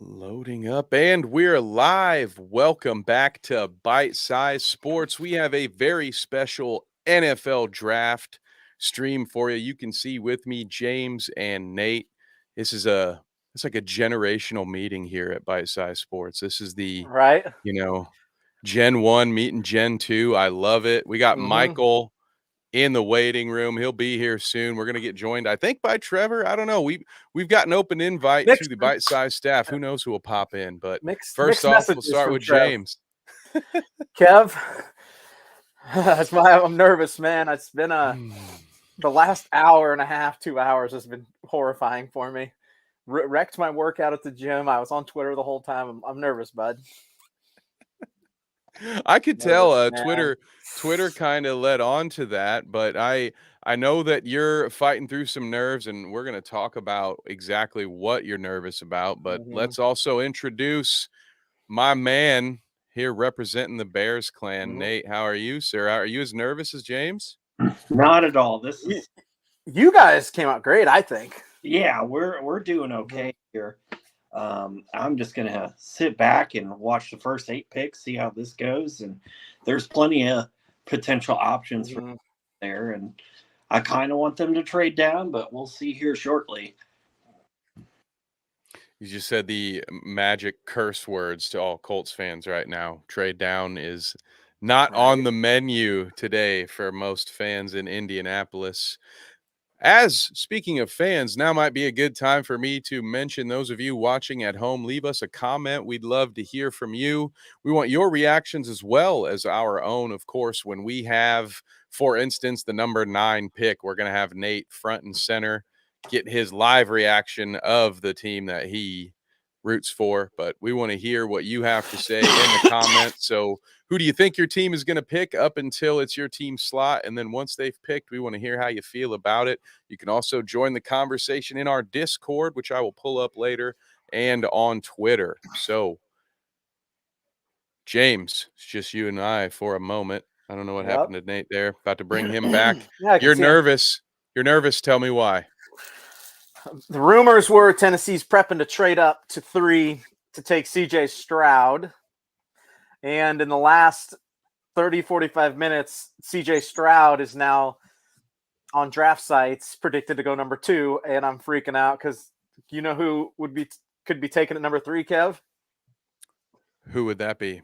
Loading up, and we're live. Welcome back to Bite Size Sports. We have a very special NFL draft stream for you. You can see with me James and Nate. It's like a generational meeting here at Bite Size Sports. This is the, Right? you know, Gen 1 meeting Gen 2. I love it. We got Mhm. Michael in the waiting room. He'll be here soon. We're going to get joined, I think, by Trevor. I don't know. We've got an open invite to Mixed the Bite Size staff. Who knows who will pop in? But mixed first mixed off, we'll messages start from with Trev. James. Kev, that's why I'm nervous, man. It's been the last hour and a half, 2 hours has been horrifying for me. Wrecked my workout at the gym. I was on Twitter the whole time. I'm nervous, bud. I could tell Nervous, man. Twitter kind of led on to that, but I know that you're fighting through some nerves, and we're going to talk about exactly what you're nervous about. But Mhm. let's also introduce my man here representing the Bears clan. Mhm. Nate, how are you, sir? Are you as nervous as James? Not at all. This You, is you guys came out great, I think. we're doing okay Mhm. here. I'm just gonna sit back and watch the first 8 picks, see how this goes, and there's plenty of potential options for Mhm. there, and I kind of want them to trade down, but we'll see here shortly. You just said the magic curse words to all Colts fans right now. Trade down is not on Right. the menu today for most fans in Indianapolis. As speaking of fans, now might be a good time for me to mention those of you watching at home. Leave us a comment. We'd love to hear from you. We want your reactions as well as our own. Of course, when we have, for instance, the number 9 pick, we're going to have Nate front and center get his live reaction of the team that he roots for. But we want to hear what you have to say in the comments. So who do you think your team is going to pick up until it's your team slot? And then once they've picked, we want to hear how you feel about it. You can also join the conversation in our Discord, which I will pull up later, and on Twitter. So, James, it's just you and I for a moment. I don't know what Yep. happened to Nate there. About to bring him back. Yeah, I can You're see him. nervous. You're nervous. Tell me why. The rumors were Tennessee's prepping to trade up to 3 to take CJ Stroud. And in the last 30, 45 minutes, CJ Stroud is now on draft sites predicted to go number 2. And I'm freaking out because you know who could be taken at number 3, Kev? Who would that be?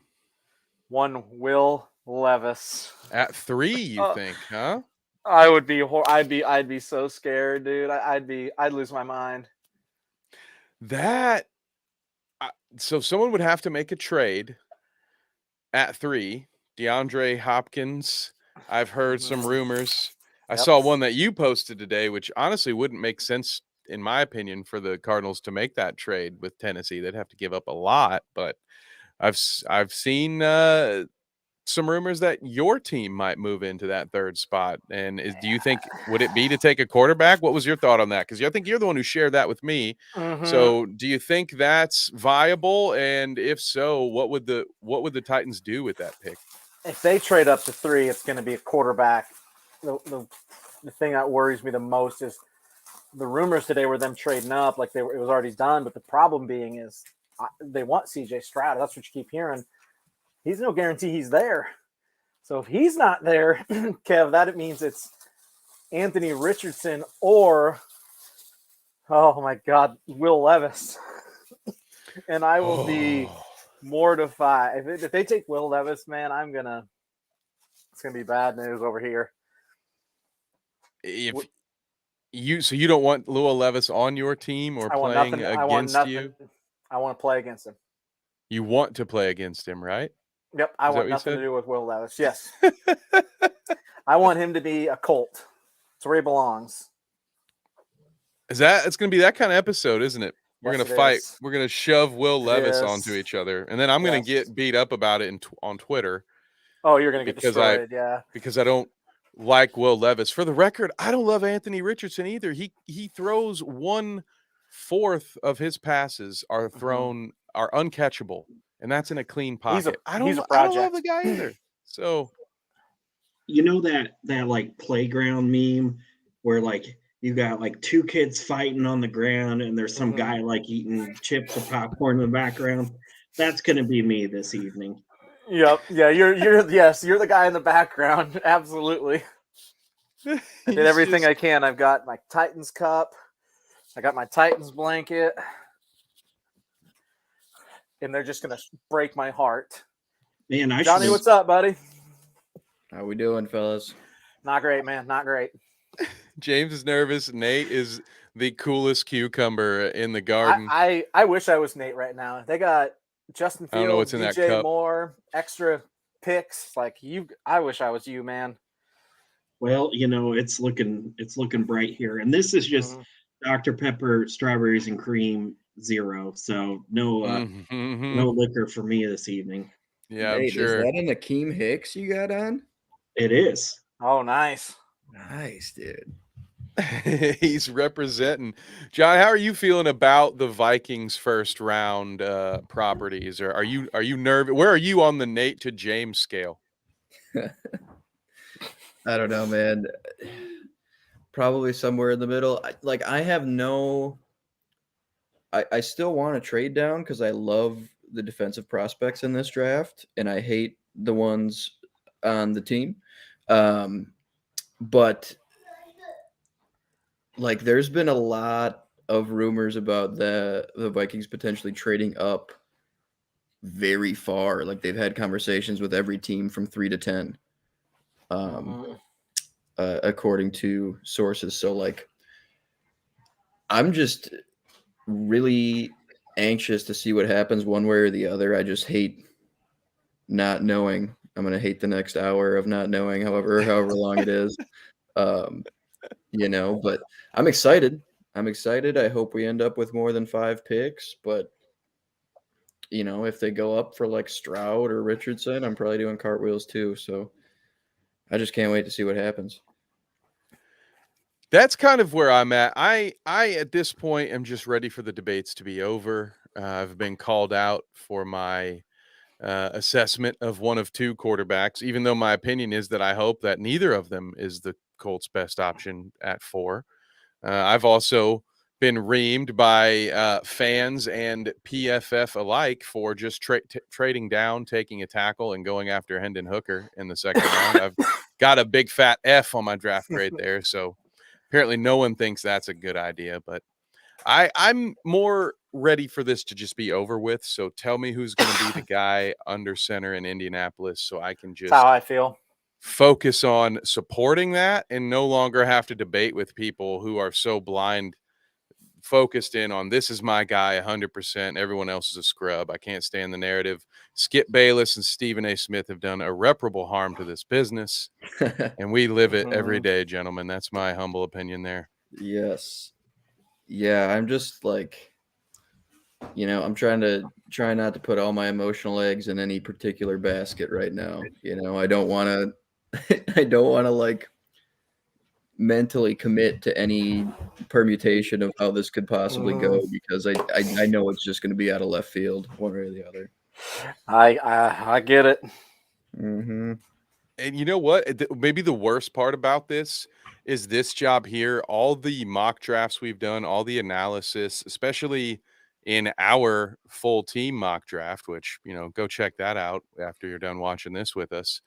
One Will Levis. At 3, you think, huh? I would be I'd be so scared, dude. I'd lose my mind. That so someone would have to make a trade at 3. DeAndre Hopkins. I've heard some rumors. I Yep. saw one that you posted today, which honestly wouldn't make sense, in my opinion, for the Cardinals to make that trade with Tennessee. They'd have to give up a lot, but I've seen some rumors that your team might move into that 3rd spot. And do you think would it be to take a quarterback? What was your thought on that? Because I think you're the one who shared that with me. Mm-hmm. So do you think that's viable? And if so, what would the Titans do with that pick? If they trade up to 3, it's going to be a quarterback. The thing that worries me the most is the rumors today were them trading up, like it was already done. But the problem being is they want CJ Stroud. That's what you keep hearing. He's no guarantee he's there. So if he's not there, Kev, that means it's Anthony Richardson or, oh my God, Will Levis. And I will be mortified. If they take Will Levis, man, it's gonna be bad news over here. If you don't want Lowell Levis on your team or I want playing nothing. I want against nothing. you? I want to play against him. You want to play against him, right? Yep, I Is that want what you nothing to said? do with Will Levis. Yes, I want him to be a Colt. It's where he belongs. It's going to be that kind of episode, isn't it? We're Yes, going to it fight. is. We're going to shove Will It Levis onto is. each other, and then I'm going to Yes. get beat up about it on Twitter Oh, you're gonna get because I destroyed. Yeah. because I don't like Will Levis. For the record, I don't love Anthony Richardson either. He throws 1/4 of his passes are uncatchable, and that's in a clean He's a pocket. I he's don't a I don't love the project. guy either. So You know that like playground meme where like you got like two kids fighting on the ground, and there's some guy like eating chips or popcorn in the background. That's gonna be me this evening. Yep. Yeah, you're the guy in the background. Absolutely. I did He's everything just- I can. I've got my Titans cup. I got my Titans blanket. And they're just gonna break my heart. Man, I Johnny, should what's up, buddy? How we doing, fellas? Not great, man. Not great. James is nervous. Nate is the coolest cucumber in the garden. I wish I was Nate right now. They got Justin I don't know Fields, what's in that DJ cup. Moore, extra picks. Like you, I wish I was you, man. Well, it's looking bright here, and this is just Mhm. Dr. Pepper, strawberries and cream, 0. So no Mhm. liquor for me this evening. Yeah, I'm Nate, sure. Is that an Akeem Hicks you got on? It is. Oh, nice. Nice, dude. He's representing. John, how are you feeling about the Vikings first round properties? Or are you nervous? Where are you on the Nate to James scale? I don't know, man. Probably somewhere in the middle. I have no. I still want to trade down because I love the defensive prospects in this draft, and I hate the ones on the team. But there's been a lot of rumors about the Vikings potentially trading up very far. Like they've had conversations with every team from 3 to 10, according to sources. So I'm just really anxious to see what happens one way or the other. I just hate not knowing. I'm gonna hate the next hour of not knowing, however long it is. But I'm excited. I hope we end up with more than 5 picks, but if they go up for Stroud or Richardson, I'm probably doing cartwheels too. So I just can't wait to see what happens. That's kind of where I'm at. I at this point am just ready for the debates to be over. I've been called out for my assessment of one of 2 quarterbacks, even though my opinion is that I hope that neither of them is the Colts' best option at 4. I've also been reamed by fans and PFF alike for just trading down, taking a tackle, and going after Hendon Hooker in the second round. I've got a big fat F on my draft grade there, so apparently no one thinks that's a good idea. But I'm more ready for this to just be over with. So tell me who's going to be the guy under center in Indianapolis, so I can just That's how I feel. focus on supporting that and no longer have to debate with people who are so blind, focused in on this is my guy 100%. Everyone else is a scrub. I can't stand the narrative. Skip Bayless and Stephen A. Smith have done irreparable harm to this business, and we live it every day, gentlemen. That's my humble opinion there. Yes. Yeah, I'm just I'm try not to put all my emotional eggs in any particular basket right now. I don't want to mentally commit to any permutation of how this could possibly go because I know it's just going to be out of left field one way or the other. I get it. Mm-hmm. And you know what? Maybe the worst part about this is this job here. All the mock drafts we've done, all the analysis, especially in our full team mock draft, which, go check that out after you're done watching this with us.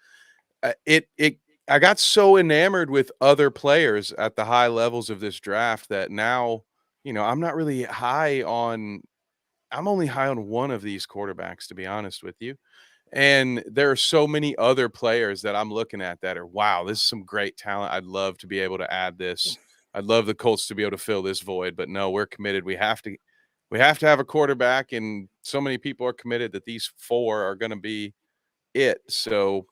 I got so enamored with other players at the high levels of this draft that now, I'm not really I'm only high on one of these quarterbacks, to be honest with you. And there are so many other players that I'm looking at that are, wow, this is some great talent. I'd love to be able to add this. I'd love the Colts to be able to fill this void, but no, we're committed. We have to have a quarterback, and so many people are committed that these 4 are going to be it. So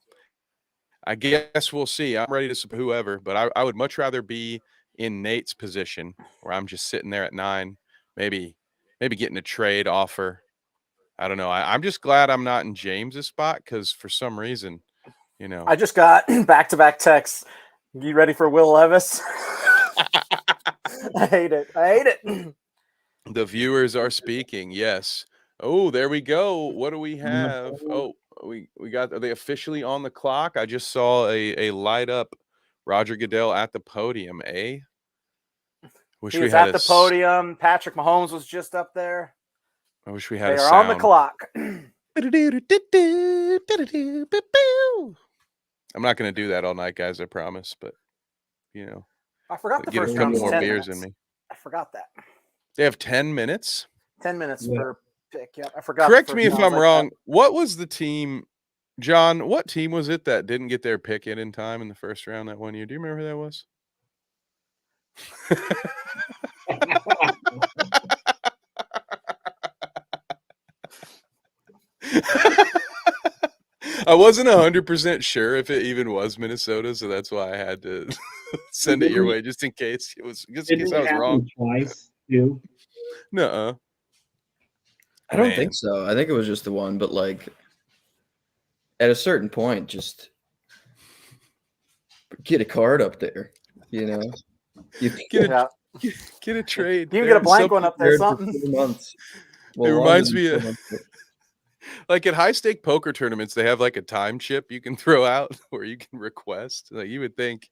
I guess we'll see. I'm ready to support whoever, but I would much rather be in Nate's position where I'm just sitting there at 9, maybe getting a trade offer. I don't know. I'm just glad I'm not in James's spot because for some reason, I just got back-to-back texts. You ready for Will Levis? I hate it. The viewers are speaking. Yes. Oh, there we go. What do we have? Oh, we got. Are they officially on the clock? I just saw a light up Roger Goodell at the podium. Wish He we was had at the podium. Patrick Mahomes was just up there. I wish we had They a are sound. on the clock. I'm not going to do that all night, guys. I promise. But I forgot the get a first couple round was more 10 beers minutes. in me. I forgot that. They have 10 minutes. 10 minutes Yeah. per pick. Yeah, I forgot. Correct the me first if round's I'm like wrong. What was the team, John? What team was it that didn't get their pick in time in the first round that one year? Do you remember who that was? I wasn't 100% sure if it even was Minnesota, so that's why I had to send it your way just in case I was wrong. Twice too. Nuh-uh. I don't Man. think so. I think it was just the one, but like at a certain point, just get a card up there. You Get Yeah. a trade. You can get a blank Something- one up there, prepared for something. 4 months. It reminds me longer of- than 4 months. Like at high stake poker tournaments, they have like a time chip you can throw out where you can request. Like you would think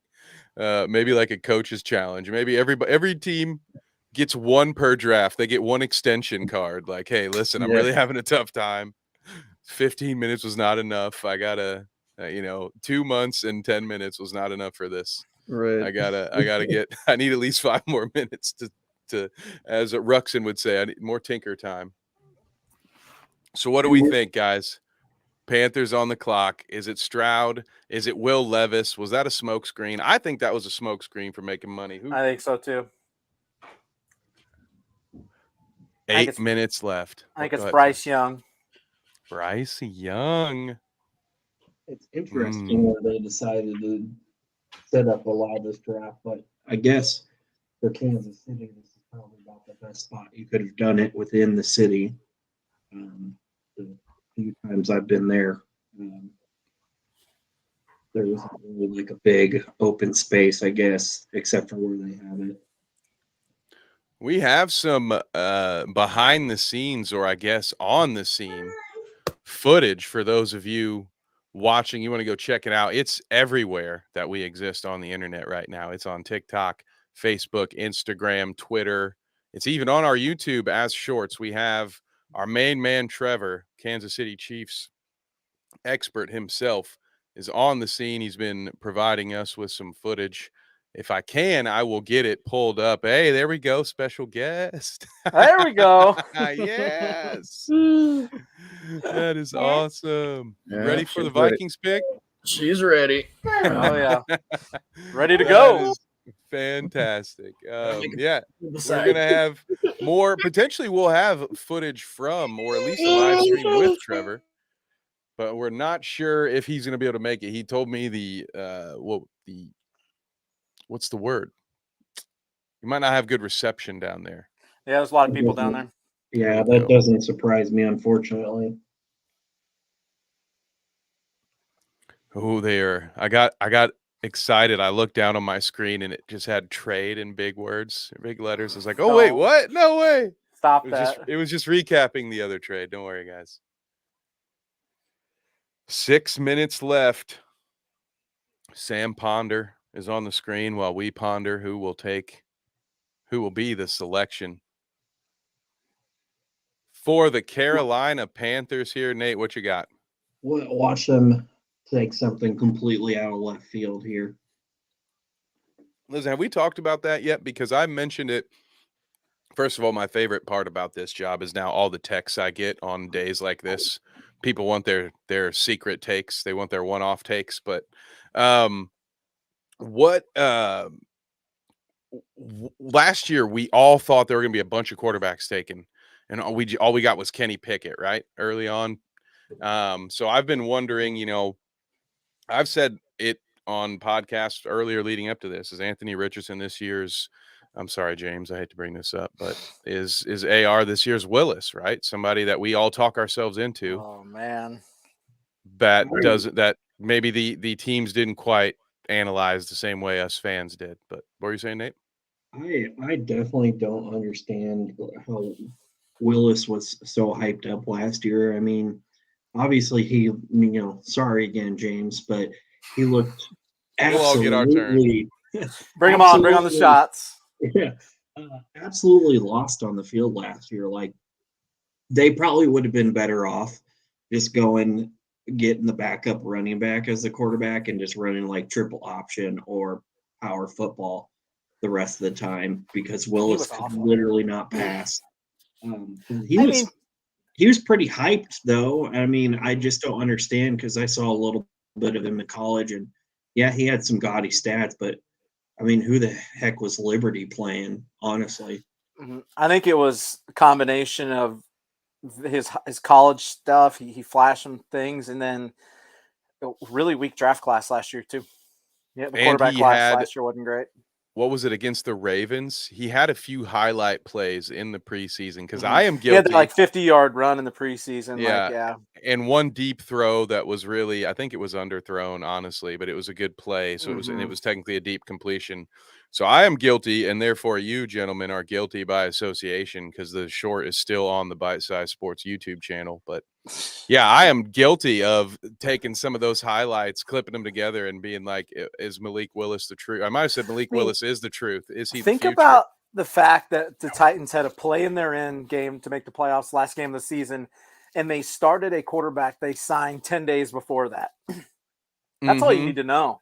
maybe like a coach's challenge. Maybe every team gets one per draft. They get one extension card. Like, hey, listen, I'm Yeah. really having a tough time. 15 minutes was not enough. I gotta, 2 months and 10 minutes was not enough for this. Right. I gotta get. I need at least 5 more minutes to, as Ruxin would say, I need more tinker time. So what do we think, guys? Panthers on the clock. Is it Stroud? Is it Will Levis? Was that a smokescreen? I think that was a smokescreen for making money. I think so too. 8 minutes left. I think Go it's ahead. Bryce Young. Bryce Young. It's interesting that they decided to set up a lot of this draft, but I guess for Kansas City, this is probably about the best spot you could have done it within the city. The few times I've been there, there wasn't really like a big open space, I guess, except for where they have it. We have some behind the scenes, or I guess on the scene footage for those of you watching. You want to go check it out. It's everywhere that we exist on the internet right now. It's on TikTok, Facebook, Instagram, Twitter. It's even on our YouTube as shorts. We have our main man, Trevor, Kansas City Chiefs expert himself, is on the scene. He's been providing us with some footage. If I can, I will get it pulled up. Hey, there we go. Special guest. There we go. Yes. That is awesome. Yeah, Ready for the she's ready. Vikings pick? She's ready. Oh yeah. Ready to That go. is fantastic. Yeah, we're going to have more. Potentially, we'll have footage from, or at least a live stream with Trevor. But we're not sure if he's going to be able to make it. He told me what's the word? You might not have good reception down there. Yeah, there's a lot of people down there. Yeah, that doesn't surprise me, unfortunately. Oh, there. I got excited. I looked down on my screen and it just had trade in big words, big letters. I was like, oh, wait, No. what? No way. Stop It was that. it was just recapping the other trade. Don't worry, guys. 6 minutes left. Sam Ponder is on the screen while we ponder who will be the selection for the Carolina Panthers here. Nate, what you got? Watch them take something completely out of left field here. Listen, have we talked about that yet? Because I mentioned it. First of all, my favorite part about this job is now all the texts I get on days like this. People want their secret takes. They want their one-off takes. But last year we all thought there were going to be a bunch of quarterbacks taken, and all we got was Kenny Pickett, right? Early on. So I've been wondering, I've said it on podcasts earlier leading up to this, is Anthony Richardson this year's, I'm sorry, James, I hate to bring this up, but is AR this year's Willis, right? Somebody that we all talk ourselves into. Oh man. That maybe the teams didn't quite analyze the same way us fans did. But what were you saying, Nate? I definitely don't understand how Willis was so hyped up last year. I mean, obviously he, sorry again, James, but he looked We'll all get our turn. absolutely. Bring them on. Bring on the shots. Yeah, absolutely lost on the field last year. Like they probably would have been better off just getting the backup running back as the quarterback and just running like triple option or power football the rest of the time because Willis was could awful. literally not pass. He I was mean, he was pretty hyped though. I mean, I just don't understand because I saw a little bit of him in college, and yeah, he had some gaudy stats, but I mean, who the heck was Liberty playing? Honestly, I think it was a combination of his college stuff. He flashed some things, and then a really weak draft class last year too. Yeah, the And quarterback he class had, last year wasn't great. what was it, against the Ravens? He had a few highlight plays in the preseason because Mhm. I am He had guilty. that, like 50-yard run in the preseason. Yeah. Like, yeah, And one deep throw that was really, I think it was underthrown, honestly, but it was a good play. So and it Mhm. was technically a deep completion. So I am guilty, and therefore you gentlemen are guilty by association because the short is still on the Bite Size Sports YouTube channel. But yeah, I am guilty of taking some of those highlights, clipping them together, and being like, "Is Malik Willis the truth?" I might have said Malik I mean, Willis is the truth. Is he the think future? about the fact that the Titans had a play in their end game to make the playoffs last game of the season, and they started a quarterback they signed 10 days before that. That's all you Mhm. need to know.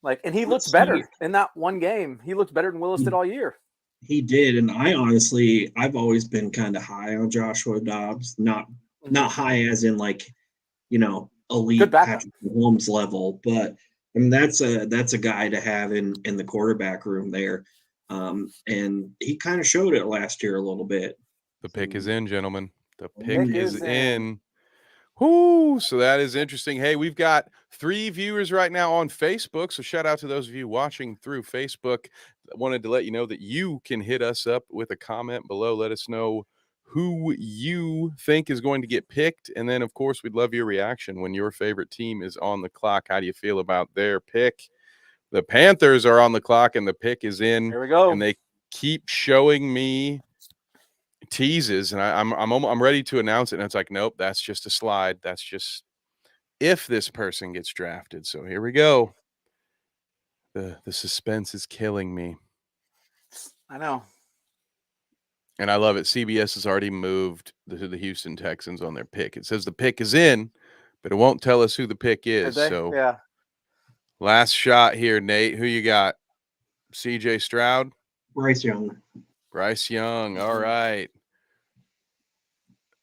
Like, and he looked See, better in that one game. He looked better than Willis did all year. he did, and I've always been kind of high on Joshua Dobbs, not Mhm. high as in like Good elite backup. Patrick Mahomes level, but I mean that's a guy to have in the quarterback room there, and he kind of showed it last year a little bit. The pick is in, gentlemen. The pick Pick is is in. in. Whoo! So that is interesting. Hey, we've got 3 viewers right now on Facebook. So shout out to those of you watching through Facebook. I wanted to let you know that you can hit us up with a comment below. Let us know who you think is going to get picked. And then, of course, we'd love your reaction when your favorite team is on the clock. How do you feel about their pick? The Panthers are on the clock and the pick is in. Here we go. And they keep showing me teases, and I'm ready to announce it, and it's like, nope, that's just a slide. That's just if this person gets drafted. So here we go. The suspense is killing me, I know. and I love it. CBS has already moved the Houston Texans on their pick. It says the pick is in, but it won't tell us who the pick Did is. they? So Yeah. last shot here, Nate. Who you got? CJ Stroud, Bryce Young. Bryce Young. All right.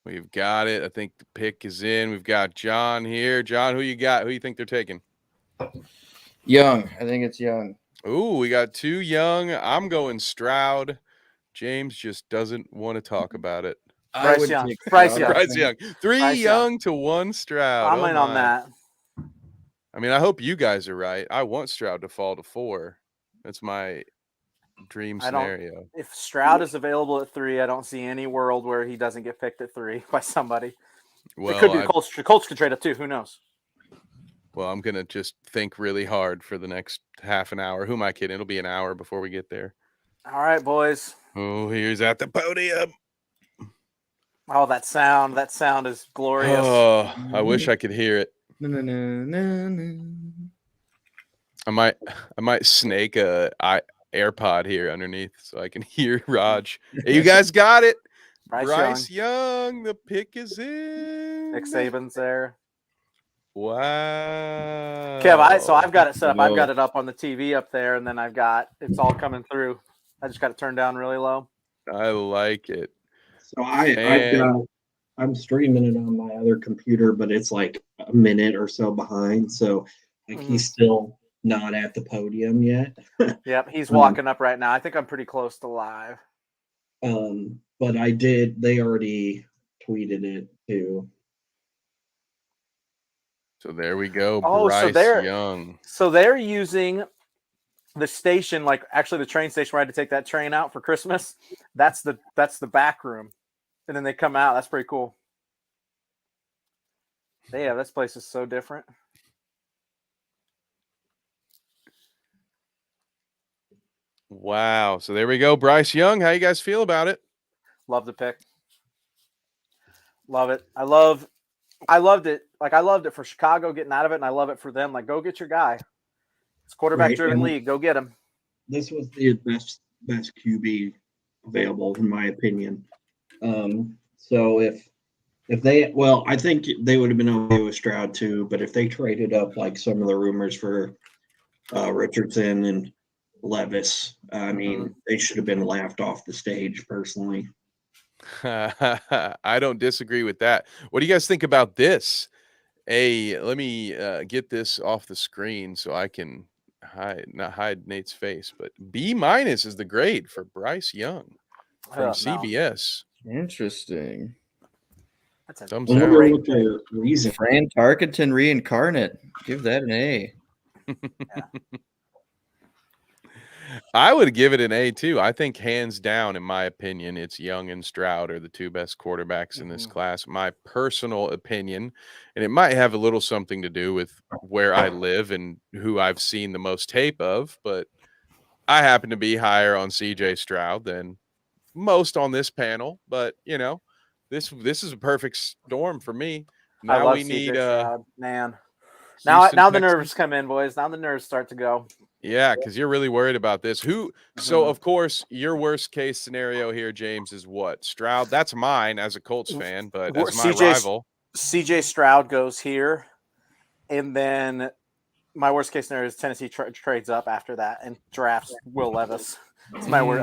We've got it. I think the pick is in. We've got John here. John, who you got? Who you think they're taking? Young. I think it's Young. Ooh, we got 2 Young. I'm going Stroud. James just doesn't want to talk about it. I Bryce would Young. take Bryce Stroud. Young. Bryce Young. 3 Bryce Young. Young to 1 Stroud. I'm Oh in on my. that. I mean, I hope you guys are right. I want Stroud to fall to 4. That's my dream I don't. scenario. If Stroud is available at 3, I don't see any world where he doesn't get picked at 3 by somebody. It could be Well, the Colts. The Colts could trade up too. Who knows? I'm going to just think really hard for the next half an hour. Who am I kidding? It'll be an hour before we get there. All right, boys. Oh, here's at the podium. Oh, that sound. That sound is glorious. Oh, I wish I could hear it. Na, na, na, na, na. I might snake a AirPod here underneath so I can hear Raj. Hey, you guys got it. Bryce Young. The pick is in. Nick Saban's there. Wow. Kev, I've got it set up. Whoa. I've got it up on the TV up there, and then it's all coming through. I just got it turned down really low. I like it. So I'm streaming it on my other computer, but it's like a minute or so behind. So like he's still not at the podium yet. Yep, he's walking up right now. I think I'm pretty close to live. But they already tweeted it too. So there we go. Oh, Bryce so Young. So they're using the station, like actually the train station where I had to take that train out for Christmas. That's the back room. And then they come out. That's pretty cool. Yeah, this place is so different. Wow. So there we go. Bryce Young. How you guys feel about it? Love the pick. Love it. I loved it. Like I loved it for Chicago getting out of it, and I love it for them. Like, go get your guy. It's a quarterback driven league. Go get him. This was the best QB available, in my opinion. So if they, well, I think they would have been okay with Stroud too, but if they traded up like some of the rumors for Richardson and Levis, I mean, they should have been laughed off the stage personally. I don't disagree with that. What do you guys think about this? Let me get this off the screen so I can not hide Nate's face, but B- is the grade for Bryce Young from No. CBS. Interesting. That's a Thumbs I down. wonder great what their reason. Fran Tarkenton reincarnate. Give that an A. I would give it an A too. I think hands down, in my opinion, it's Young and Stroud are the two best quarterbacks in this class. My personal opinion, and it might have a little something to do with where I live and who I've seen the most tape of, but I happen to be higher on CJ Stroud than most on this panel. But you know, this is a perfect storm for me. I Now love we CJ need Stroud, man. Now Houston the Texans. nerves come in, boys. Now the nerves start to go. Yeah, because you're really worried about this. So of course, your worst case scenario here, James, is what? Stroud. That's mine as a Colts fan, but as my rival. CJ Stroud goes here, and then my worst case scenario is Tennessee trades up after that and drafts Will Levis. It's my word.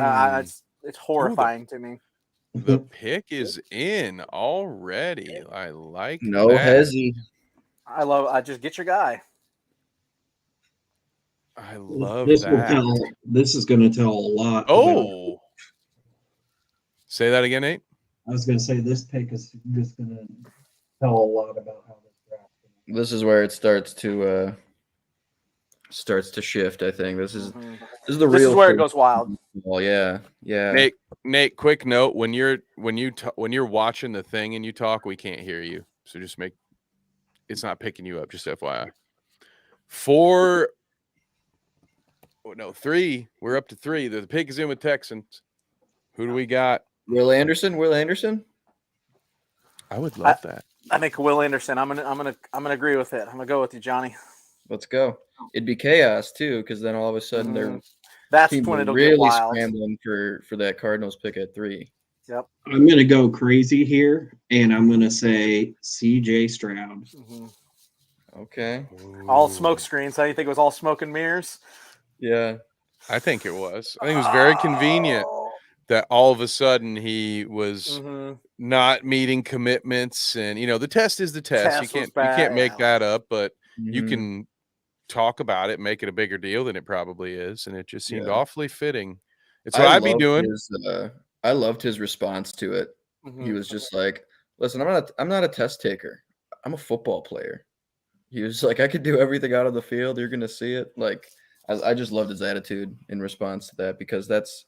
It's horrifying to me. The pick is in already. I like No that. hezzy. I just get your guy. I love This that. this is going to tell a lot. Oh, say that again, Nate. I was going to say this pick is just going to tell a lot about how this draft. This is where it starts to shift. I think this is the This real. is where it goes wild. Well, yeah. Nate, quick note: when you're watching the thing and you talk, we can't hear you. So just it's not picking you up. Just FYI. 3. We're up to 3. The pick is in with Texans. Who do we got? Will Anderson. I would love that. I think Will Anderson. I'm gonna agree with it. I'm gonna go with you, Johnny. Let's go. It'd be chaos too, because then all of a sudden that's teams when are it'll really get wild. scrambling for that Cardinals pick at 3. Yep. I'm going to go crazy here, and I'm going to say CJ Stroud. Okay. All smoke screens. How do you think it was all smoke and mirrors? Yeah. I think it was. I think it was very convenient that all of a sudden he was not meeting commitments, and the test is the test. You can't make that up, but you can talk about it, make it a bigger deal than it probably is, and it just seemed awfully fitting. It's what I'd be doing. I loved his response to it. He was just like, "Listen, I'm not a test taker. I'm a football player." He was like, "I could do everything out on the field. You're gonna see it." Like, I just loved his attitude in response to that, because that's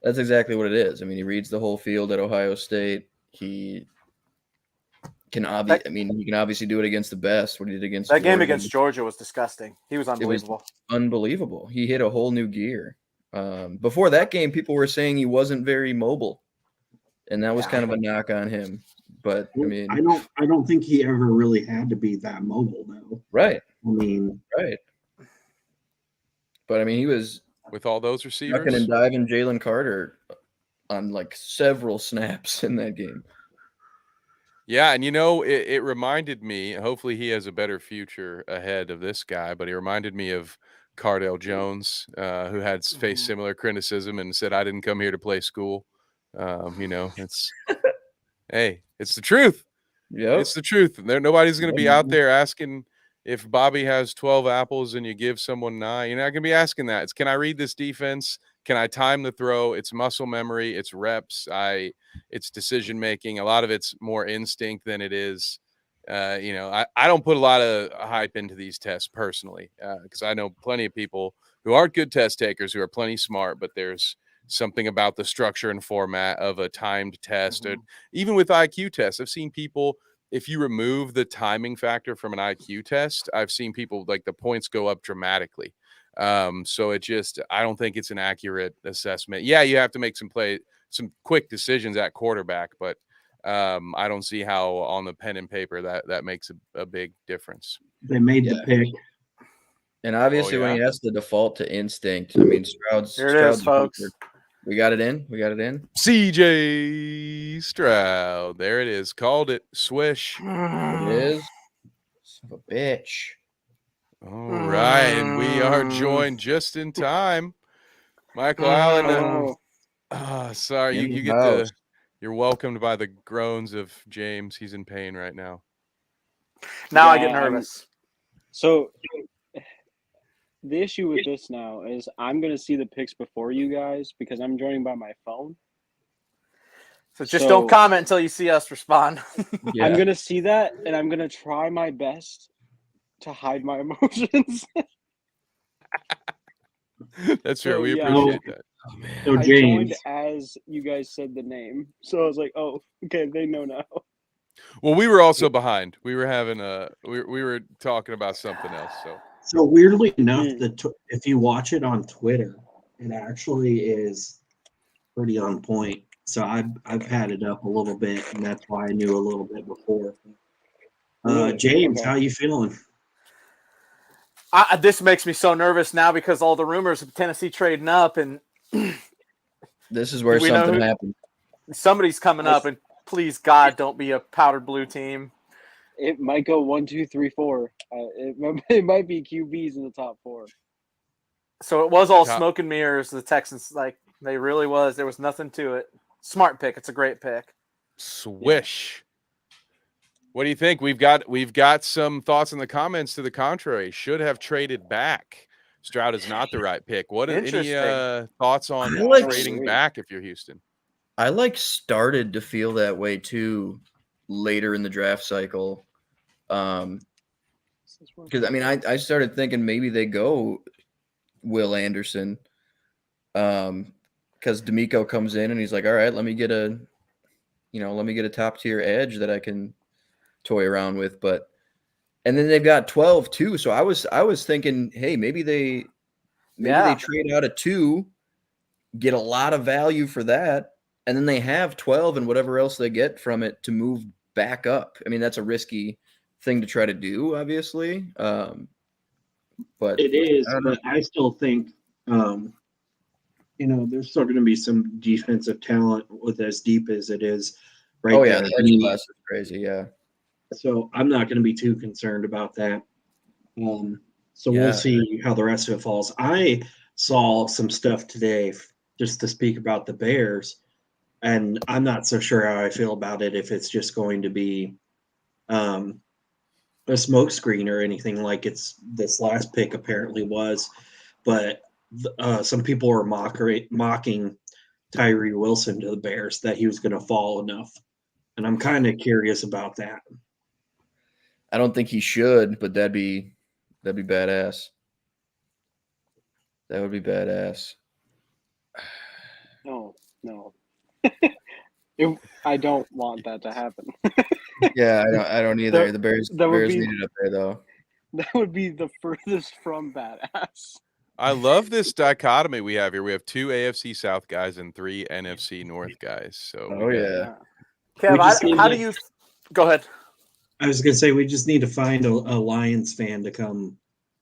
exactly what it is. I mean, he reads the whole field at Ohio State. He can obviously do it against the best. What he did against that game against Georgia was disgusting. He was unbelievable. Unbelievable. He hit a whole new gear. Before that game, people were saying he wasn't very mobile, and that was kind of a knock on him. But I mean, I don't think he ever really had to be that mobile, though. Right. I mean, right. But I mean, he was with all those receivers ducking and diving Jalen Carter on like several snaps in that game. Yeah, and it reminded me, hopefully he has a better future ahead of this guy, but he reminded me of Cardale Jones, who had faced similar criticism and said, "I didn't come here to play school." It's it's the truth. Yeah, it's the truth. Nobody's going to be out there asking if Bobby has 12 apples and you give someone 9. You're not going to be asking that. It's, can I read this defense? Can I time the throw? It's muscle memory. It's reps. It's decision making. A lot of it's more instinct than it is. I don't put a lot of hype into these tests personally, because I know plenty of people who aren't good test takers who are plenty smart, but there's something about the structure and format of a timed test. Or even with IQ tests, I've seen people, if you remove the timing factor from an IQ test, I've seen people, like, the points go up dramatically. So I don't think it's an accurate assessment. Yeah, you have to make some quick decisions at quarterback, but I don't see how on the pen and paper that makes a big difference. They made the pick. And obviously, when yeah? he has to default to instinct, I mean, Stroud's. Here it is, Stroud's folks. We got it in. We got it in. CJ Stroud. There it is. Called it. Swish. It is. Son of a bitch. All right. And we are joined just in time. Michael Allen. Sorry. In You the get house. you're welcomed by the groans of James. He's in pain right now. Now I get Yeah, nervous. So the issue with this now is I'm gonna see the picks before you guys because I'm joining by my phone. So just don't So- comment until you see us respond. Yeah. I'm gonna see that and I'm gonna try my best to hide my emotions. That's fair. So, We yeah. appreciate that. Oh man. So I James, joined as you guys said the name, so I was like, "Oh, okay, they know now." Well, we were also behind. We were having we were talking about something else. so weirdly enough, Mm. if you watch it on Twitter, it actually is pretty on point. So I've had it up a little bit, and that's why I knew a little bit before. Really? James, Okay. how you feeling? This makes me so nervous now because all the rumors of Tennessee trading up, and This is where We know something who- happened. somebody's coming up, and please God, don't be a powdered blue team. It might go 1, 2, 3, 4. It might be QBs in the top 4. So it was all Top- smoke and mirrors. The Texans, like they really was. There was nothing to it. Smart pick. It's a great pick. Swish. What do you think? We've got some thoughts in the comments to the contrary. Should have traded back. Stroud is not the right pick. What any Interesting. thoughts on I like- trading back if you're Houston? I started to feel that way too later in the draft cycle. Because I mean, I started thinking maybe they go Will Anderson. Because D'Amico comes in and he's like, all right, let me get a top tier edge that I can toy around with. And then they've got 12 too. So I was thinking, hey, maybe they trade out a 2, get a lot of value for that, and then they have 12 and whatever else they get from it to move back up. I mean, that's a risky thing to try to do, obviously. But It is, I don't know. but I still think, there's still going to be some defensive talent with as deep as it is right Oh yeah, there. the edge class is crazy. Yeah. So I'm not going to be too concerned about that. So Yeah. we'll see how the rest of it falls. I saw some stuff today just to speak about the Bears, and I'm not so sure how I feel about it, if it's just going to be a smokescreen or anything like it's this last pick apparently was. But some people were mocking Tyree Wilson to the Bears, that he was going to fall enough. And I'm kind of curious about that. I don't think he should, but that'd be badass. That would be badass. No. I don't want that to happen. Yeah, I don't either. The Bears that would Bears be- need it up there though. That would be the furthest from badass. I love this dichotomy we have here. We have 2 AFC South guys and 3 NFC North guys. So Oh yeah. Kev, We just need how to- do you go ahead? I was going to say, we just need to find a Lions fan to come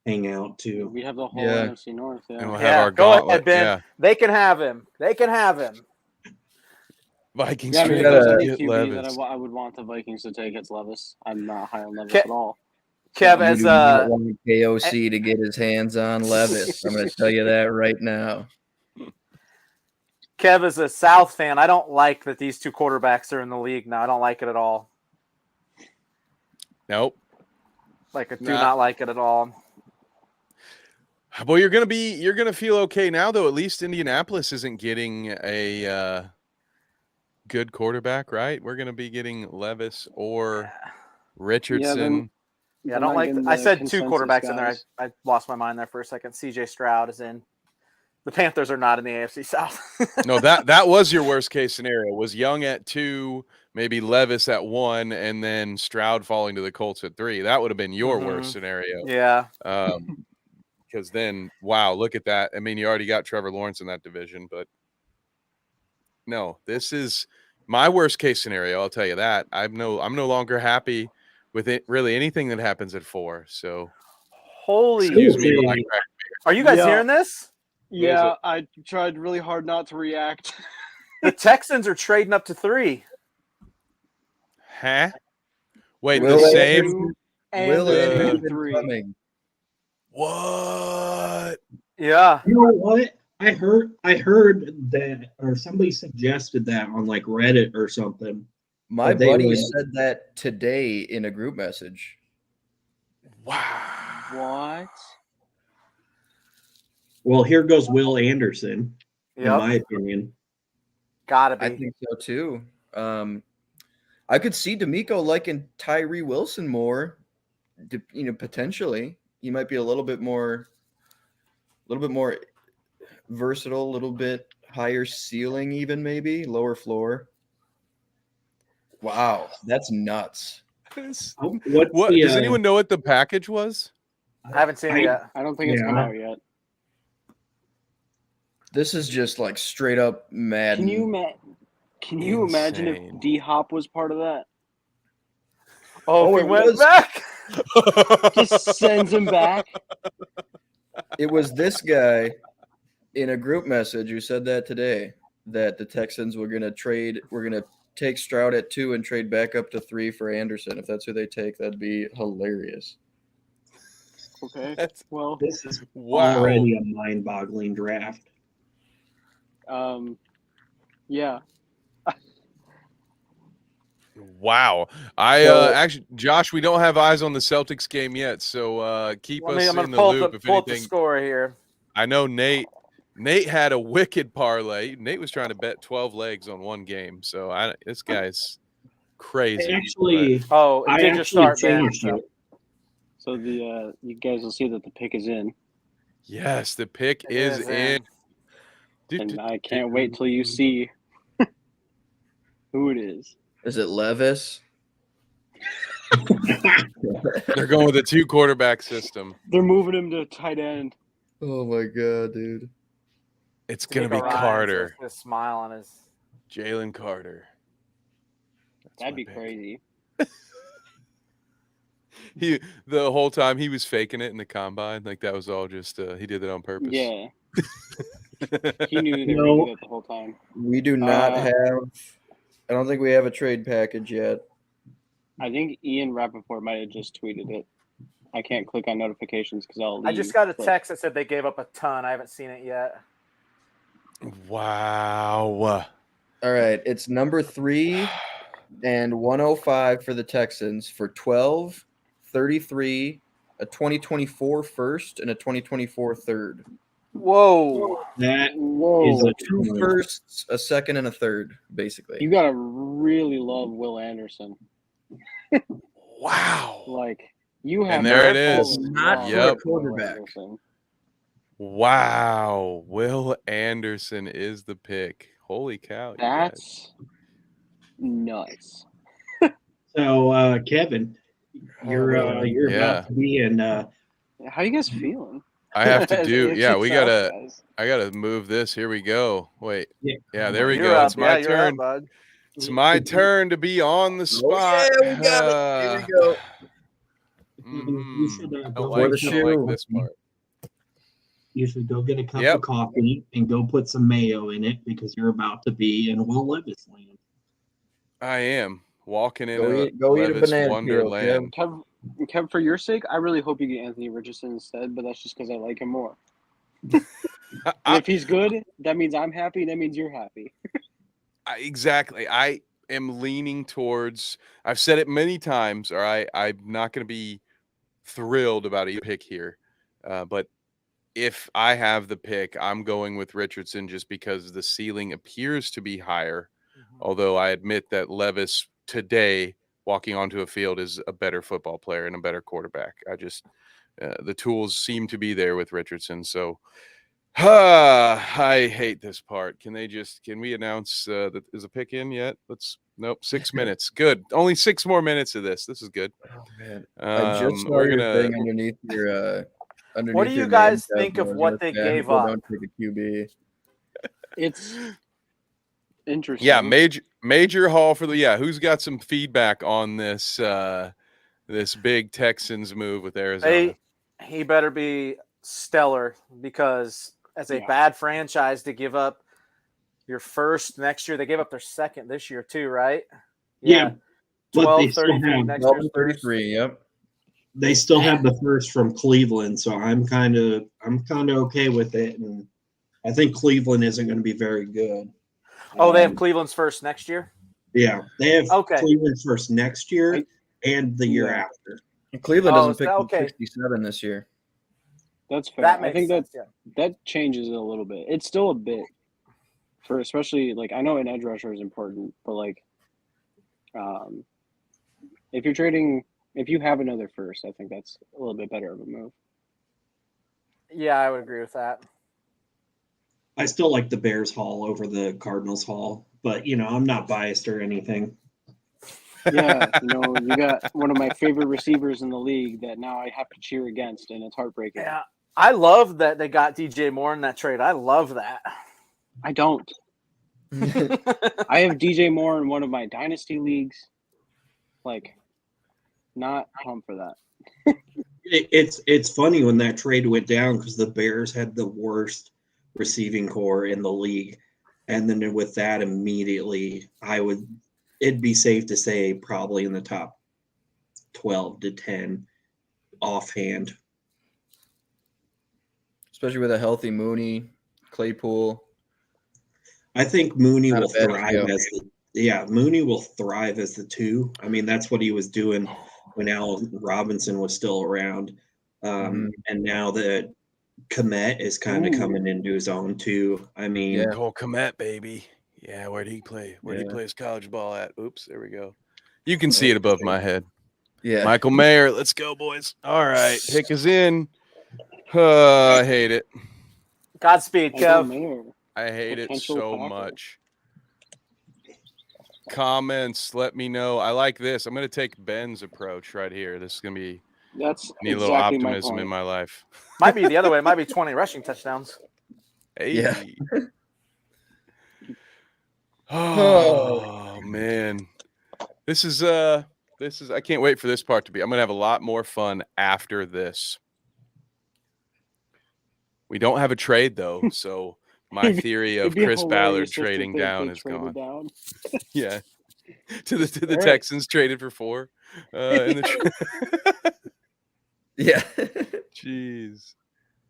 hang out too. We have the whole Yeah. NFC North. and we'll Yeah. have Yeah, our go ahead, gauntlet. Ben. Yeah. They can have him. They can have him. Vikings Yeah, I mean, if fans there's gotta any get QB that Levis. I would want the Vikings to take, it's Levis. I'm not high on Levis Ke- at all. Kev, You as do not want KOC to get his hands on Levis. I'm going to tell you that right now. Kev is a South fan. I don't like that these 2 quarterbacks are in the league now. I don't like it at all. Nope. Like I do Nah. not like it at all. Well, you're gonna feel okay now, though. At least Indianapolis isn't getting a good quarterback, right? We're gonna be getting Levis or Richardson. Yeah, I They're don't not like. getting I the said 2 consensus quarterbacks in there. guys. I lost my mind there for a second. CJ Stroud is in. The Panthers are not in the AFC South. No, that was your worst case scenario. Was Young at 2, maybe Levis at 1, and then Stroud falling to the Colts at 3. That would have been your worst scenario. Yeah. Because then, wow, look at that. I mean, you already got Trevor Lawrence in that division, but no, this is my worst case scenario. I'll tell you that. I'm no longer happy with it. Really, anything that happens at 4. So Holy! Excuse me, Seriously. Black Pack. Are you guys Yeah. hearing this? Yeah, I tried really hard not to react. The Texans are trading up to 3. Huh? Wait, Will the Anderson- same? And Will the Anderson 3. coming. What? Yeah. You know what? I heard that, or somebody suggested that on like Reddit or something. My But they buddy would- said that today in a group message. Wow. What? Well, here goes Will Anderson, in Yep. my opinion. Gotta be. I think so too. I could see D'Amico liking Tyree Wilson more. Potentially he might be a little bit more versatile, a little bit higher ceiling, even maybe lower floor. Wow, that's nuts. This- What's What the, does anyone know what the package was? I haven't seen it yet. I don't think it's come Yeah. out yet. This is just like straight up Madden. Can you imagine Insane. if D Hop was part of that? Oh, Oh, we it went was. back. Just sends him back. It was this guy in a group message who said that today, that the Texans were going to take Stroud at 2 and trade back up to 3 for Anderson. If that's who they take, that'd be hilarious. Okay. That's- Well, This is Wow. already a mind-boggling draft. yeah. Wow. Actually, Josh, we don't have eyes on the Celtics game yet, so keep I'm us gonna in the pull loop up if the anything. score here. I know Nate had a wicked parlay. Nate was trying to bet 12 legs on one game, so this guy's crazy. Actually, Oh, it I did just actually start, man. changed it. So you guys will see that the pick is in, Yes, the pick It is is in. in. and I can't wait till you see who it is. Is it Levis? They're going with a 2-quarterback system. They're moving him to tight end. Oh my god, dude. It's going to be D'Amico Ryans Carter, with his smile on his. Jalen Carter. That's That'd my be pick. crazy. The whole time he was faking it in the combine, like that was all just he did that on purpose. Yeah, he knew they were No. gonna do that the whole time. We do not Uh, I don't think we have a trade package yet. I think Ian Rappaport might have just tweeted it. I can't click on notifications because I'll leave. I just got a but- text that said they gave up a ton. I haven't seen it yet. Wow. All right, it's number 3 and 105 for the Texans for 12, 33, a 2024 first, and a 2024 third. Whoa. That Whoa! is a 2 firsts, a second, and a third, basically. You gotta really love Will Anderson. Wow. Like you have. And there it no is. Not for a Will quarterback. Anderson. Wow. Will Anderson is the pick. Holy cow. you guys. That's nuts. So, Kevin, you're Yeah. about to be in. How you guys feeling? I have to do. It's Yeah, we yourself, gotta. guys. I gotta move this. Here we go. Wait. Yeah. Yeah, there we You're go. up. It's my You're turn. up, bud. It's my turn to be on the spot. yeah, we got it. Here we go. You should, I go like, the I like shoe. this part. You should go get a cup Yep. of coffee and go put some mayo in it because you're about to be in Will Levis land. I am walking in Go a eat a Levis banana peel, wonderland. Kev, for your sake, I really hope you get Anthony Richardson instead, but that's just because I like him more. And I- if he's good, that means I'm happy. That means you're happy. Exactly. I am leaning towards. I've said it many times. All right, I'm not going to be thrilled about a pick here, but if I have the pick, I'm going with Richardson just because the ceiling appears to be higher. Although I admit that Levis today, walking onto a field, is a better football player and a better quarterback. I just the tools seem to be there with Richardson. So. I hate this part. Can we announce that is a pick in yet? Nope, 6 minutes. Good. Only 6 more minutes of this. This is good. Oh, man. I just saw We're your gonna thing underneath your underneath What do your you guys name think tab, of though. what Just they bad gave people up? Don't take a QB. It's interesting. yeah, major haul for the who's got some feedback on this this big Texans move with Arizona? He better be stellar, because as a Yeah. bad franchise to give up your first next year, they gave up their second this year too, right? Yeah, but 12, they still 33 have next 12 year's and first. 33. Yep. they still have the first from Cleveland, so I'm kind of okay with it, and I think Cleveland isn't going to be very good. Oh, they have Cleveland's first next year? Yeah, they have Okay. Cleveland's first next year I- and the year Yeah. after. And Cleveland Oh, doesn't is pick that from okay? 67 this year. That's fair. That I makes think sense. that changes it a little bit. It's still a bit for, especially like, I know an edge rusher is important, but like, if you're trading, if you have another first, I think that's a little bit better of a move. Yeah, I would agree with that. I still like the Bears Hall over the Cardinals Hall, but I'm not biased or anything. Yeah, you got one of my favorite receivers in the league that now I have to cheer against, and it's heartbreaking. Yeah, I love that they got DJ Moore in that trade. I love that. I don't. I have DJ Moore in one of my dynasty leagues. Like, not pumped for that. It's funny when that trade went down because the Bears had the worst receiving core in the league, and then with that immediately, it'd be safe to say probably in the top 12 to 10 offhand. Especially with a healthy Mooney, Claypool. I think Mooney Not a will bad thrive trio. Mooney will thrive as the 2. I mean, that's what he was doing when Allen Robinson was still around. And now that Kmet is kind of coming into his own too. I mean, Yeah. Cole Kmet, baby. Yeah, where'd he play? Where'd he play his college ball at? Oops, there we go. You can see it above my head. Yeah. Michael Mayer, let's go, boys. All right, pick is in. I hate it. Godspeed, Michael Kev. Mayer. I hate it Potential so Packer. much. Comments, let me know. I like this. I'm going to take Ben's approach right here. This is going to be That's need a little exactly my optimism point. in my life. Might be the other way. It might be 20 rushing touchdowns. Hey. Yeah. Oh man. This is I can't wait for this part to be. I'm going to have a lot more fun after this. We don't have a trade though, so my theory of It'd be Chris Ballard hilarious just if trading they down is traded gone. down. Yeah. To the All right. Texans traded for 4. In the Yeah. Jeez.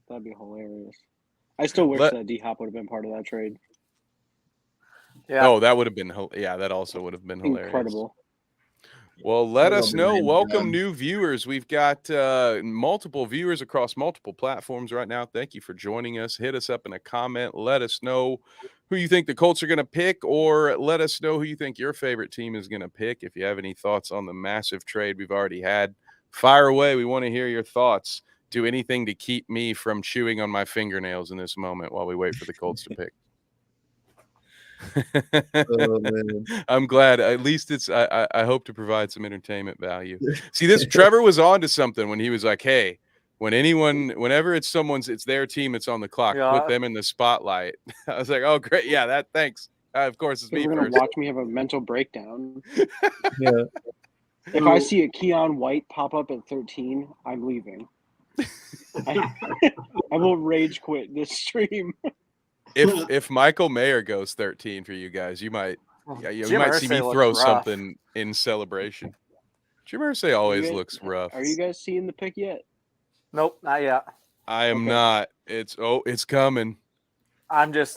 That'd be hilarious. I still wish that D Hop would have been part of that trade. Yeah. Oh, that would have been that also would have been hilarious. Incredible. Well, let I us love the know. Rams Welcome job. new viewers. We've got multiple viewers across multiple platforms right now. Thank you for joining us. Hit us up in a comment. Let us know who you think the Colts are going to pick, or let us know who you think your favorite team is going to pick. If you have any thoughts on the massive trade we've already had, fire away. We want to hear your thoughts. Do anything to keep me from chewing on my fingernails in this moment while we wait for the Colts to pick. Oh, man. I'm glad. At least it's. I hope to provide some entertainment value. See, this Trevor was on to something when he was like, "Hey, whenever it's their team, it's on the clock. Yeah. Put them in the spotlight." I was like, "Oh, great, yeah, thanks." Of course, it's me You're gonna first. watch me have a mental breakdown. Yeah. If I see a Keon White pop up at 13, I'm leaving. I will rage quit this stream. If Michael Mayer goes 13 for you guys, you might Jim might see me Irsay looks throw rough. something in celebration. Jim Irsay always guys- looks rough. Are you guys seeing the pick yet? Nope, not yet. I am Okay. not. It's coming. I'm just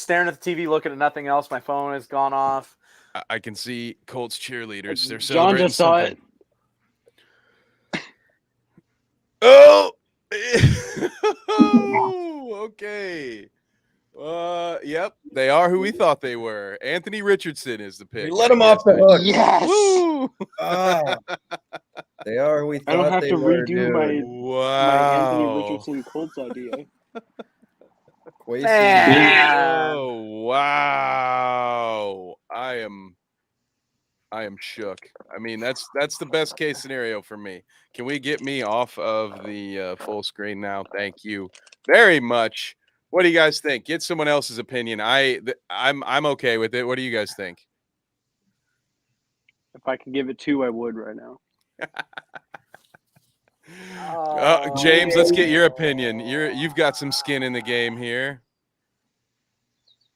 staring at the TV, looking at nothing else. My phone has gone off. I can see Colts cheerleaders. They're John celebrating just saw something. it. Oh, okay. Yep, they are who we thought they were. Anthony Richardson is the pick. You let him off the hook. Yes. Woo! Ah. They are who we thought I don't have they to were, redo my Anthony Wow. Richardson Colts idea. Quasi. Man. Oh wow. I am shook. I mean, that's the best case scenario for me. Can we get me off of the full screen now? Thank you very much. What do you guys think? Get someone else's opinion. I'm okay with it. What do you guys think? If I could give it 2, I would right now. James, let's get your opinion. You've got some skin in the game here.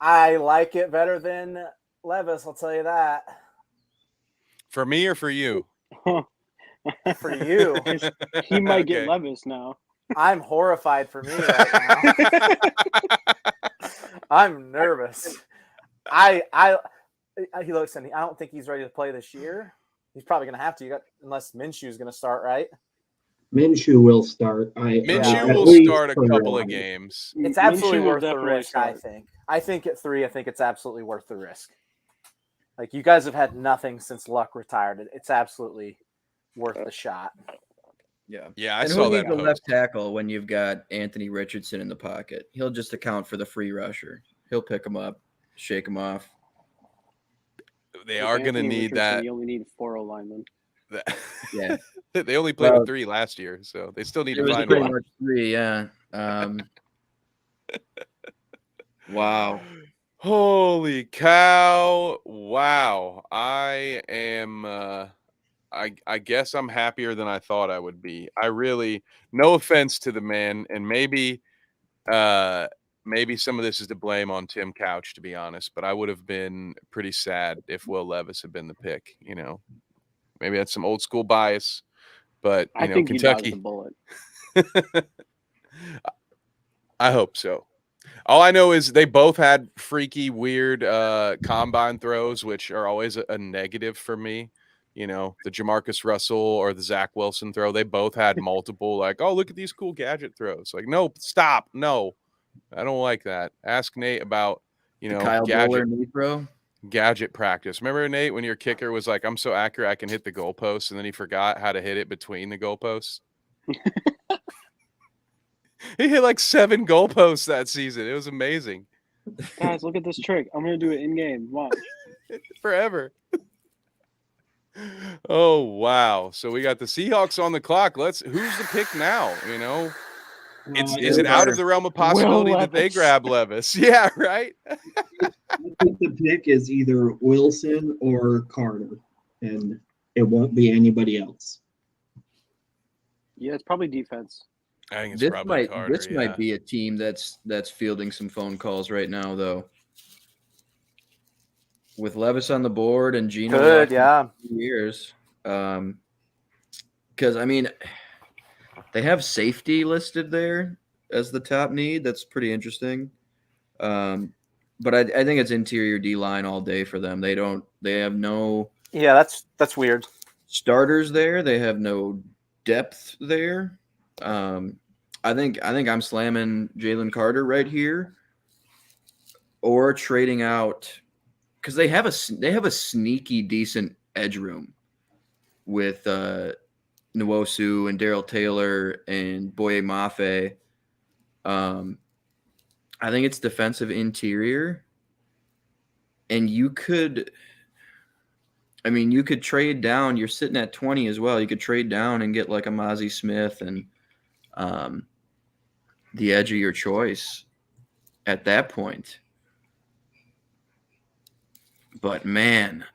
I like it better than Levis, I'll tell you that. For me or for you? For you. He might Okay. get Levis now. I'm horrified for me right now. I'm nervous. He looks and I don't think he's ready to play this year. He's probably going to have to, unless Minshew's going to start, right? Minshew will start. Minshew at will least start a for couple a of while. games. It's absolutely Minshew will worth the definitely risk, I start. think. I think at 3, I think it's absolutely worth the risk. Like, you guys have had nothing since Luck retired. It's absolutely worth the shot. Yeah. Yeah, I And saw who that needs a post. left tackle when you've got Anthony Richardson in the pocket? He'll just account for the free rusher. He'll pick him up, shake him off. They With are going to Anthony need Richardson, that. You only need 4 linemen. Yeah. They only played Well, with 3 last year, so they still need It to was find pretty one. much 3, yeah. Wow. Holy cow. Wow. I am I guess I'm happier than I thought I would be. I really, no offense to the man, and maybe some of this is to blame on Tim Couch, to be honest, but I would have been pretty sad if Will Levis had been the pick, you know. Maybe that's some old school bias, but I you know, think he dodged Kentucky. the bullet. I hope so. All I know is they both had freaky, weird combine throws, which are always a negative for me. You know, the Jamarcus Russell or the Zach Wilson throw, they both had multiple, like, oh, look at these cool gadget throws. Like, no, stop. No, I don't like that. Ask Nate about, you know, Kyle Bowler knee throw. gadget practice. Remember, Nate, when your kicker was like, I'm so accurate I can hit the goalpost, and then he forgot how to hit it between the goalposts? He hit like 7 goalposts that season. It was amazing. Guys, look at this trick. I'm going to do it in game. Watch. Forever. Oh, wow. So we got the Seahawks on the clock. Who's the pick now? You know, is it out of the realm of possibility that they Levis. grab Levis? Yeah, right. I think the pick is either Wilson or Carter, and it won't be anybody else. Yeah, it's probably defense. I think it's This probably Carter. this might be a team that's fielding some phone calls right now, though. With Levis on the board and Geno Good, watching yeah. for 2 years, because I mean, they have safety listed there as the top need. That's pretty interesting. But I think it's interior D line all day for them. They have no Yeah, that's weird. starters there. They have no depth there. I think I'm slamming Jalen Carter right here, or trading out because they have a sneaky decent edge room with Nwosu and Daryl Taylor and Boye Mafe. I think it's defensive interior, and you could trade down. You're sitting at 20 as well. You could trade down and get like a Mozzie Smith and the edge of your choice at that point. But man,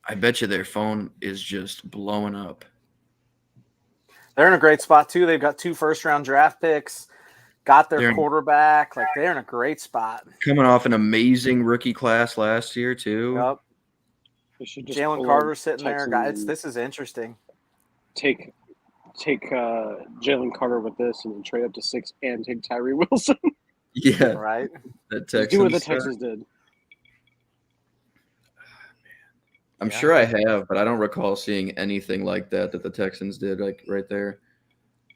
I bet you their phone is just blowing up. They're in a great spot too. They've got 2 first-round draft picks, got their quarterback. Like, they're in a great spot. Coming off an amazing rookie class last year too. Yep. They should just Jalen pull Carter sitting there. Texans Guys, and this is interesting. Take Jalen Carter with this and then trade up to 6 and take Tyree Wilson. Yeah, Right? that Just do what the Texans. Texans did. I'm Yeah. sure I have, but I don't recall seeing anything like that the Texans did. Like right there,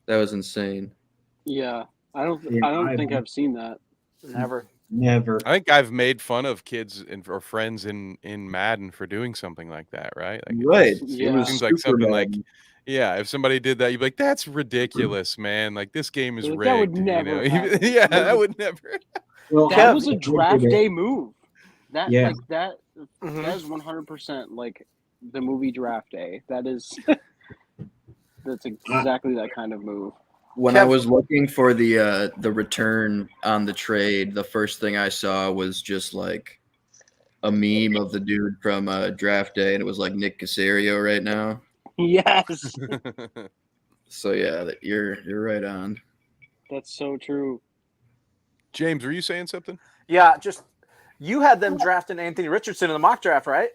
that was insane. Yeah, I Yeah, don't think I've seen that. Never. Never. I think I've made fun of kids or friends in Madden for doing something like that, right? Like, Right. Yeah. It was seems like super something like, Madden. yeah, if somebody did that, you'd be like, that's ridiculous, man. Like, this game is Like, rigged. that would never you know? happen. Yeah, that would never. Well, That Kev, was a I draft did it. day move. That Yeah. like that Mhm. that is 100% like the movie Draft Day. That is that's exactly that kind of move. When I Kev- was looking for the return on the trade, the first thing I saw was just like a meme of the dude from Draft Day, and it was like Nick Casario right now. Yes, So yeah, you're right on. that's so true. James, were you saying something? Yeah, just you had them drafting Anthony Richardson in the mock draft, right?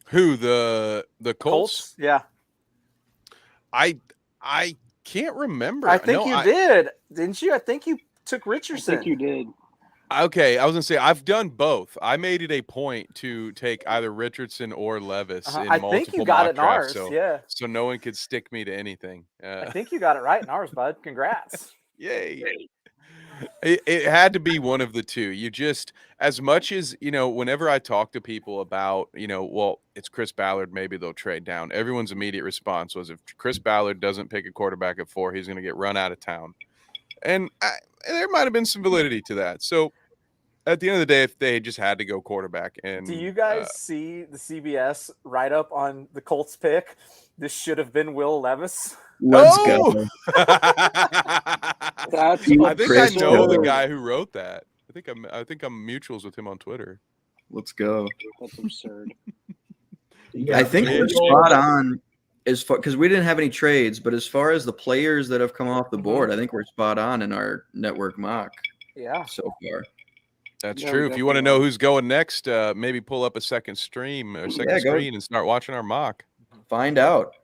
Who, the Colts? Yeah. I can't remember. I think No, you did. Didn't you? I think you took I Richardson. think you did. Okay, I was gonna say I've done both. I made it a point to take either Richardson or Levis in I multiple think you got mock it in drafts, ours. so Yeah. so no one could stick me to anything. I think you got it right in ours, bud. Congrats. Yay! It had to be one of the two. You just, as much as whenever I talk to people about, well, it's Chris Ballard, maybe they'll trade down. Everyone's immediate response was, if Chris Ballard doesn't pick a quarterback at 4, he's going to get run out of town. And there might have been some validity to that. So at the end of the day, if they just had to go quarterback, and Do you guys see the CBS write up on the Colts pick? This should have been Will Levis. Let's Oh! go. That's I think I know the absurd. guy who wrote that. I think I'm mutuals with him on Twitter. Let's go. That's absurd. Yeah, I think Yeah. we're spot on as far because we didn't have any trades, but as far as the players that have come off the board, I think we're spot on in our network mock Yeah. so far. That's Yeah, true. we If you want to definitely know who's going next, maybe pull up a second stream or second go. screen and start watching our mock. Find out.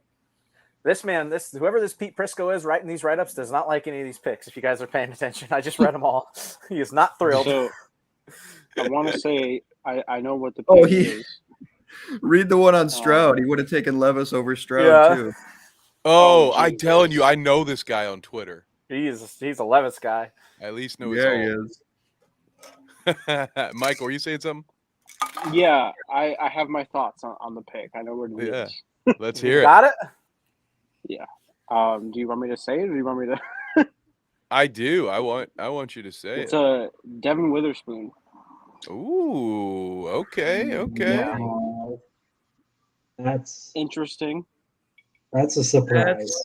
Whoever this Pete Prisco is writing these write-ups does not like any of these picks. If you guys are paying attention, I just read them all. He is not thrilled. So I want to say I know what the Oh, pick he- is. Read the one on Stroud. He would have taken Levis over Stroud Yeah. too. Oh, Oh, I'm Jesus. telling you, I know this guy on Twitter. He's a Levis guy. I at least know his Yeah, he home. is. Michael, were you saying something? Yeah, I have my thoughts on the pick. I know where to Yeah. lead. Let's You hear it. got it? Do you want me to say it, or do you want me to? I do. I want you to say It's it. a Devin Witherspoon. Ooh, okay, okay. Yeah. Wow. That's Interesting. a surprise.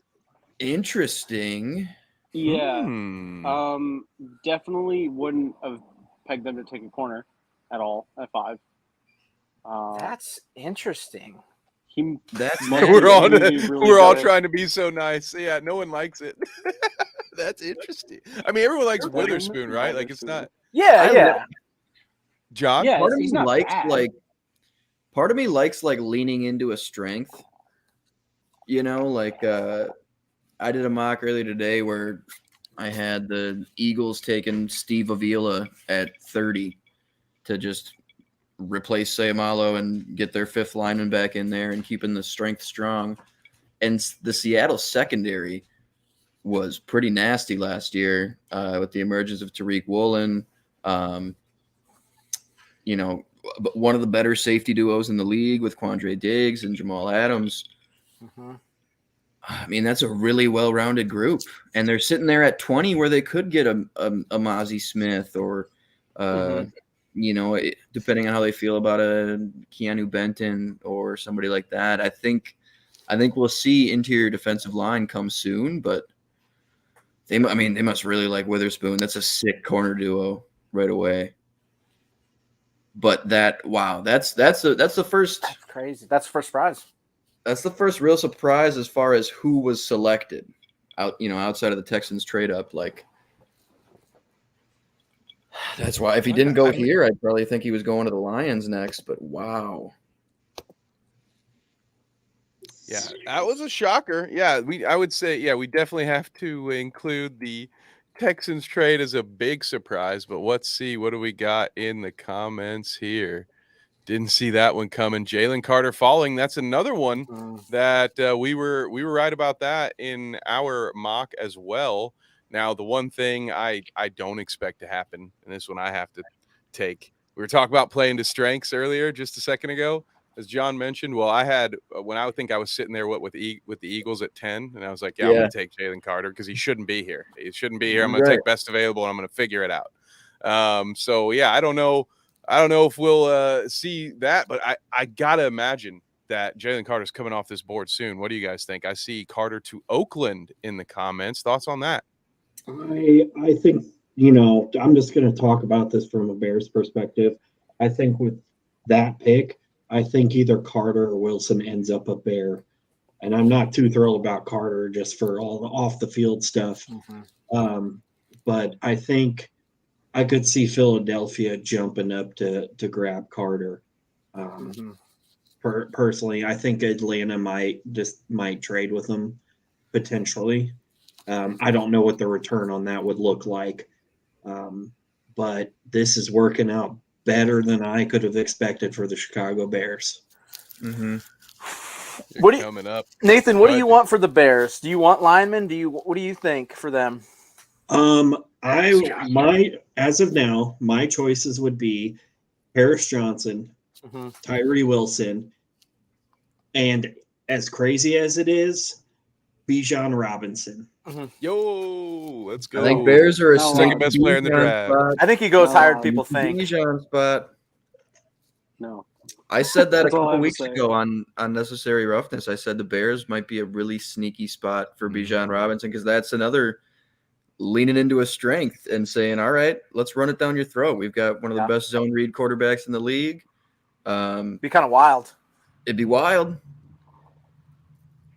Interesting. Yeah. Hmm. Definitely wouldn't have pegged them to take a corner at all at 5. That's interesting. He That's Must we're all be really we're all good. trying to be so nice. Yeah, no one likes it. That's interesting. I mean, everyone likes Everybody Witherspoon, likes right? Like, it's Witherspoon. not Yeah, I yeah. John. Yeah, part of he's me not likes bad. part of me likes leaning into a strength. I did a mock earlier today where I had the Eagles taking Steve Avila at 30 to just replace Sayamalo and get their 5th lineman back in there and keeping the strength strong. And the Seattle secondary was pretty nasty last year with the emergence of Tariq Woolen. One of the better safety duos in the league with Quandre Diggs and Jamal Adams. Mhm. I mean, that's a really well-rounded group, and they're sitting there at 20 where they could get a Mozzie Smith or, depending on how they feel about a Keanu Benton or somebody like that. I think we'll see interior defensive line come soon, but they must really like Witherspoon. That's a sick corner duo right away. But that's the first. That's crazy. That's the first prize. That's the first real surprise as far as who was selected outside of the Texans trade up. That's why if he didn't go here, I'd probably think he was going to the Lions next. But wow. Yeah, that was a shocker. Yeah, I would say, we definitely have to include the Texans trade as a big surprise. But let's see, what do we got in the comments here? Didn't see that one coming. Jalen Carter falling. That's another one that we were right about that in our mock as well. Now, the one thing I don't expect to happen, and this one I have to take. We were talking about playing to strengths earlier, just a second ago, as John mentioned. Well, I had when I think I was sitting there with the Eagles at 10, and I was like, I'm going to take Jalen Carter because he shouldn't be here. He shouldn't be here. I'm going to take best available, and I'm going to figure it out. So yeah, I don't know if we'll see that, but I gotta imagine that Jalen Carter's coming off this board soon. What do you guys think? I see Carter to Oakland in the comments. Thoughts on that? I think, I'm just going to talk about this from a Bears perspective. I think with that pick, I think either Carter or Wilson ends up a Bear. and I'm not too thrilled about Carter just for all the off the field stuff. But I think I could see Philadelphia jumping up to grab Carter. Personally, I think Atlanta might trade with him potentially. I don't know what the return on that would look like, but this is working out better than I could have expected for the Chicago Bears. Mm-hmm. What do you, coming up, Nathan? What do Go you ahead. want for the Bears? Do you want linemen? What do you think for them? As of now, my choices would be Paris Johnson, Tyree Wilson, and as crazy as it is, Bijan Robinson. Yo, let's go. I think Bears are a No, second best player in the Bijan draft. spot. I think he goes higher than people He's a think. Bijan spot. No. I said that a That's all I couple have to weeks say. ago on Unnecessary Roughness. I said the Bears might be a really sneaky spot for Bijan Robinson because that's another leaning into a strength and saying, all right, let's run it down your throat. We've got one of the best zone read quarterbacks in the league. Be kind of wild. It'd be wild.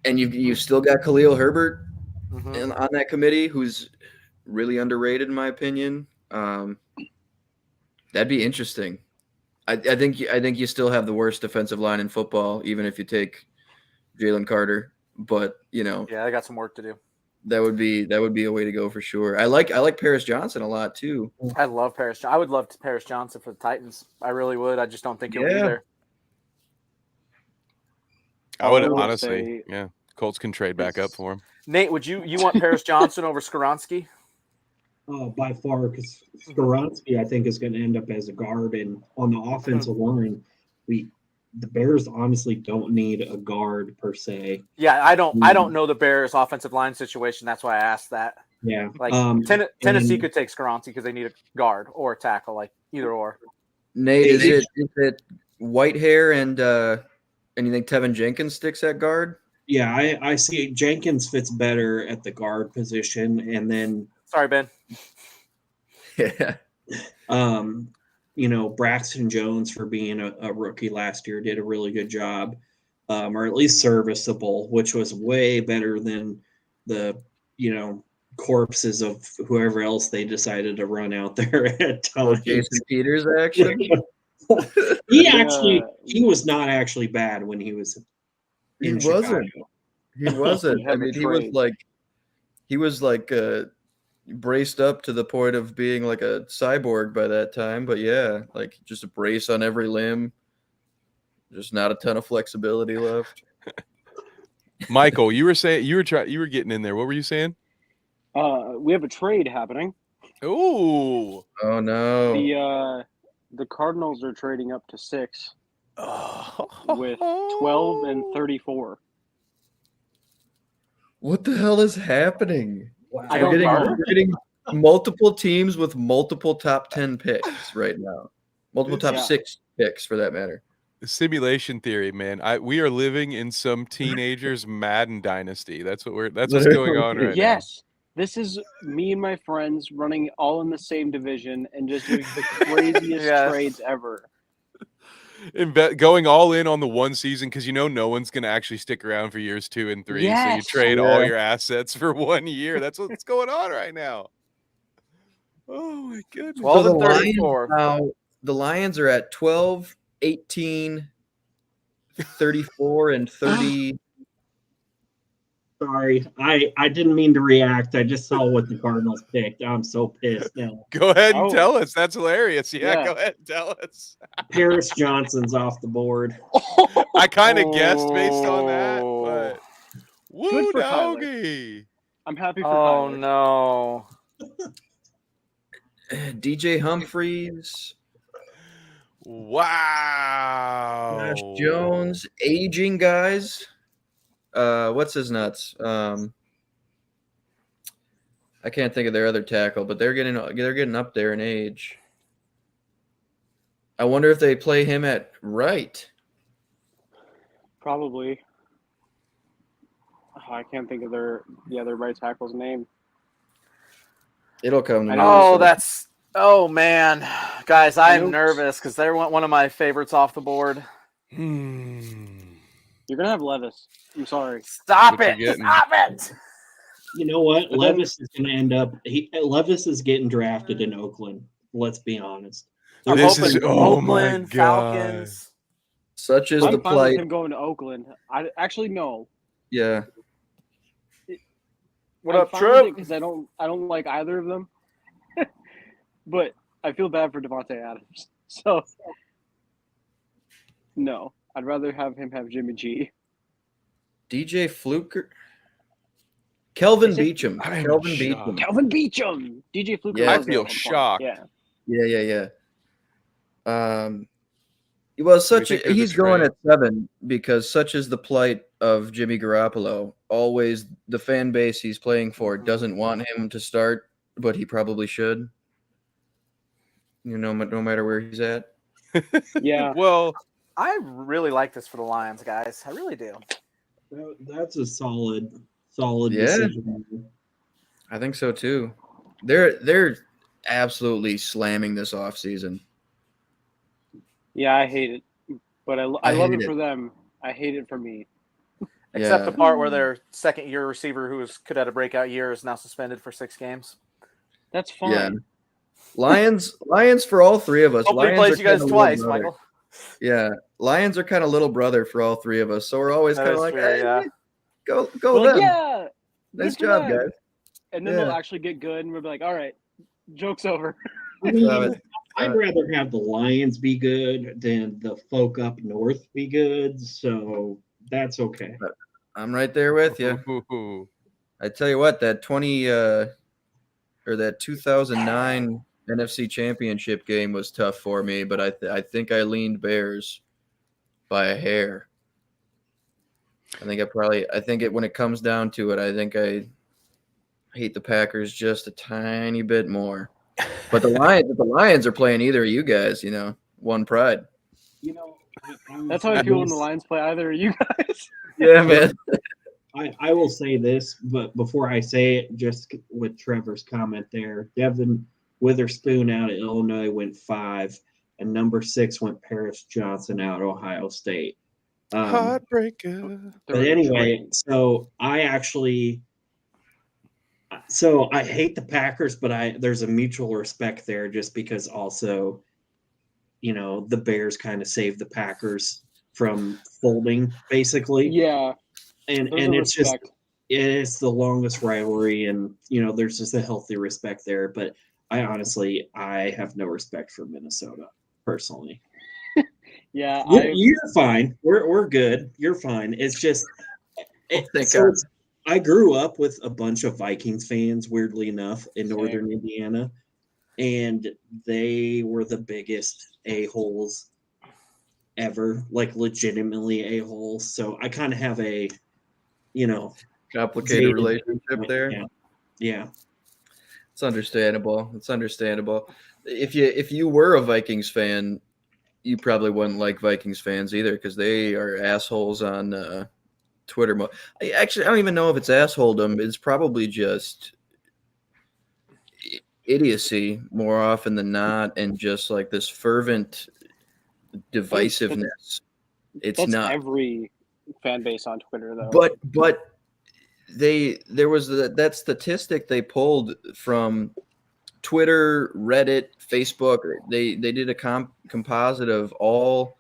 And you've still got Khalil Herbert on that committee, who's really underrated in my opinion. That'd be interesting. I think you still have the worst defensive line in football, even if you take Jalen Carter. But Yeah, I got some work to do. that would be a way to go for sure. I like Paris Johnson a lot too. I love Paris. I would love Paris Johnson for the Titans. I really would. I just don't think he'll be there. I would I would honestly, say- Colts can trade back up for him. Nate, would you want Paris Johnson over Skoronski? By far, because Skoronski, I think, is going to end up as a guard, and on the offensive line, the Bears honestly don't need a guard per se. Yeah, I don't know the Bears' offensive line situation. That's why I asked that. Yeah, Like Tennessee could take Skoronski because they need a guard or a tackle, like either or. Nate, is it Whitehair and you think Tevin Jenkins sticks at guard? yeah, I see Jenkins fits better at the guard position, and then Sorry, Ben. Yeah. Braxton Jones, for being a rookie last year, did a really good job, or at least serviceable, which was way better than the corpses of whoever else they decided to run out there at times. Jason Peters action. He was not actually bad when he was He in wasn't. Chicago. He wasn't. He had I to mean, trade. he was like braced up to the point of being like a cyborg by that time. But yeah, like just a brace on every limb. Just not a ton of flexibility left. Michael, you were saying you were getting in there. What were you saying? We have a trade happening. Ooh. Oh no. The Cardinals are trading up to 6 Oh. with 12 and 34. What the hell is happening? Wow. I don't know. We're getting multiple teams with multiple top 10 picks right now. Multiple top Yeah. 6 picks for that matter. Simulation theory, man. We are living in some teenager's Madden dynasty. That's what's going on right Yes. This is me and my friends running all in the same division and just doing the craziest Yes. trades ever. now. Going all in on the one season because no one's going to actually stick around for years 2 and 3. So you Yes. trade all Yeah. your assets for 1 year. That's what's going on right now. Oh my goodness. 12 So and 34. the Lions are at 12, 18, 34, and 30. Sorry, I didn't mean to react. I just saw what the Cardinals picked. I'm so pissed now. Go ahead and Oh. tell us. That's hilarious. Yeah, Yeah. go ahead and tell us. Paris Johnson's off the board. I kind of guessed based on that, but woo Good for Tyler. doggy. I'm happy for Oh Tyler. no. DJ Humphreys, Wow. Josh Jones, aging guys. What's his nuts? I can't think of their other tackle, but they're getting up there in age. I wonder if they play him at right. Probably. I can't think of their right tackle's name. It'll come to me. Oh man, guys, I'm know- nervous because they're one of my favorites off the board. You're gonna have Levis. I'm sorry. Stop What it! you getting? Stop it! You know what? But then- Levis is going to end up. Levis is getting drafted in Oakland. Let's be honest. I'm This hoping is- oh my Oakland God. Falcons. Such is I'm the fine with plight. him going to Oakland. I actually no. Yeah. What I'm up, fine with it Trip? because I don't like either of them. But I feel bad for Devontae Adams. So no, I'd rather have him have Jimmy G. DJ Fluker. Kelvin Is it- Beachum. I'm Kelvin shocked. Beachum. Calvin Beachum, DJ Fluker. Yeah. I was feel on point. shocked. Yeah, Yeah. Well, such think there's a he's going trade? at 7 because such is the plight of Jimmy Garoppolo. Always the fan base he's playing for doesn't want him to start, but he probably should. You know, no matter where he's at. yeah. Well, I really like this for the Lions, guys. I really do. That's a solid Yeah. decision. I think so too. They're absolutely slamming this offseason. Yeah, I hate it, but I I love hate it it. for them. I hate it for me. Except Yeah. the part where their second-year receiver, could have a breakout year, is now suspended for 6 games. That's fine. Yeah. Lions for all three of us. Hopefully, he Lions plays are you guys kinda twice, little brother. Michael. Yeah, Lions are kind of little brother for all three of us, so we're always That kind of is like, fair, hey, yeah. go We're like, them. yeah, Nice good for job, them. guys. And then Yeah. they'll actually get good, and we'll be like, all right, joke's over. I mean, Love it. I'd rather have the Lions be good than the folk up north be good. So that's okay. I'm right there with you. ooh, I tell you what, that 2009 NFC Championship game was tough for me, but I think I leaned Bears by a hair. When it comes down to it, I think I hate the Packers just a tiny bit more. But the Lions are playing either of you guys, one pride. You know, That's how I feel when the Lions play either of you guys. Yeah, man. I will say this, but before I say it, just with Trevor's comment there, Devin Witherspoon out of Illinois went 5, and number 6 went Paris Johnson out of Ohio State. heartbreaker. But anyway, so I hate the Packers, but there's a mutual respect there just because also, the Bears kind of saved the Packers from folding basically. Yeah, And there's a it's just respect. it's the longest rivalry and there's just a healthy respect there. But I have no respect for Minnesota personally. Yeah, You're fine. We're good. You're fine. It's just Thank God. I grew up with a bunch of Vikings fans, weirdly enough, in Same. northern Indiana, and they were the biggest a-holes ever, like legitimately a-holes. So I kind of have a, Complicated relationship there. Yeah. It's understandable. If you were a Vikings fan, you probably wouldn't like Vikings fans either because they are assholes on Twitter. I don't even know if it's assholedom. It's probably just idiocy more often than not, and just like this fervent divisiveness. It's that's not every fan base on Twitter though. But there was that statistic they pulled from Twitter, Reddit, Facebook. They did a composite of all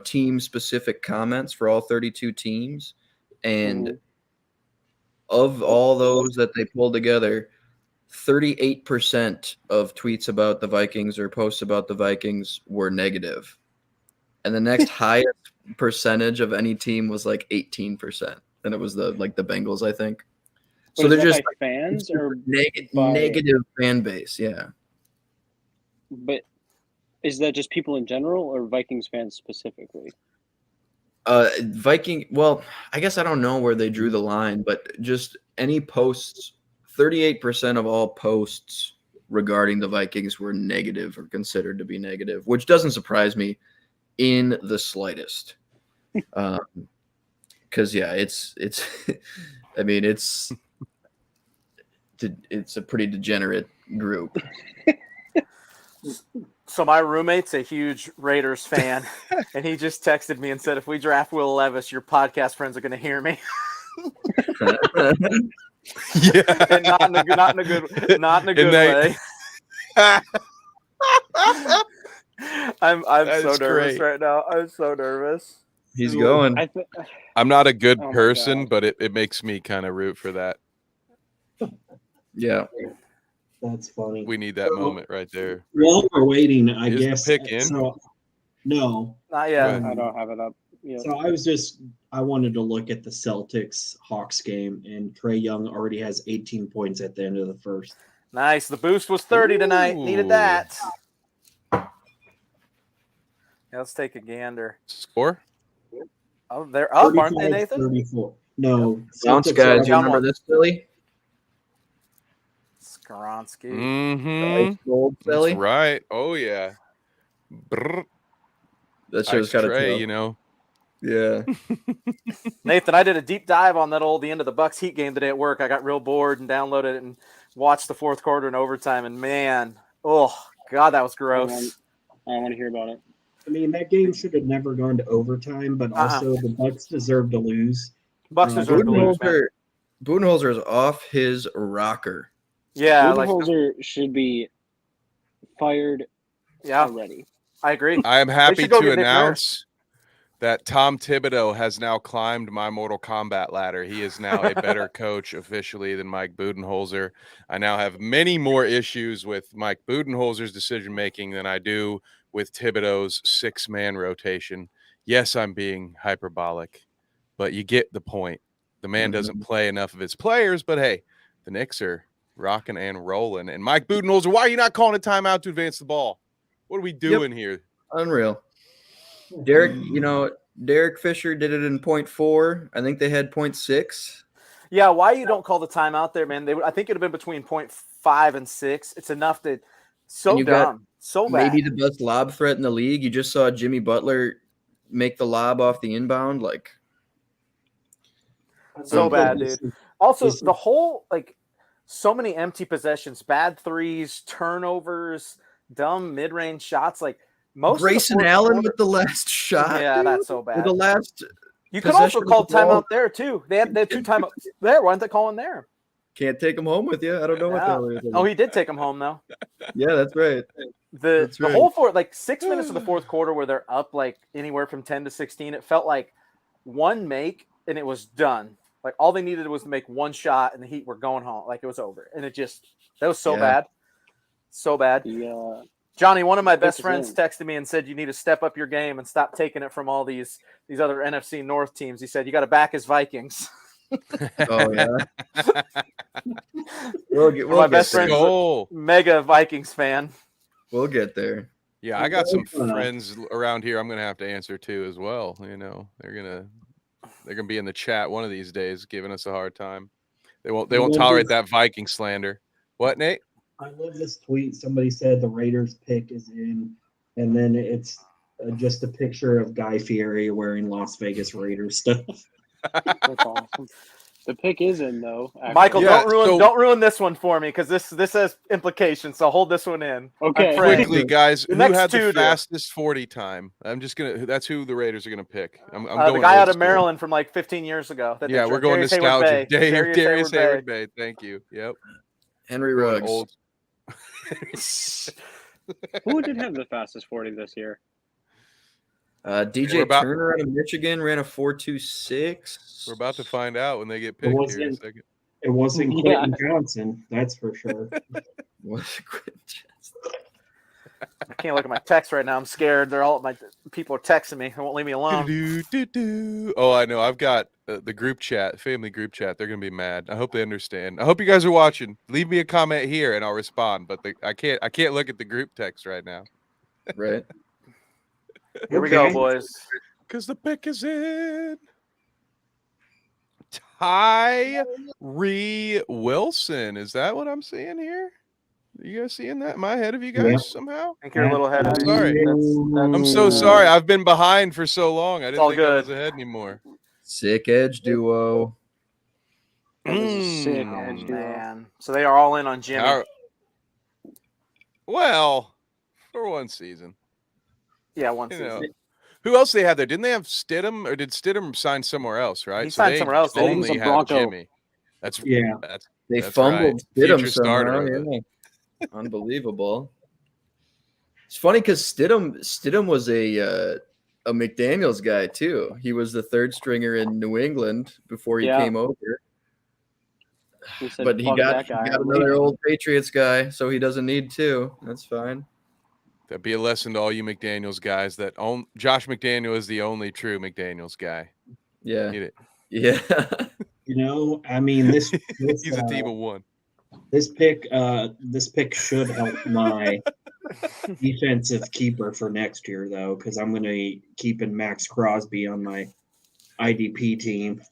team specific comments for all 32 teams, and of all those that they pulled together, 38% of tweets about the Vikings or posts about the Vikings were negative, and the next highest percentage of any team was like 18%. And it was the Bengals, I think. But So is they're that just by fans or by- negative fan base, yeah. But is that just people in general or Vikings fans specifically? Well, I guess I don't know where they drew the line, but just any posts, 38% of all posts regarding the Vikings were negative or considered to be negative, which doesn't surprise me in the slightest. Because it's I mean it's a pretty degenerate group. So my roommate's a huge Raiders fan, and he just texted me and said, "If we draft Will Levis, your podcast friends are going to hear me." Yeah. And not in a good they- way. I'm That so is nervous great. right now. I'm so nervous. He's going. I'm not a good Oh my person, God. but it makes me kind of root for that. Yeah. That's funny. We need that moment right there. While we're waiting, I Is the guess. pick in? So, no. Not yet. I don't have it up. Yeah. So I wanted to look at the Celtics Hawks game, and Trae Young already has 18 points at the end of the first. Nice. The boost was 30 tonight. Needed Ooh. that. Yeah, let's take a gander. Score? Oh, they're up, aren't they, 35, Nathan? 34. No. Bounce Celtics guys. are You remember this, Philly? Skoronsky. Mm-hmm. Ice Gold That's Philly. right. Oh yeah. Brr. That show's Ice kind of Trae, tough. you know. Yeah. Nathan, I did a deep dive on the end of the Bucks Heat game today at work. I got real bored and downloaded it and watched the fourth quarter and overtime. And man, oh God, that was gross. I don't want to hear about it. I mean, that game should have never gone to overtime, but also the Bucks deserve to lose. Bucks deserve to lose, man. Budenholzer is off his rocker. Yeah, like Budenholzer should be fired yeah, already. I agree. I am happy should go to get Nick announce that Tom Thibodeau has now climbed my Mortal Kombat ladder. He is now a better coach officially than Mike Budenholzer. I now have many more issues with Mike Budenholzer's decision making than I do with Thibodeau's 6-man rotation. Yes, I'm being hyperbolic, but you get the point. The man doesn't play enough of his players, but hey, the Knicks are rocking and rolling. And Mike Budenholzer, why are you not calling a timeout to advance the ball? What are we doing here? Unreal. Derek Fisher did it in 0.4. I think they had 0.6. Yeah, why you don't call the timeout there, man? I think it'd have been between 0.5 and 6. It's enough to so And you got dumb, so bad. Maybe the best lob threat in the league. You just saw Jimmy Butler make the lob off the inbound. Like, So bad, This dude. is- Also, this is- the whole so many empty possessions, bad threes, turnovers, dumb mid-range shots. Like most of the Grayson fourth Allen quarter- with the last shot. Yeah, dude. that's so With bad. the last You could also possession call of the ball. timeout there too. They had 2 timeouts there. Why aren't they calling there? Can't take him home with you. I don't know what the Yeah. hell it is. Oh, he did take them home though. Yeah, that's right. The That's right. whole 6 minutes of the fourth quarter where they're up anywhere from 10 to 16, it felt like one make and it was done. Like all they needed was to make one shot and the Heat were going home. Like it was over. And that was so Yeah. bad. So bad. The Johnny, one of my best That's friends the texted me and said you need to step up your game and stop taking it from all these other NFC North teams. He said you got to back his Vikings. Oh yeah. We'll get My best there. friend- Goal. Mega Vikings fan. We'll get there. Yeah, I got some Uh, friends around here I'm gonna have to answer to as well. You know, they're gonna be in the chat one of these days giving us a hard time. They won't tolerate that Viking slander. What, Nate? I love this tweet. Somebody said the Raiders pick is in, and then it's just a picture of Guy Fieri wearing Las Vegas Raiders stuff. That's awesome. The pick is in though. actually. Michael, Yeah, don't ruin this one for me because this has implications. So hold this one in. Okay. I'm praying. Quickly, guys, The who next had two the do. fastest 40 time? That's who the Raiders are gonna pick. I'm The going guy old out of school. Maryland from 15 years ago. that they Yeah, we're drafted. going Darius Hayward nostalgic. Bay. Darius Hayward Hayward Bay. Bay. Thank you. Yep. Henry Going Ruggs. old. Who did have the fastest 40 this year? DJ We're about- Turner out of Michigan ran a 4.26. We're about to find out when they get picked here in a second. It wasn't Yeah. Quentin Johnson, that's for sure. What's Quentin Johnson? I can't look at my text right now. I'm scared. My people are texting me. They won't leave me alone. Do-do-do-do. Oh, I know. I've got the group chat, family group chat. They're gonna be mad. I hope they understand. I hope you guys are watching. Leave me a comment here and I'll respond. But I can't look at the group text right now Right. Here we go, Okay. boys. because the pick is in. Tyree Wilson. Is that what I'm seeing here? You guys seeing that? Am I ahead of you guys Yeah. somehow? I think you're a little ahead of me. Sorry. I'm so Ooh. sorry. I've been behind for so long. I didn't all think I good. was ahead anymore. Sick edge duo. That is a sick Mm. edge duo. Man. So they are all in on Jimmy. Well, For one season. Yeah, one You season. know. Who else they had there? Didn't they have Stidham, or did Stidham sign somewhere else? Right. He signed they somewhere else, didn't he? only He was a have Bronco. Jimmy. That's Yeah. They That's fumbled right. Stidham Future somehow. starter of Yeah. Unbelievable. It's funny because Stidham was a McDaniels guy too. He was the third stringer in New England before he Yeah. came over. He said, But he "Fuck got that guy, I'm another leaving." old Patriots guy, so he doesn't need two. That's fine. That'd be a lesson to all you McDaniels guys that Josh McDaniel is the only true McDaniels guy. Yeah. Get it? Yeah. You know, I mean, this He's a team of one. this pick should help my defensive keeper for next year, though, because I'm going to be keeping Max Crosby on my IDP team.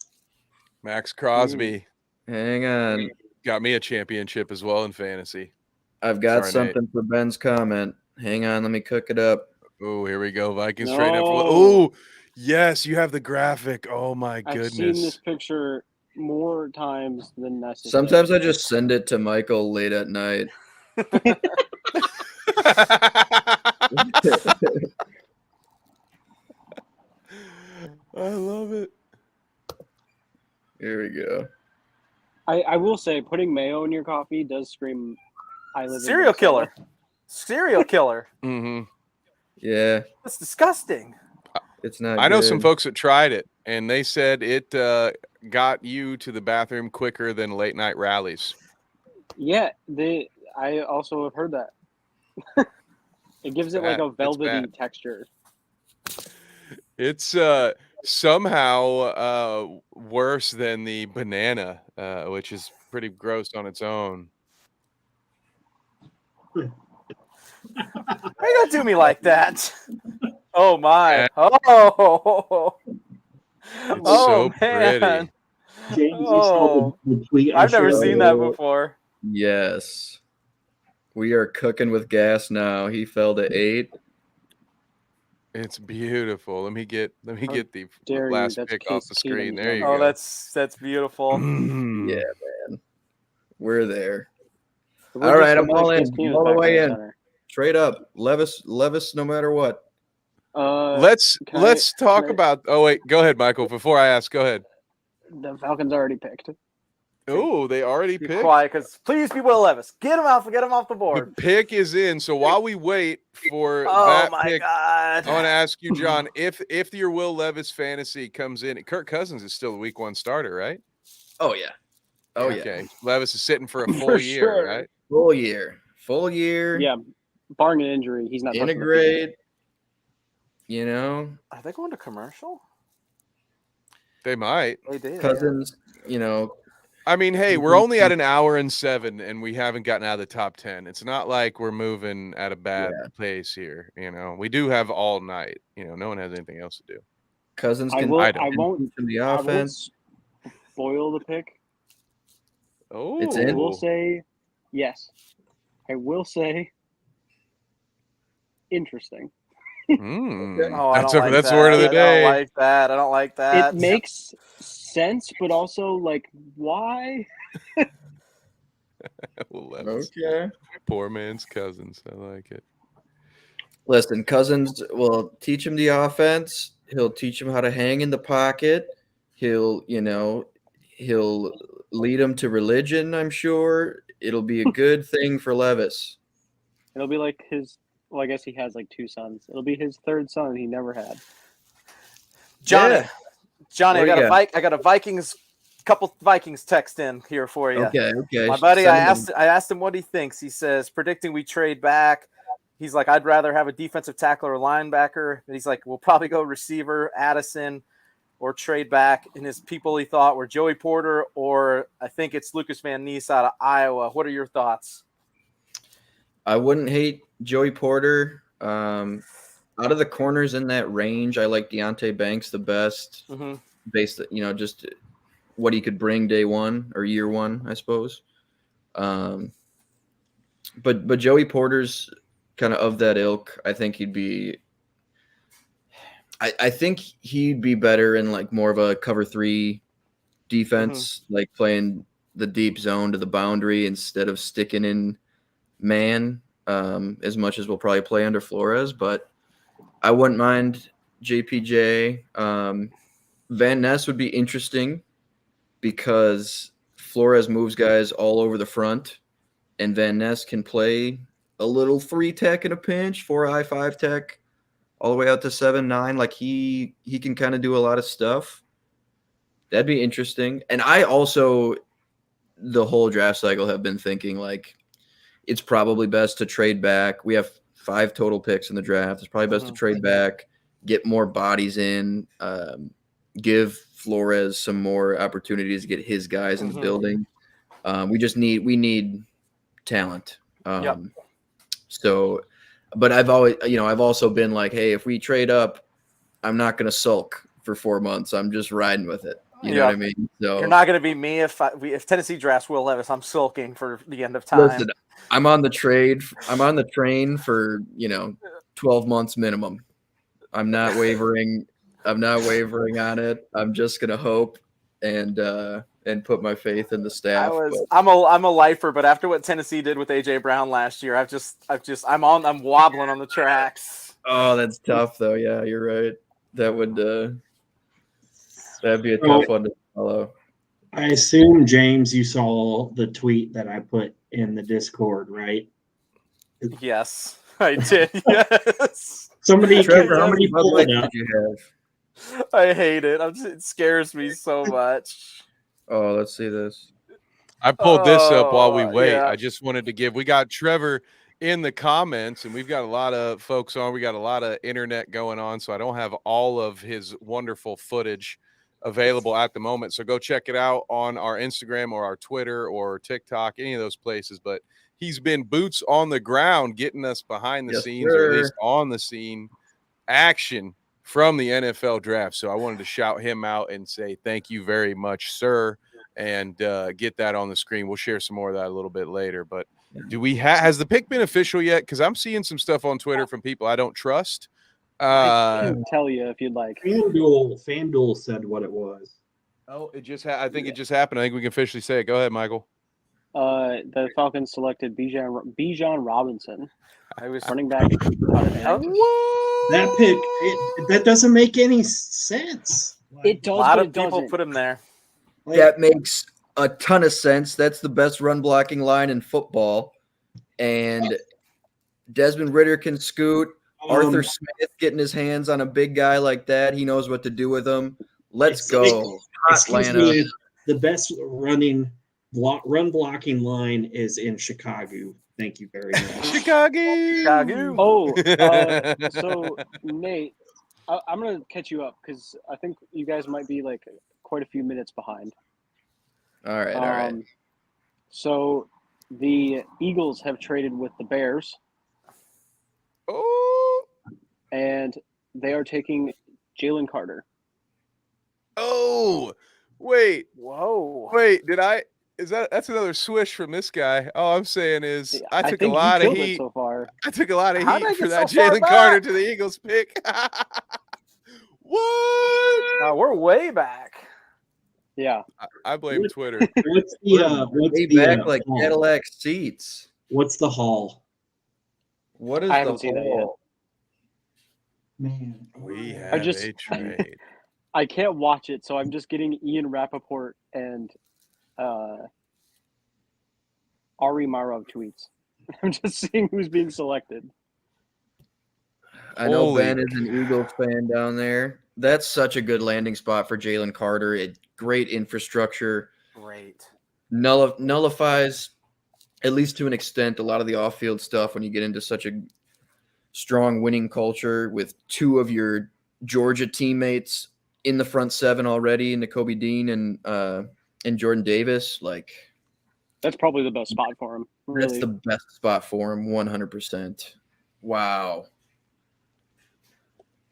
Max Crosby Hang on. got me a championship as well in fantasy. I've got Sorry, Nate. something for Ben's comment. Hang on, let me cook it up. Oh, here we go. Vikings trading up. No. Oh, yes, you have the graphic. Oh my I've seen this goodness. picture more times than necessary. Sometimes I just send it to Michael late at night. I love it. Here we go. I will say, putting mayo in your coffee does scream. I live in Serial Minnesota. killer. Serial killer. Hmm. Yeah, That's disgusting. it's not. I know some good. folks that tried it, and they said it got you to the bathroom quicker than late night rallies. Yeah, I also have heard that. It gives it like a It's velvety bad. texture. It's somehow worse than the banana, which is pretty gross on its own. Why you gonna do me like that? Oh my! Yeah. Oh, It's oh so man! pretty. James, you saw the tweet I I've never shared seen that earlier. before. Yes, we are cooking with gas now. He fell to 8. It's beautiful. Let me get the dare you, last that's pick off Case the Keenum screen. he's There you on. Oh, go. that's beautiful. Yeah, man, we're there. It All would right, just I'm look all like in. Case Keenum's All the back way in. center. Straight up, Levis, no matter what. Let's can I- talk can I- about. Oh wait, go ahead, Michael. Before I ask, go ahead. The Falcons already picked. Oh, they already Be picked. quiet, because please be Will Levis. Get him off the The board. pick is in. So while we wait for Oh that my pick, god! I want to ask you, John, if your Will Levis fantasy comes in, Kirk Cousins is still the week 1 starter, right? Oh yeah. Oh yeah. Okay. Levis is sitting for a full For year, sure. right? Full year. Full year. Yeah, barring an injury, he's not touching the field. Integrate. You know, Are they going to commercial? They might. They did. Cousins. You know, I mean, hey, we're only at an hour and 7, and we haven't gotten out of the top 10. It's not like we're moving at a bad pace here. You know, we do have all night. You know, no one has anything else to do. Cousins I can. will. I I don't. won't. teach him the I offense. won't spoil the pick. Oh, It's I in. will say yes. I will say interesting. Mm. Oh, I that's don't like that's that. word of the I day. don't like that. I don't like that. It makes sense, but also like why? Will Levis. Okay. Poor man's Cousins. I like it. Listen, Cousins will teach him the offense. He'll teach him how to hang in the pocket. He'll lead him to religion, I'm sure. It'll be a good thing for Levis. It'll be like his. Well, I guess he has like 2 sons. It'll be his 3rd son he never had. Johnny, Yeah. Johnny, What I do you got a couple Vikings text in here for you. Okay. My buddy, Send him- I asked him what he thinks. He says, predicting we trade back. He's like, I'd rather have a defensive tackle or linebacker. And he's like, we'll probably go receiver, Addison, or trade back. And his people he thought were Joey Porter, or I think it's Lucas Van Ness out of Iowa. What are your thoughts? I wouldn't hate Joey Porter. Out of the corners in that range, I like Deontay Banks the best, Mm-hmm. based, just what he could bring day one or year one, I suppose. But Joey Porter's kind of that ilk. I think he'd be. I think he'd be better in like more of a cover 3 defense, like playing the deep zone to the boundary instead of sticking in man. as much as we'll probably play under Flores, but I wouldn't mind JPJ. Van Ness would be interesting because Flores moves guys all over the front, and Van Ness can play a little 3-tech in a pinch, 4-eye, 5-tech, all the way out to 7-9. Like he can kind of do a lot of stuff. That'd be interesting. And I also, the whole draft cycle, have been thinking like it's probably best to trade back. We have 5 total picks in the draft. It's probably best to trade back, get more bodies in, give Flores some more opportunities to get his guys in the building. We need talent. So, but I've also been like, hey, if we trade up, I'm not going to sulk for 4 months. I'm just riding with it. You know what I mean? So you're not going to be me if Tennessee drafts Will Levis. I'm sulking for the end of time. Listen, I'm on the trade. I'm on the train for 12 months minimum. I'm not wavering. I'm not wavering on it. I'm just gonna hope and put my faith in the staff. I'm a lifer, but after what Tennessee did with AJ Brown last year, I'm wobbling on the tracks. Oh, that's tough though. Yeah, you're right. That'd be a tough one to follow. I assume, James, you saw the tweet that I put in the Discord, right? Yes, I did. Yes. Somebody Trevor, how many pull it up. did you have? I hate it. It scares me so much. Oh, let's see this. I pulled this up while we wait. Yeah. I just wanted to we got Trevor in the comments, and we've got a lot of folks on. We got a lot of internet going on, so I don't have all of his wonderful footage available at the moment. So go check it out on our Instagram or our Twitter or TikTok, any of those places. But he's been boots on the ground, getting us behind the scenes, or at least on the scene action from the NFL draft. So I wanted to shout him out and say thank you very much, sir, and get that on the screen. We'll share some more of that a little bit later. But has the pick been official yet? Because I'm seeing some stuff on Twitter from people I don't trust. I can tell you if you'd like. FanDuel said what it was. Oh, it just I think it just happened. I think we can officially say it. Go ahead, Michael. The Falcons selected Bijan Robinson. I was running back. That pick, that doesn't make any sense. It does. A lot but of it people doesn't. put him there. That makes a ton of sense. That's the best run blocking line in football. And Desmond Ridder can scoot. Arthur Smith getting his hands on a big guy like that. He knows what to do with him. Let's go. Atlanta. The best run blocking line is in Chicago. Thank you very much. Chicago. Oh, so Nate, I'm going to catch you up because I think you guys might be like quite a few minutes behind. All right. So the Eagles have traded with the Bears. Oh. And they are taking Jalen Carter. Oh, wait. Whoa. Wait, that's another swish from this guy. All I'm saying is I took a think lot you of killed it heat. so far. I took a lot of How'd I heat for get that so far Jalen Carter back? to the Eagles pick. What? We're way back. Yeah. I blame Twitter. What's the back like haul? Cadillac seats. What's the haul? What is I the haven't seen that yet. haul? Man, We have a trade. I can't watch it, so I'm just getting Ian Rappaport and Ari Marov tweets. I'm just seeing who's being selected. I know Holy Ben is an Eagles fan down there. That's such a good landing spot for Jalen Carter. Great infrastructure. Great. Nullifies, at least to an extent, a lot of the off-field stuff when you get into such a strong winning culture with 2 of your Georgia teammates in the front 7 already, Nakobe Dean and Jordan Davis. Like, That's probably the best spot for him. Really. that's the best spot for him, 100%. Wow.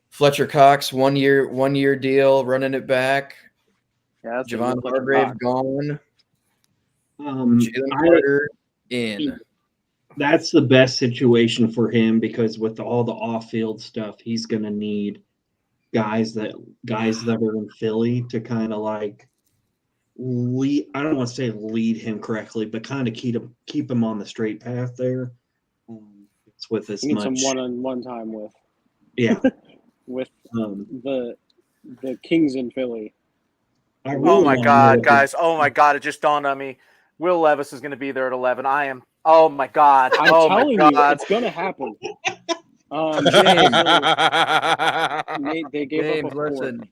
Fletcher Cox, one year deal, running it back. Yeah, that's Javon a Hargrave gone. Jalen I- Carter in. That's the best situation for him because with all the off-field stuff, he's going to need guys that are in Philly to kind of like lead. I don't want to say lead him correctly, but kind of keep him on the straight path there. experience with as You need much. some one-on-one time with Yeah. the Kings in Philly. I Oh really my wanna know God, what the- guys! Oh my God! It just dawned on me. Will Levis is going to be there at 11. I am. Oh my God! I'm Oh telling my you, God! it's gonna happen. James. Nate, they gave James, up a fourth. listen,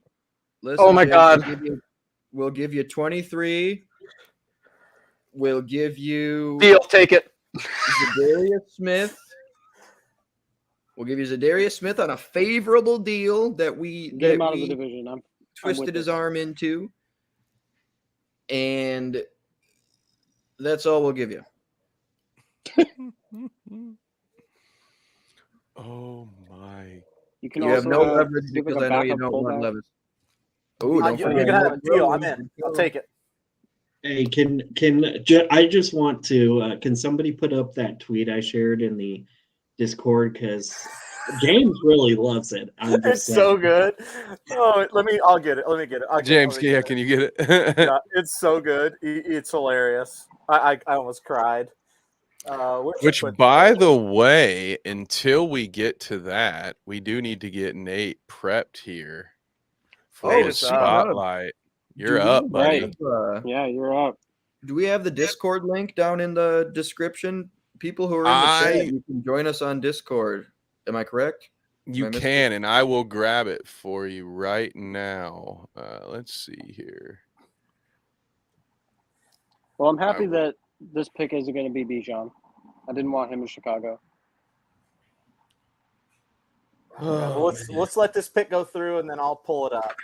Oh my James, God. We'll give you 23. We'll give you Deal. Take it. Zadarius Smith. We'll give you Zadarius Smith on a favorable deal that we Get that him out of the we division. I'm twisted with his it. arm into, and that's all we'll give you. Oh my. You can You have also no leverage give like because a I know you backup don't want fullback. Levis. Oh, don't You're forget. going to have a deal. I'm Rose. in. I'll take it. Hey, I just want to, can somebody put up that tweet I shared in the Discord? Because James really loves it. I'm just It's saying. so good. Oh, I'll get it. Let me get it. James, yeah, can you get it? Yeah, it's so good. It's hilarious. I almost cried. Which, by the way, until we get to that, we do need to get Nate prepped here for Nate his is up. spotlight. You're Do we up, buddy. have, Yeah, you're up. do we have the Discord link down in the description? People who are in the chat, you can join us on Discord. Am I correct? You I missed can, and I will grab it for you right now. Let's see here. Well, I'm happy will. that this pick isn't going to be Bijan. I didn't want him in Chicago. Well, let's let this pick go through, and then I'll pull it up.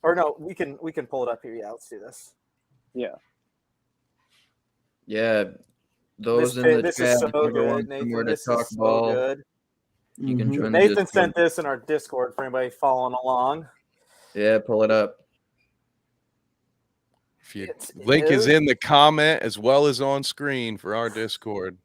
Or no, we can pull it up here. Yeah, let's do this. Yeah. Yeah, those This in the is chat. so if you ever good, want somewhere Nathan. to This talk is so ball, good. you can Mhm. join the Nathan Discord. sent this in our Discord for anybody following along. Yeah, pull it up. If you It link is is. in the comment as well as on screen for our Discord.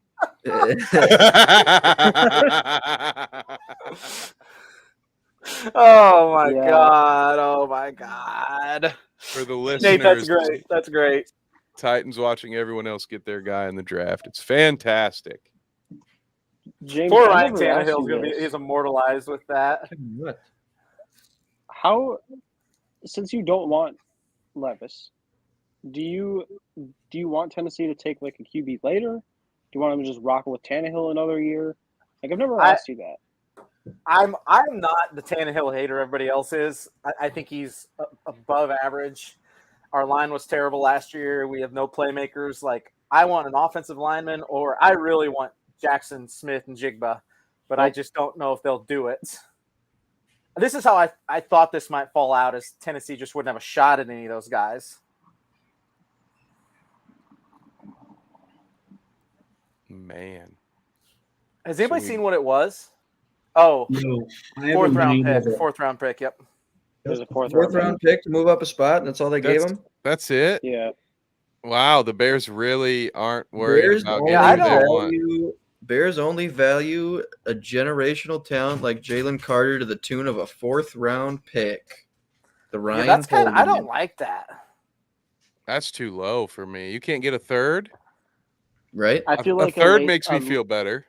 Oh my Yeah. God! Oh my God! For the Nate, that's listeners, great. That's great. Titans watching everyone else get their guy in the draft. It's fantastic. James, Poor I Ryan never asked Tannehill's you gonna be. this. He's immortalized with that. What? How, since you don't want Levis, do you want Tennessee to take like a QB later? Do you want them to just rock with Tannehill another year? Like, I've never asked you that. I'm not the Tannehill hater everybody else is. I think he's above average. Our line was terrible last year. We have no playmakers. Like, I want an offensive lineman, or I really want Jackson Smith and Jigba, but I just don't know if they'll do it. This is how I thought this might fall out, as Tennessee just wouldn't have a shot at any of those guys. Man. Has anybody So we- seen what it was? Oh, No, I fourth haven't round been able pick. to- Fourth round pick. Yep. There's a fourth Fourth round pick to move up a spot, and that's all they gave him. That's it? Yeah. Wow, the Bears really aren't worried Bears about only, getting who they want. Bears only value a generational talent like Jalen Carter to the tune of a fourth round pick. The Ryan. Yeah, that's kind of. I Pullman. don't like that. That's too low for me. You can't get a third? Right? I feel like a third late- makes me feel better.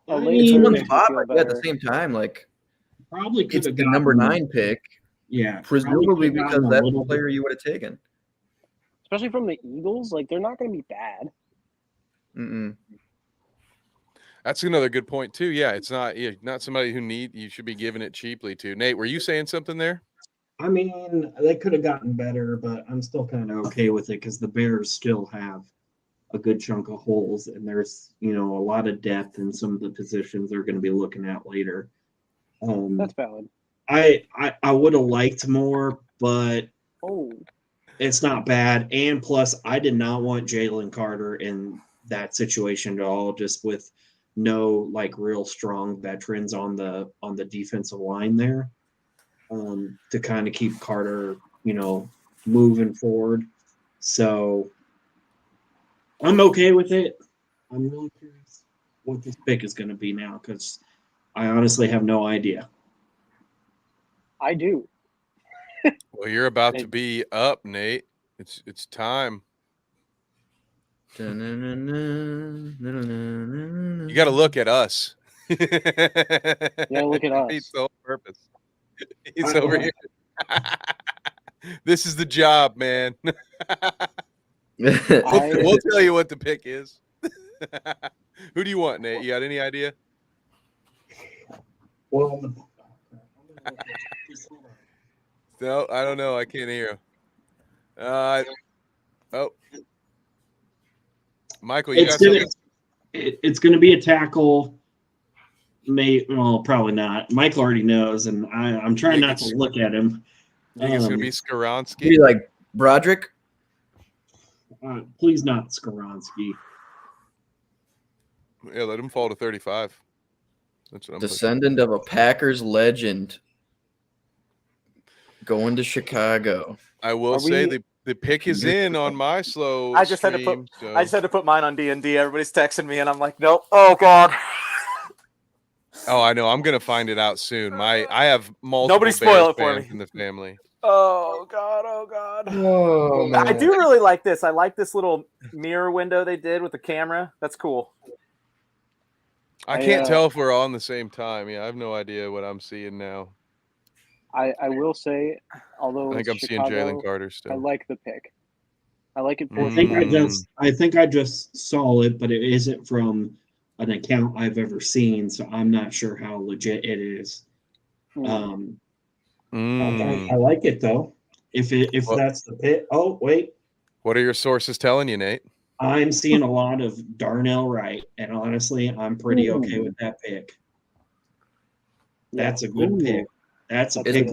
A I late mean, third One makes me spot, feel but yeah, at the better. same time, like Probably could it's have the gotten number 9 pick, Yeah, presumably probably could've because gotten a that's the little bit- player you would have taken. Especially from the Eagles, like they're not going to be bad. Mm-mm. That's another good point too. Yeah, it's not somebody who you should be giving it cheaply to. Nate, were you saying something there? I mean, they could have gotten better, but I'm still kind of okay with it because the Bears still have a good chunk of holes, and there's a lot of depth in some of the positions they're going to be looking at later. That's valid. I would have liked more, but Oh, it's not bad. And plus, I did not want Jalen Carter in that situation at all, just with no real strong veterans on the defensive line there, to kind of keep Carter, moving forward. So I'm okay with it. I'm really curious what this pick is going to be now, because I honestly have no idea. I do. Well, you're about to be up, Nate. It's time. You got to look at us. Yeah, look at us. He's the whole purpose. He's over here. This is the job, man. We'll tell you what the pick is. Who do you want, Nate? You got any idea? Well, No, I don't know. I can't hear him. Oh, Michael, you got something? it's gonna be a tackle. Well, probably not. Michael already knows, and I'm trying not to look at him. You think it's gonna be Be Skoronski? like Broderick. Please not Skoronski. Yeah, let him fall to 35. That's what I'm pushing. Descendant of a Packers legend going to Chicago. I will Are say we- the pick is in on my slow. I just had to stream, put so- I just had to put mine on D&D. Everybody's texting me, and I'm like, nope. Oh God. Oh, I know. I'm gonna find it out soon. I have multiple Nobody spoil Bears it for fans me. in the family. Oh God. Oh God. Oh, I do really like this. I like this little mirror window they did with the camera. That's cool. I I, can't tell if we're on the same time. Yeah, I have no idea what I'm seeing now. I will say, although I think it's I'm seeing Chicago, Jalen Carter I still. like the pick. I like it for I think Mm. I think I just saw it, but it isn't from an account I've ever seen, so I'm not sure how legit it is. I Mm. like it though. If Well- that's the pit. Oh wait, What are your sources telling you, Nate? I'm seeing a lot of Darnell Wright, and honestly, I'm pretty okay with that pick. That's a good pick. That's a Is pick.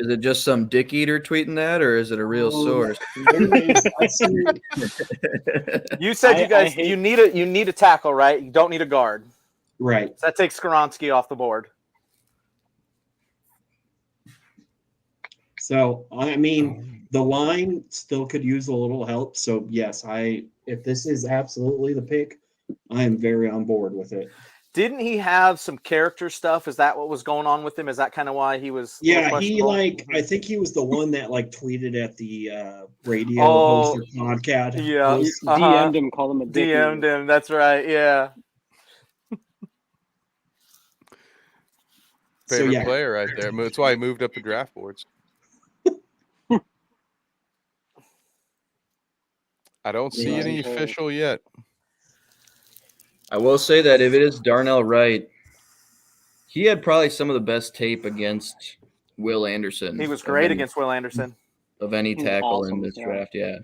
it just some dick eater tweeting that, or is it a real source? Anyways, I see. You said I you guys hate- you need a tackle, right? You don't need a guard. Right. So that takes Skoronski off the board. So I mean, the line still could use a little help. So yes, if this is absolutely the pick, I am very on board with it. Didn't he have some character stuff? Is that what was going on with him? Is that kind of why he was? a little Yeah, he questionable? I think he was the one that tweeted at the radio Oh, host or podcast. yeah. host. DM'd him, called him a dick. DM'd him. That's right. Yeah. So Favorite yeah, player right there. That's why he moved up the draft boards. I don't see Yeah. any official yet. I will say that if it is Darnell Wright, he had probably some of the best tape against Will Anderson. He was of great any- against Will Anderson. of any He's tackle in awesome, this yeah. draft. Yeah.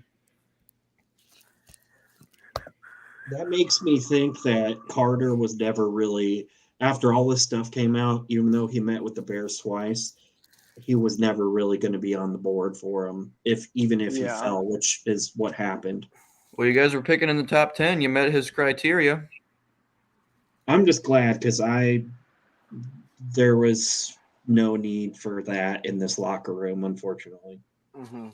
that makes me think that Carter was never really, after all this stuff came out, even though he met with the Bears twice, he was never really going to be on the board for him, even if he Yeah. fell, which is what happened. Well, you guys were picking in the top 10. You met his criteria. I'm just glad because there was no need for that in this locker room, unfortunately. Mm-hmm.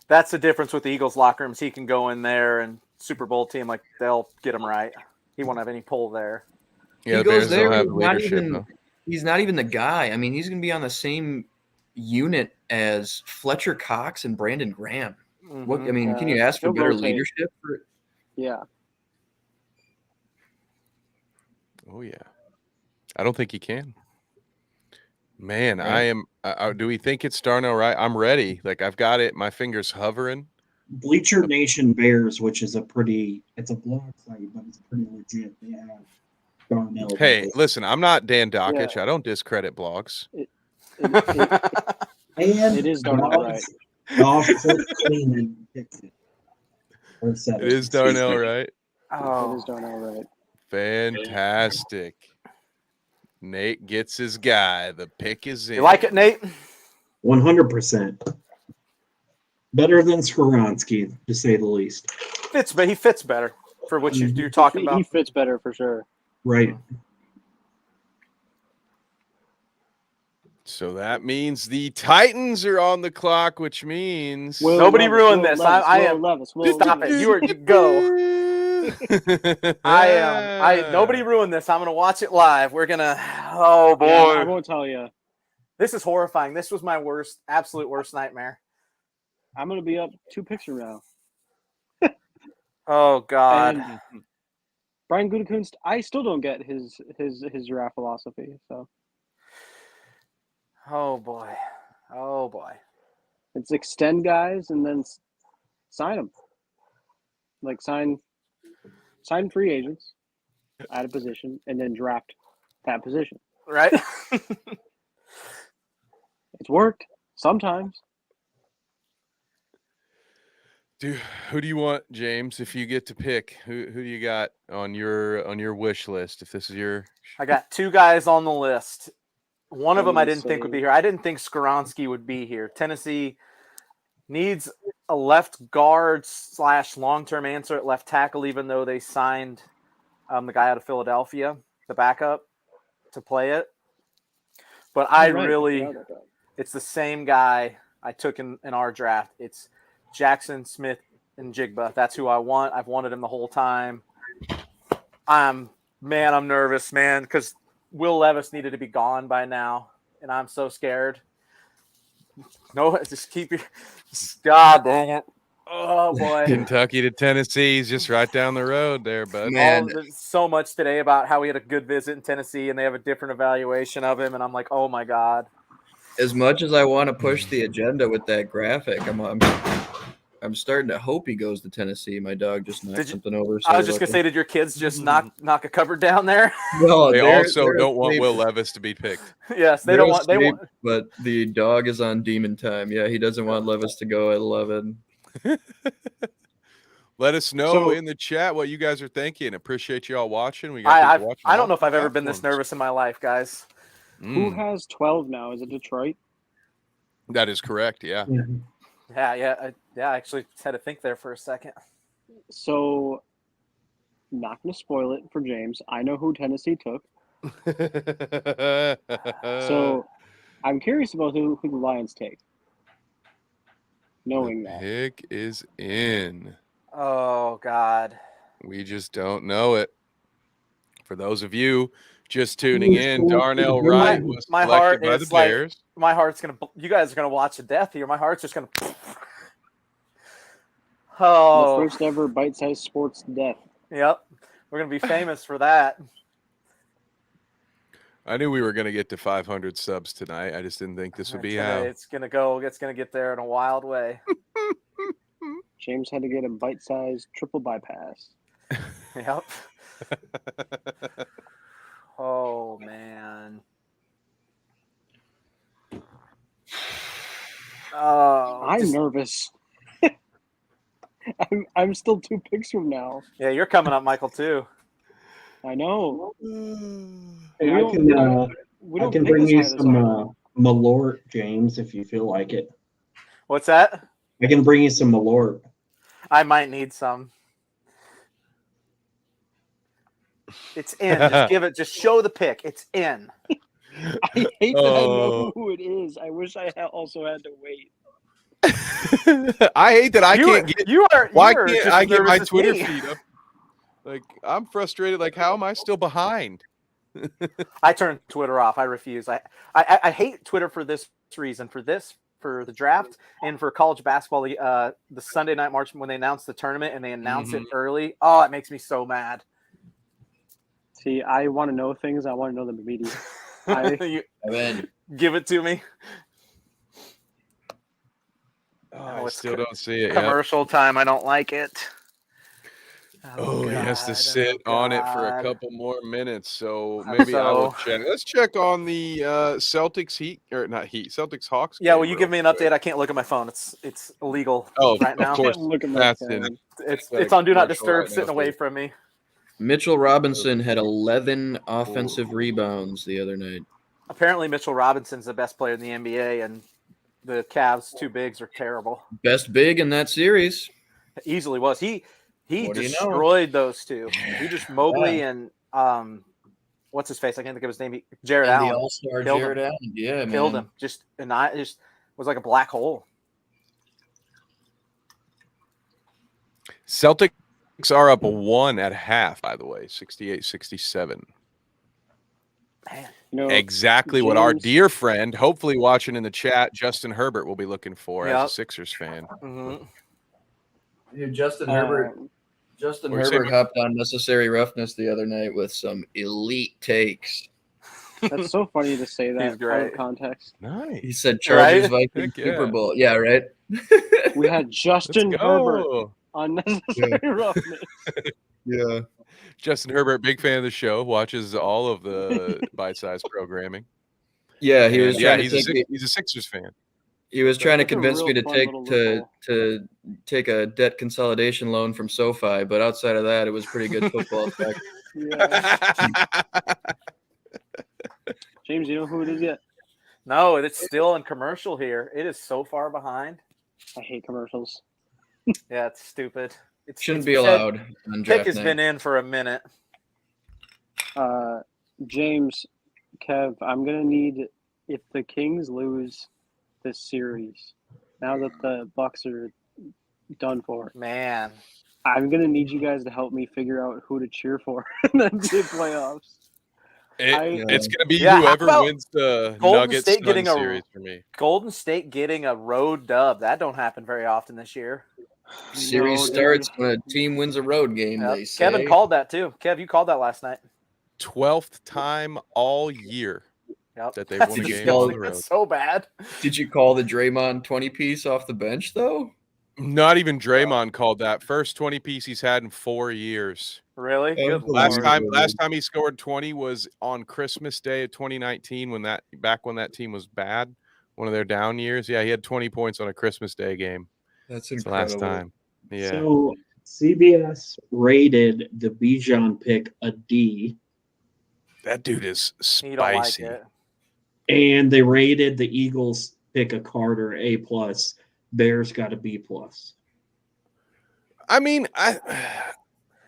That's the difference with the Eagles locker rooms. He can go in there and Super Bowl team, like they'll get him right. He won't have any pull there. Yeah, He the Bears goes there, don't have he's the not leadership. even- though. He's not even the guy. I mean, he's going to be on the same unit as Fletcher Cox and Brandon Graham. What I Mhm. mean, can you Yeah, ask for he'll better rotate. leadership? Yeah. Oh yeah, I don't think he can. Man, Right. I am. Do we think it's Darnell Wright? I'm ready. Like I've got it. My fingers hovering. Bleacher Nation Bears, which is it's a blog site, but it's pretty legit. They have Darnell. Hey, Wright. listen, I'm not Dan Dockich. I don't discredit blogs. And It is Darnell Wright. Golf clean and fix it. Or set It is Darnell Wright. It Oh, is Darnell Wright. Fantastic. Nate gets his guy. The pick is in. you like it, Nate? 100%. Better than Skoronski, to say the least. Fits, but he fits better for what you're talking He about. fits better for sure. Right. So that means the Titans are on the clock, which means Will Nobody Levis, ruined Will this. Levis, I Will am- Levis, Will Stop Levis. it. You are go. Nobody ruined this. I'm gonna watch it live. We're gonna. Oh boy, Yeah, I won't tell you. this is horrifying. This was my absolute worst nightmare. I'm gonna be up 2 picks from now. Oh God. And Brian Gutekunst, I still don't get his draft philosophy. So Oh boy. Oh boy. it's extend guys and then sign them. Like sign free agents at a position and then draft that position. Right? It's worked sometimes. Who do you want, James? If you get to pick, who do you got on your wish list? If this is your, I got 2 guys on the list. One of them I didn't think would Tennessee. be here. I didn't think Skoronski would be here. Tennessee needs a left guard / long-term answer at left tackle, even though they signed the guy out of Philadelphia, the backup, to play it. But it's the same guy I took in our draft. It's Jackson Smith and Jigba. That's who I want. I've wanted him the whole time. I'm nervous, man, because Will Levis needed to be gone by now, and I'm so scared. No, just keep your. God dang it! Oh boy, Kentucky to Tennessee is just right down the road there, bud. Man. There's so much today about how he had a good visit in Tennessee, and they have a different evaluation of him, and I'm like, oh my god. As much as I want to push the agenda with that graphic, I'm starting to hope he goes to Tennessee. My dog just knocked something over. I was just gonna say, did your kids just knock a cupboard down there? No, They also they're don't want asleep. Will Levis to be picked. Yes, they They're don't want. They asleep, want. but the dog is on demon time. Yeah, he doesn't want Levis to go at 11. Let us know So- in the chat what you guys are thinking. Appreciate you all watching. We got people watching I don't all know if I've ever been this platforms. nervous in my life, guys. Who Mm, has 12 now? Is it Detroit? that is correct. Yeah. Yeah. I actually had to think there for a second. So, not going to spoil it for James. I know who Tennessee took. So, I'm curious about who the Lions take. Knowing the that. pick is in. Oh God. We just don't know it. For those of you just tuning in, Darnell Wright was My selected heart by the is like- Bears. My heart's gonna. You guys are gonna watch to death here. My heart's just gonna. The Oh. first ever bite-sized sports death. Yep. We're gonna be famous for that. I knew we were going to get to 500 subs tonight. I just didn't think this would be how. It's gonna go. It's gonna get there in a wild way. James had to get a bite-sized triple bypass. Yep. Oh man. Oh, I'm nervous. I'm still 2 picks from now. yeah, you're coming up, Michael, too. I know. Hey, I We can pick bring as you high as some I- Malort, James, if you feel like it. What's that? I can bring you some Malort. I might need some. It's in. Just give it. Just show the pick. It's in. I hate that I Oh. know who it is. I wish I also had to wait. I hate that I You- can't get. You are. Why you're can't just I as get my nervous as Twitter me. feed up? Like, I'm frustrated. Like, how am I still behind? I turned Twitter off. I refuse. I hate Twitter for this reason. For the draft and for college basketball. The Sunday night March when they announce the tournament and they announce it early. Oh, it makes me so mad. See, I want to know things. I want to know them immediately. You Evan, give it to me. I it's still don't see it yet. Commercial time. I don't like it. Oh, he has to God, sit oh, on it for a God. couple more minutes. So Hope maybe I will so. check. Let's check on the Celtics Heat or not Heat Celtics Hawks. Yeah, game will you real give me an quick. update? I can't look at my phone. It's illegal Oh, right of now. course. Look at my That's phone. in. It's on Do Not commercial Disturb, right now, sitting away so- from me. Mitchell Robinson had 11 offensive rebounds the other night. Apparently, Mitchell Robinson's the best player in the NBA, and the Cavs' 2 bigs are terrible. Best big in that series. Easily was. He What do you know? destroyed those 2. He just Mobley and what's his face? I can't think of his name. Jared And the Allen All-Star Killed Jared him. Allen. Yeah, man. killed him. Just was like a black hole. Celtics are up 1 at half, by the way, 68-67. Man, You know, Exactly what our James- dear friend, hopefully watching in the chat, Justin Herbert will be looking for as Yep. a Sixers fan. mhm. Dude, Justin uh, Justin What were you saying, Herbert hopped on Necessary Roughness the other night with some elite takes. That's so funny to say that out great. of context. He Nice. said Chargers Right? Vikings Heck Super yeah. Bowl. Yeah, right. We had Let's Justin Herbert go. unnecessary roughness. Yeah. Justin Herbert, big fan of the show, watches all of the bite-sized programming. Yeah, he was And trying to he's take me. he's a Sixers fan. He was trying to That's a convince me real to fun take little to loophole. take a debt consolidation loan from SoFi, but outside of that, it was pretty good football talk. Yeah. James, you know who it is yet? No, it's still in commercial here. It is so far behind. I hate commercials. Yeah, it's stupid. It Shouldn't be said allowed on Pick draft has night. been in for a minute. James, Kev, I'm gonna need, if the Kings lose this series, now that the Bucks are done for, Man, I'm gonna need you guys to help me figure out who to cheer for in the playoffs. It's going to be Yeah, how whoever about wins the Golden Nuggets State Sun getting a- series for me. Golden State getting a road dub. That don't happen very often this year. Series No, dude. starts when a team wins a road game. Yep. They say. Kevin called that too. Kev, you called that last night. 12th time all year Yep. that they've That's won a Did you game call on the it- road. so bad. Did you call the Draymond 20-piece off the bench though? Not even Draymond called that. First 20-piece he's had in 4 years. Really? Good Last lord. time he scored 20 was on Christmas Day of 2019 when that team was bad, one of their down years. Yeah, he had 20 points on a Christmas Day game. That's It's the last time. Yeah. So CBS rated the Bijan pick a D, That dude is You don't like spicy. it. and they rated the Eagles pick a Carter A plus. Bears got a B plus. I mean,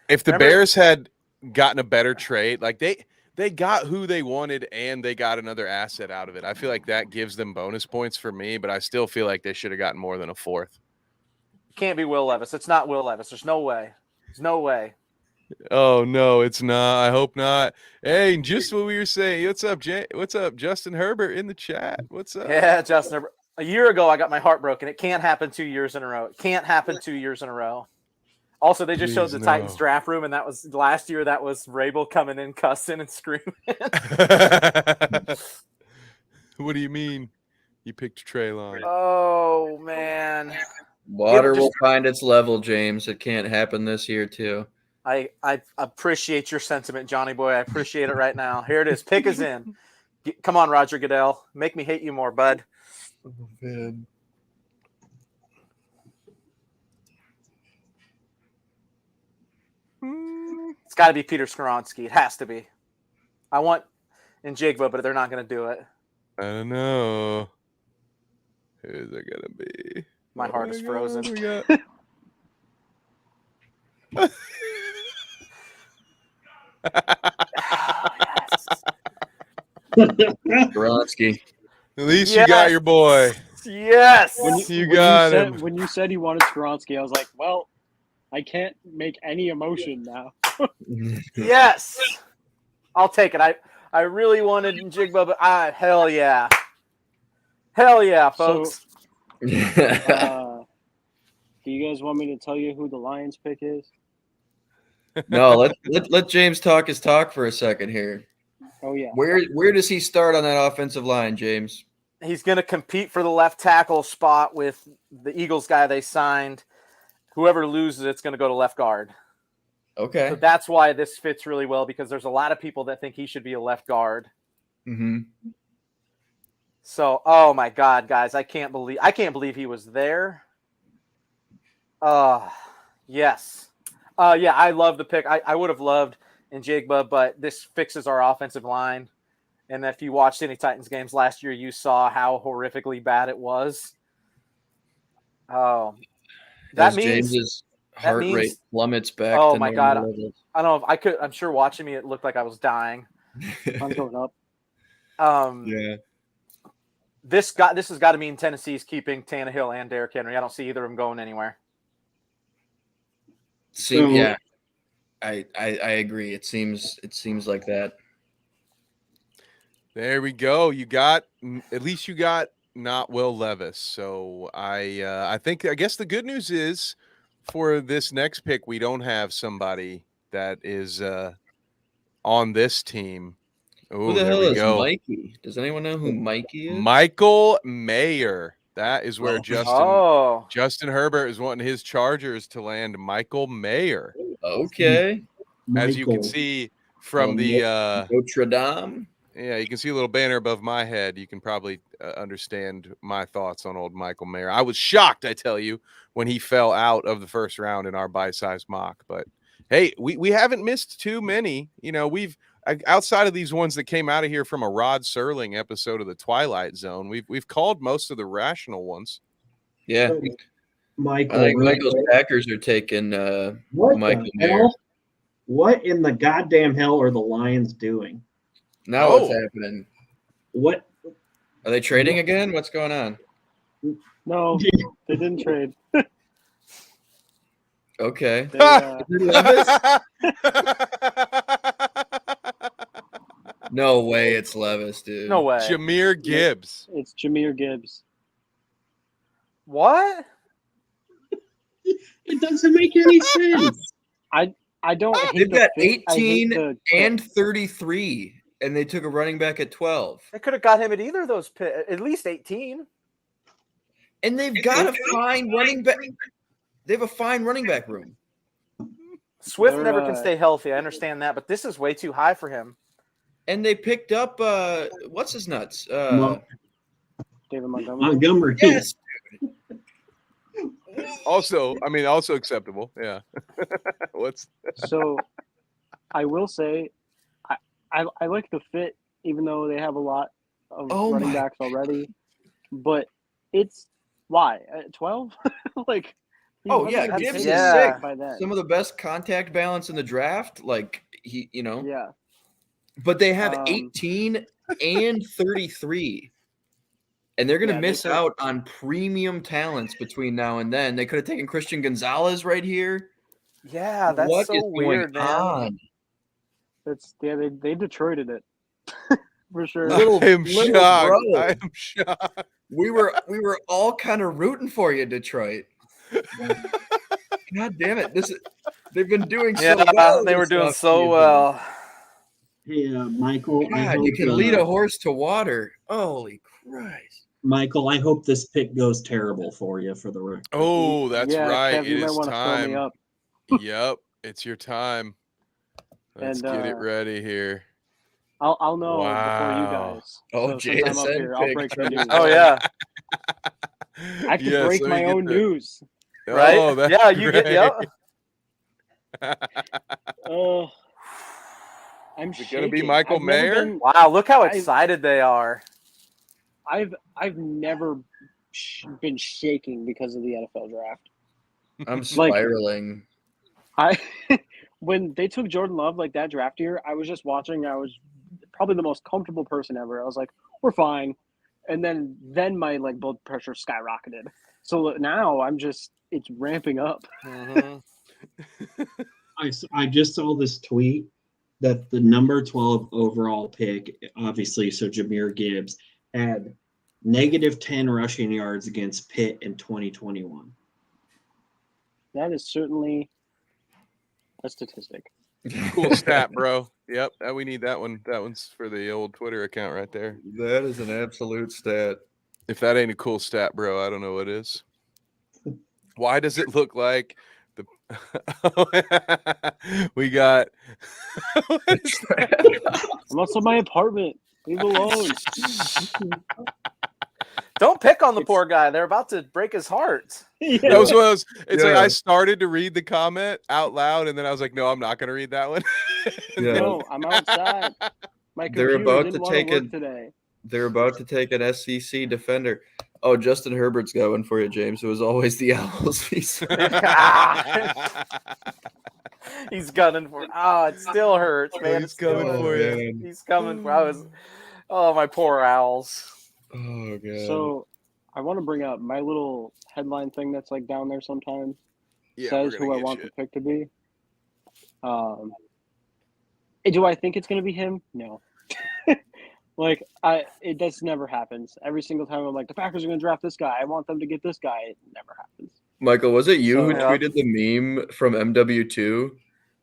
if the Remember- Bears had gotten a better trade, like they got who they wanted and they got another asset out of it. I feel like that gives them bonus points for me, but I still feel like they should have gotten more than a fourth. Can't be Will Levis. It's not Will Levis. There's no way. There's no way. Oh no, it's not. I hope not. Hey, just what we were saying. What's up, What's up, Justin Herbert in the chat? What's up? Yeah, Justin. Herbert. A year ago, I got my heart broken. It can't happen 2 years in a row. It can't happen 2 years in a row. Also, they just showed Please, the no. Titans draft room, and that was last year. That was Rabel coming in, cussing and screaming. What do you mean? You picked Treylon. Oh man, Water just- will find its level, James. It can't happen this year too. I appreciate your sentiment, Johnny boy. I appreciate it right now. Here it is. Pick is in. Come on, Roger Goodell. Make me hate you more, bud. Oh, man. It's got to be Peter Skoronsky. It has to be. I want Njigba, but they're not going to do it. I don't know. Who's it gonna be? My heart is frozen. We got... Skoronsky. At least you got Yes. your boy. Yes. You got him. When you said you wanted Skoronsky, I was like, well, I can't make any emotion now. Yes. I'll take it. I really wanted Njigba, but hell yeah. Hell yeah, folks. Do you guys want me to tell you who the Lions pick is? No, let James talk his talk for a second here. Oh yeah. Where does he start on that offensive line, James? He's going to compete for the left tackle spot with the Eagles guy they signed. Whoever loses, it's going to go to left guard. Okay. So that's why this fits really well, because there's a lot of people that think he should be a left guard. Mm-hmm. So, oh my God, guys, I can't believe he was there. Yes. Yeah, I love the pick. I would have loved Njigba, but this fixes our offensive line. And if you watched any Titans games last year, you saw how horrifically bad it was. Oh, that As means James's heart means- rate plummets back. Oh to my normal God. levels. I don't know if I could. I'm sure watching me, it looked like I was dying. I'm going up. Yeah. This has got to mean Tennessee's keeping Tannehill and Derrick Henry. I don't see either of them going anywhere. Yeah, I agree. It seems like that. There we go. You got at least you got not Will Levis. So I guess the good news is for this next pick, we don't have somebody that is on this team. Who Oh, the there hell we is go. Mikey? Does anyone know who Mikey is? Michael Mayer. That is where Oh, Justin Herbert is wanting his Chargers to land Michael Mayer. Okay. As you can Michael. see from the Notre Dame. yeah, you can see a little banner above my head. You can probably understand my thoughts on old Michael Mayer. I was shocked, I tell you, when he fell out of the first round in our bite-sized mock. But hey, we haven't missed too many. You know, we've outside of these ones that came out of here from a Rod Serling episode of the Twilight Zone, we've called most of the rational ones. Yeah. Michael. I think real Michael's quick. Packers are taking What Michael the Mayer. hell? What in the goddamn hell are the Lions doing? Now Oh. what's happening? What? Are they trading again? What's going on? No, they didn't trade. Okay. They, No way it's Levis, dude. no way. Jahmyr Gibbs. it's Jahmyr Gibbs. What? It doesn't make any sense. I don't hate They've the got fit. I hate 18 the and 33, and they took a running back at 12. They could have got him at either of those at least 18. And they've got a fine running back. They have a fine running back room. Swift They're, never can stay healthy. I understand that, but this is way too high for him. And they picked up what's his nuts? David Montgomery. Montgomery. Yes. Also acceptable. Yeah. What's So I will say I like the fit, even though they have a lot of Oh running my backs already. But it's why? At 12? Like Oh he's yeah, not Gibbs is Yeah. sick. by then. Some of the best contact balance in the draft. Like he, Yeah. But they have 18 18 and 33. And they're going to Yeah, they miss took- out on premium talents between now and then. They could have taken Christian Gonzalez right here. Yeah, that's What so is weird, going man. on? they Detroited it. For sure. Little- I am little shocked. bro. I am shocked. We were all kind of rooting for you, Detroit. God damn it. They've been doing so Yeah, well. they were this doing so offseason. well. Hey, Michael. I God, hope, you can lead a horse to water. Holy Christ. Michael, I hope this pick goes terrible for you for the record. Oh, that's yeah, right. Kev, you It might is want to fill me time. up. Yep, it's your time. Let's And, get it ready here. I'll know before you Wow. guys. Oh, since I'm up JSN here, I'll pick. break the news. Oh yeah, I can Yes, break let me my get own the- news. right? Oh, that's Yeah, you get. great. Yep. I'm Is it gonna be shaking. Michael I've never Mayer? been- Wow, look how I- excited they are. I've never been shaking because of the NFL draft. I'm Like- spiraling. I when they took Jordan Love like that draft year, I was just watching. I was probably the most comfortable person ever. I was like, we're fine. And then my like blood pressure skyrocketed. So now it's ramping up. Mhm. I just saw this tweet that the number 12 overall pick, obviously, so Jahmyr Gibbs, had -10 rushing yards against Pitt in 2021. That is certainly a statistic. Cool stat, bro. Yep, we need that one. That one's for the old Twitter account right there. That is an absolute stat. If that ain't a cool stat, bro, I don't know what is. Why does it look like the we got what is that? I'm outside my apartment. Leave it alone. Don't pick on the It's- poor guy. They're about to break his heart. That was one of those, it's like Yeah. I started to read the comment out loud and then I was like, no, I'm not gonna read that one. Yeah. No, I'm outside. My They're computer about didn't to want take to work it- today. They're about to take an SEC defender. Oh, Justin Herbert's got one for you, James. It was always the Owls. He's gunning for. Oh, it still hurts, man. He's It still coming hurts. for you. He's coming for. Oh, my poor owls. Oh, God. So I want to bring up my little headline thing that's like down there sometimes. Yeah, we're Says gonna who I get want you. the pick to be. Do I think it's going to be him? No. Like it just never happens. Every single time I'm like, the Packers are going to draft this guy. I want them to get this guy. It never happens. Michael, was it you who Yeah. tweeted the meme from MW2?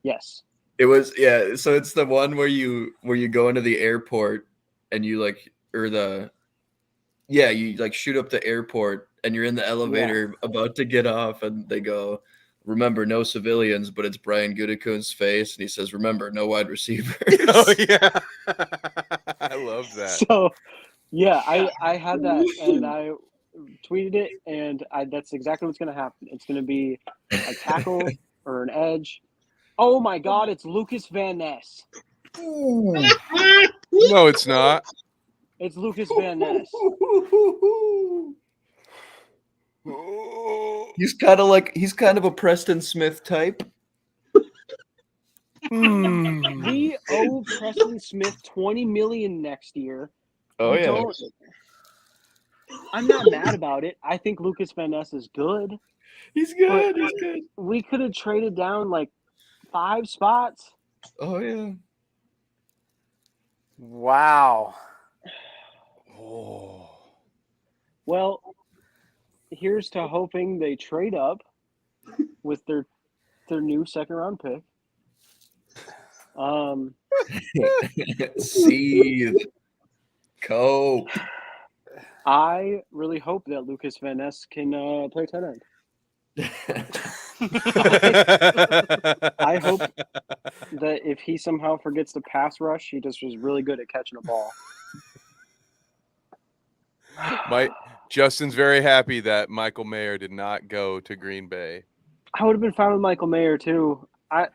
Yes. It was, yeah. So it's the one where you go into the airport and you you like shoot up the airport and you're in the elevator about to get off and they go, remember, no civilians, but it's Brian Gutekunst's face and he says, remember, no wide receivers. Oh yeah, I love that. So, yeah, I had that and I tweeted it, and that's exactly what's going to happen. It's going to be a tackle or an edge. Oh my God, it's Lucas Van Ness. No, it's not. It's Lucas Van Ness. He's kind of a Preston Smith type. We owe Preston Smith $20 million next year. Oh We yeah. don't- I'm not mad about it. I think Lucas Van Ness is good. He's good. He's good. We could have traded down like 5 spots. Oh yeah. Wow. Oh. Well, here's to hoping they trade up with their new second round pick. Seethe. Cope. I really hope that Lucas Van Ness can play tight end. I hope that if he somehow forgets to pass rush, he just was really good at catching a ball. Justin's very happy that Michael Mayer did not go to Green Bay. I would have been fine with Michael Mayer too. I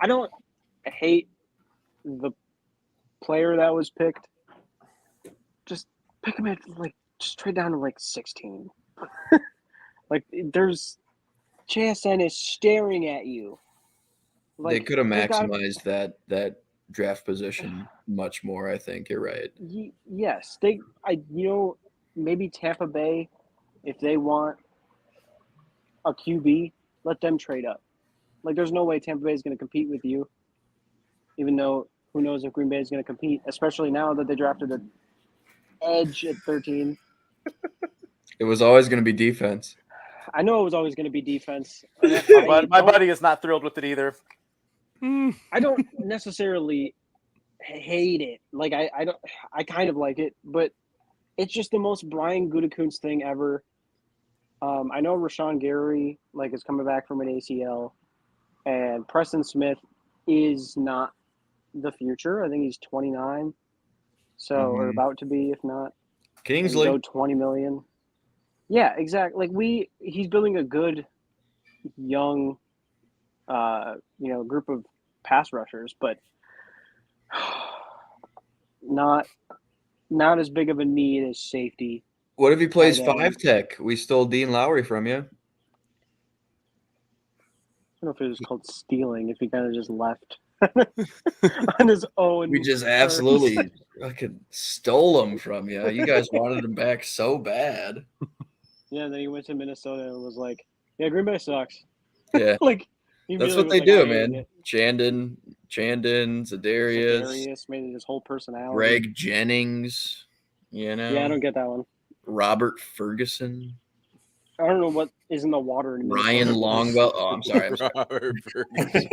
don't hate the player that was picked. Just pick him at just trade down to 16. There's JSN is staring at you. They could have they got- maximized that draft position much more. I think you're right. Yes, maybe Tampa Bay, if they want a QB, let them trade up. There's no way Tampa Bay is going to compete with you, even though who knows if Green Bay is going to compete, especially now that they drafted an edge at 13. It was always going to be defense. I know it was always going to be defense. But my buddy is not thrilled with it either. I don't necessarily hate it. I kind of like it, but it's just the most Brian Gutekunst thing ever. I know Rashawn Gary is coming back from an ACL, and Preston Smith is not the future. I think he's 29, or about to be, if not. Kingsley. He's owed $20 million. Yeah, exactly. He's building a good young, group of pass rushers, but not as big of a need as safety. What if he plays tight end. 5 tech? We stole Dean Lowry from you. I don't know if it was called stealing, if he kind of just left on his own. We just absolutely fucking stole him from you. You guys wanted him back so bad. Yeah, then he went to Minnesota and was like, yeah, Green Bay sucks. Yeah. He That's really what was they like, do, I hate man. it. Chandon, Zadarius, Darius made it his whole personality. Greg Jennings, Yeah, I don't get that one. Robert Ferguson, I don't know what is in the water in Ryan Minnesota. Longwell. Oh, I'm sorry. Robert Ferguson.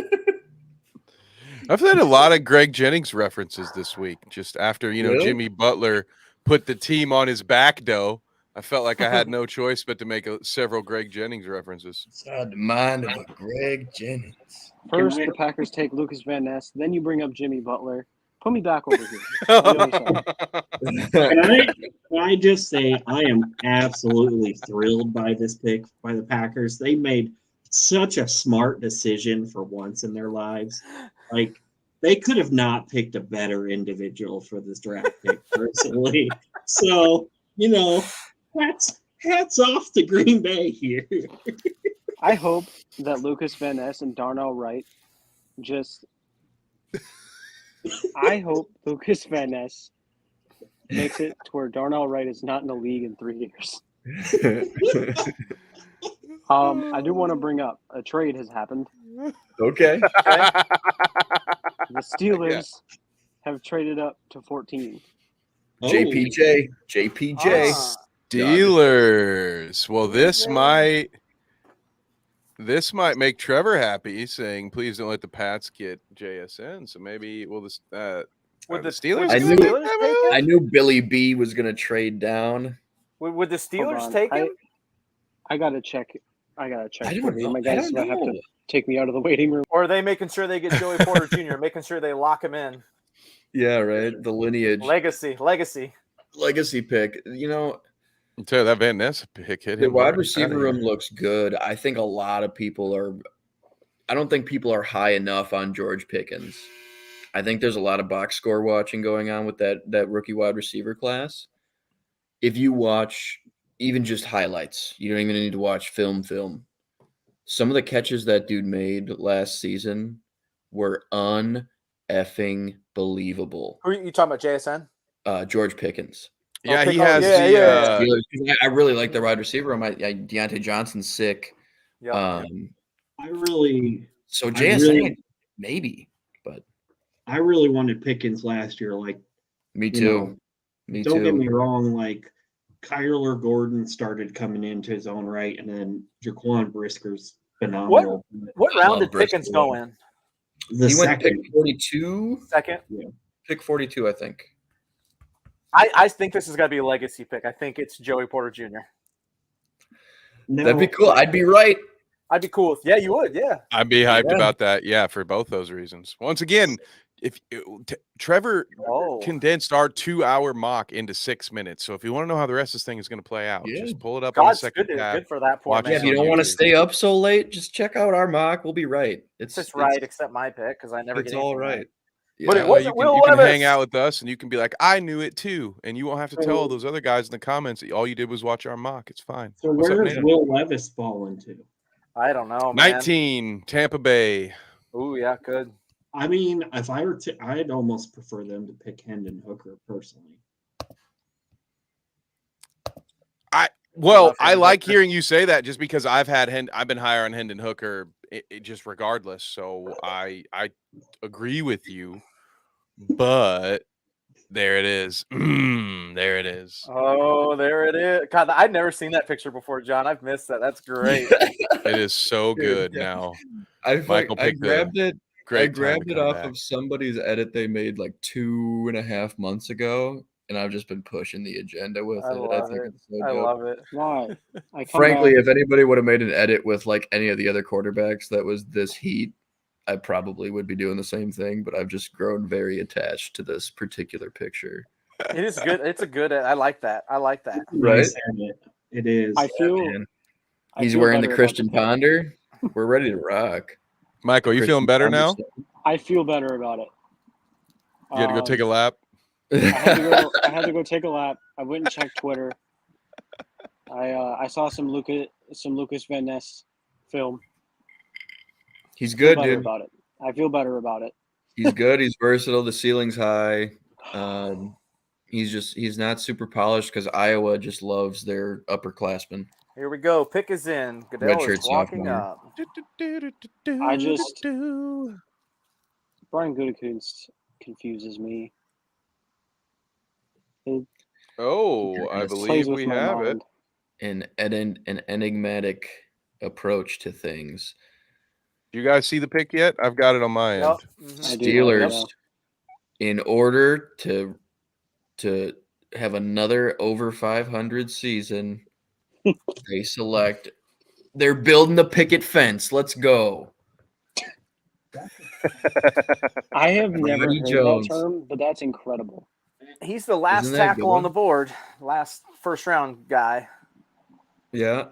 I've had a lot of Greg Jennings references this week. Just after Really? Jimmy Butler put the team on his back, though, I felt like I had no choice but to make several Greg Jennings references. Inside the mind of a Greg Jennings. First, the Packers take Lucas Van Ness. Then you bring up Jimmy Butler. Put me back over here. On the other side. Can I just say I am absolutely thrilled by this pick by the Packers. They made such a smart decision for once in their lives. They could have not picked a better individual for this draft pick, personally. So, hats off to Green Bay here. I hope that Lucas Van Ness and Darnell Wright I hope Lucas Van Ness makes it to where Darnell Wright is not in the league in 3 years. I do want to bring up a trade has happened. Okay. The Steelers have traded up to 14. JPJ. Ah, Steelers Well, this might make Trevor happy, saying, "Please don't let the Pats get JSN." So maybe will this Would the the Steelers? would I the knew- Steelers take him? I knew Billy B was gonna trade down. Would the Hold Steelers on. take him? I gotta check. I gotta check. I don't Twitter. know. My I guys don't might have know. to take me out of the waiting room. Or are they making sure they get Joey Porter Jr., making sure they lock him in? Yeah, right. The lineage Legacy. legacy pick. You know, I'll tell you that Van Ness pick hit the him wide hard. receiver Outta room here. looks good. I think a lot of people are. I don't think people are high enough on George Pickens. I think there's a lot of box score watching going on with that rookie wide receiver class. If you watch even just highlights, you don't even need to watch film. Some of the catches that dude made last season were uneffing believable. Who are you talking about, JSN? George Pickens. Yeah, he Oh, has yeah, the. yeah. Steelers, I really like the wide receiver. Deontay Johnson's sick. Yeah. I really So I JSN, really- maybe, but I really wanted Pickens last year. Like, me you too. know, Me don't get too. me wrong, like Kyler Gordon started coming into his own right, and then Jaquan Brisker's phenomenal. What I round love did Pickens Briscoe. go in? The He went second, pick 42. Second. Pick 42, I think. I think this is going to be a legacy pick. I think it's Joey Porter Jr. no, That'd be cool. I'd be right. I'd be cool. Yeah, you would. Yeah. I'd be hyped Yeah. about that. Yeah, for both those reasons. Once again, if Trevor Oh. condensed our 2-hour mock into 6 minutes, so if you want to know how the rest of this thing is going to play out, Yeah. just pull it up on the God's second good, tab. good for that poor Watch man. Yeah, if you on don't want to YouTube. stay up so late, just check out our mock. We'll be right. It's right, except my pick because I never It's get all anything right. But Yeah. it wasn't you can, Will you can hang Levis. out with us and you can be like, I knew it too. And you won't have to tell all So- those other guys in the comments that all you did was watch our mock. It's fine. so What's up, where does man? Will Levis fall into? I don't know, man. 19, Tampa Bay. Ooh, yeah, good. I mean, if I were to, I'd almost prefer them to pick Hendon Hooker personally. Well, love I Hendon like Hooker. hearing you say that just because I've been higher on Hendon Hooker just regardless. So I agree with you, but there it is. There it is. Oh, there it is. God, I'd never seen that picture before, John. I've missed that. That's great. It is so Dude, good yeah. now. I Michael picked a grabbed it. Great I time to grabbed it come off back. of somebody's edit they made like 2.5 months ago, and I've just been pushing the agenda with I it. love think it. it's so I dope. love it. Why? I come Frankly, back- if anybody would have made an edit with like any of the other quarterbacks that was this heat, I probably would be doing the same thing. But I've just grown very attached to this particular picture. It is good. It's a good. I like that. I like that. Right? Nice edit. It is. I feel. Man. I He's feel wearing the better about Christian this pick. Ponder. We're ready to rock. Michael, you feeling Christian better Ponder now? stuff. I feel better about it. You had to go take a lap. I had to go take a lap. I went and checked Twitter. I saw some Lucas Van Ness film. He's Feel good, better dude. about it. I feel better about it. He's good. He's versatile. The ceiling's high. He's not super polished because Iowa just loves their upperclassmen. Here we go. Pick is in. Goodell Redshirt is walking sophomore. up. I just- Brian Gutekunst confuses me. Oh, I Plays believe Plays with we my have it. mind. An enigmatic approach to things. You guys see the pick yet? I've got it on my end. Yep. Mhm. I do. Steelers, Yeah. in order to have another over 500 season, they select. They're building the picket fence. Let's go. I have never Rodney heard Jones. that term, but that's incredible. He's the last Isn't that a good tackle on one? the board. Last first round guy. Yeah.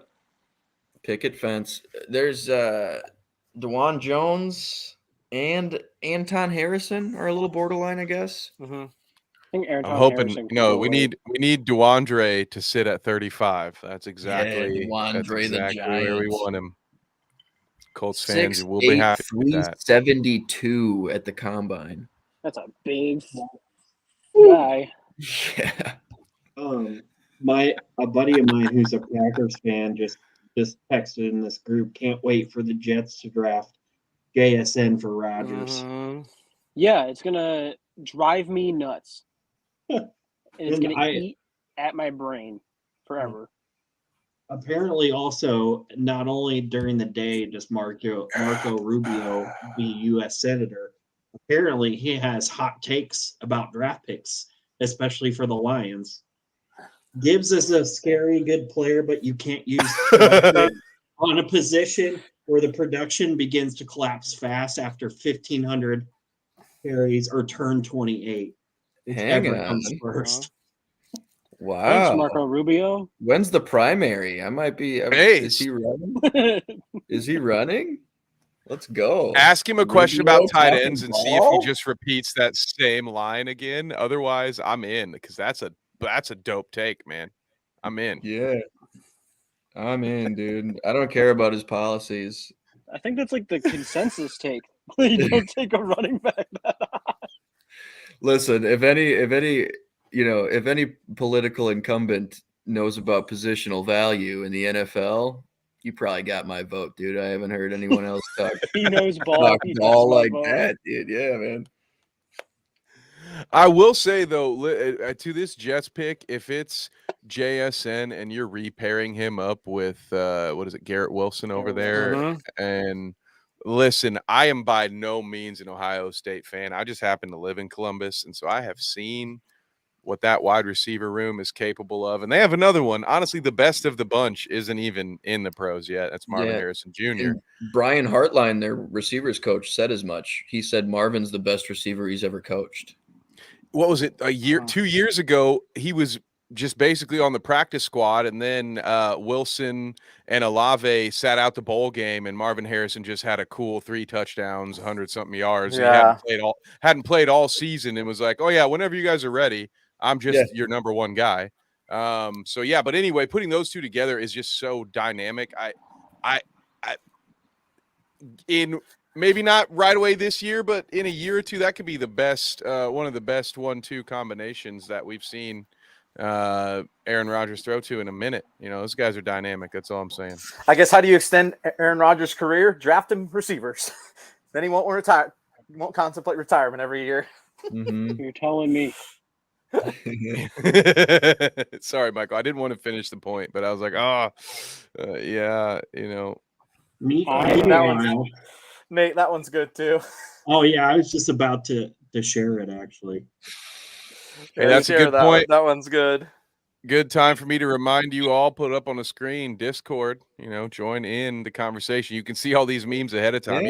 Picket fence. There's DeJuan Jones and Anton Harrison are a little borderline, I guess. Mm-hmm. I think Aaron I'm hoping. Harrison could No, go we late. need DeAndre to sit at 35. That's exactly. DeAndre that's the exactly where we Giants. want him. Colts fans 6'8", will be happy with that. 372 at the combine. That's a big guy. Yeah. A buddy of mine who's a Packers fan just texted in this group. Can't wait for the Jets to draft JSN for Rodgers. Mhm. Yeah, it's gonna drive me nuts. And it's And gonna I- eat at my brain forever. apparently also not only during the day does Marco Rubio be U.S. Senator, apparently he has hot takes about draft picks, especially for the Lions. Gibbs is a scary good player, but you can't use on a position where the production begins to collapse fast after 1,500 carries or turn 28. Hang Whichever comes on. first. Thanks, Wow. Marco Rubio. When's the primary? Hey, Is he running? Is he running? Let's go. ask him a question Rubio about tight talking ends and see if he ball? just repeats that same line again. Otherwise, I'm in because that's a dope take, man. I'm in. Yeah. I'm in, dude. I don't care about his policies. I think that's like the consensus take. You don't take a running back that high. Listen, if any political incumbent knows about positional value in the NFL, you probably got my vote, dude. I haven't heard anyone else talk He knows ball. He takes my like vote. that, dude. Yeah, man. I will say though, to this Jets pick, if it's JSN and you're repairing him up with what is it, Garrett Wilson over there, and listen, I am by no means an Ohio State fan. I just happen to live in Columbus, and so I have seen what that wide receiver room is capable of. And they have another one. Honestly, the best of the bunch isn't even in the pros yet. That's Marvin Harrison Jr. And Brian Hartline, their receivers coach, said as much. He said Marvin's the best receiver he's ever coached. What was it? 2 years ago, he was just basically on the practice squad, and then Wilson and Olave sat out the bowl game, and Marvin Harrison just had a cool 3 touchdowns, 100-something yards. Yeah. He hadn't played all season, and was like, "Oh yeah, whenever you guys are ready, I'm just your number one guy." So yeah, but anyway, putting those two together is just so dynamic. I in maybe not right away this year, but in a year or two, that could be the best, one of the best 1-2 combinations that we've seen Aaron Rodgers throw to in a minute. Those guys are dynamic. That's all I'm saying. I guess how do you extend Aaron Rodgers' career? Draft him receivers. Then he won't retire. He won't contemplate retirement every year. Mm-hmm. You're telling me. Sorry, Michael. I didn't want to finish the point, but I was like, yeah, Nate, that one's good too. Oh yeah, I was just about to share it actually. Hey, that's a good point. That one's good. Good time for me to remind you all, put up on the screen, Discord, join in the conversation. You can see all these memes ahead of time. Yeah.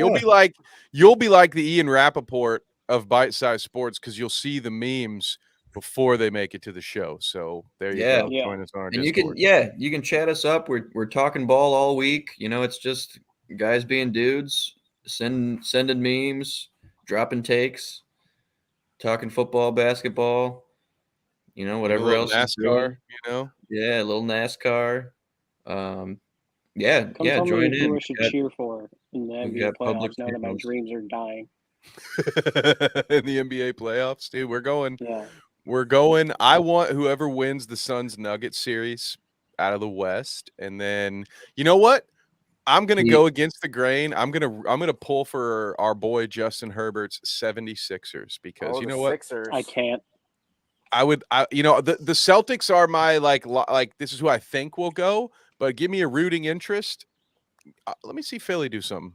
You'll be like the Ian Rappaport of Bite Size Sports, because you'll see the memes before they make it to the show. So there you go. Yeah. Join us on our And Discord. you can chat us up. We're talking ball all week. It's just guys being dudes, sending memes, dropping takes, talking football, basketball, whatever else. NASCAR, Yeah, a little NASCAR. Come tell join me in. who I should cheer for in the NBA playoffs now that my dreams are dying. In the NBA playoffs, dude, we're going. Yeah. We're going. I want whoever wins the Suns Nuggets series out of the West, and then you know what? I'm gonna go against the grain. I'm gonna pull for our boy Justin Herbert's 76ers, because you know what? Sixers. I can't. The Celtics are my like this is who I think will go, but give me a rooting interest. Let me see Philly do something.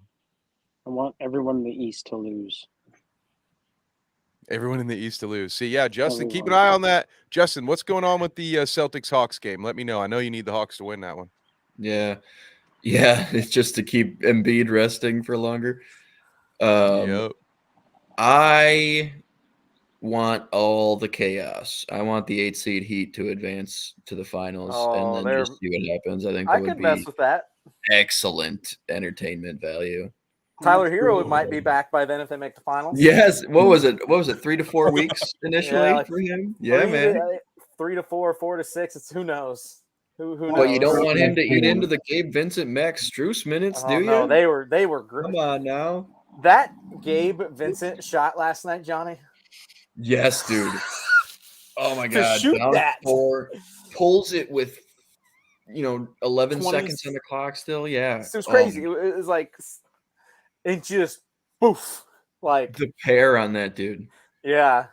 I want everyone in the East to lose. Everyone in the East to lose. See, yeah, Justin, keep an eye on that. Justin, what's going on with the Celtics-Hawks game? Let me know. I know you need the Hawks to win that one. Yeah. It's just to keep Embiid resting for longer. Yep. I want all the chaos. I want the 8 seed Heat to advance to the finals and then just see what happens. I think that would be mess with that. Excellent entertainment value. Tyler Hero might be back by then if they make the finals. Yes. What was it? 3 to 4 weeks initially for him? Yeah, man. 3 to 4, 4 to 6. It's who knows. Who knows? Well, you don't want him to eat into the Gabe Vincent Max Strus minutes, do you? No, they were great. Come on now. That Gabe Vincent shot last night, Johnny. Yes, dude. Oh my God. Shoot Down that. 4, pulls it with 11 seconds on the clock still. Yeah. It was crazy. It was like it just poof. Like the pair on that dude. Yeah.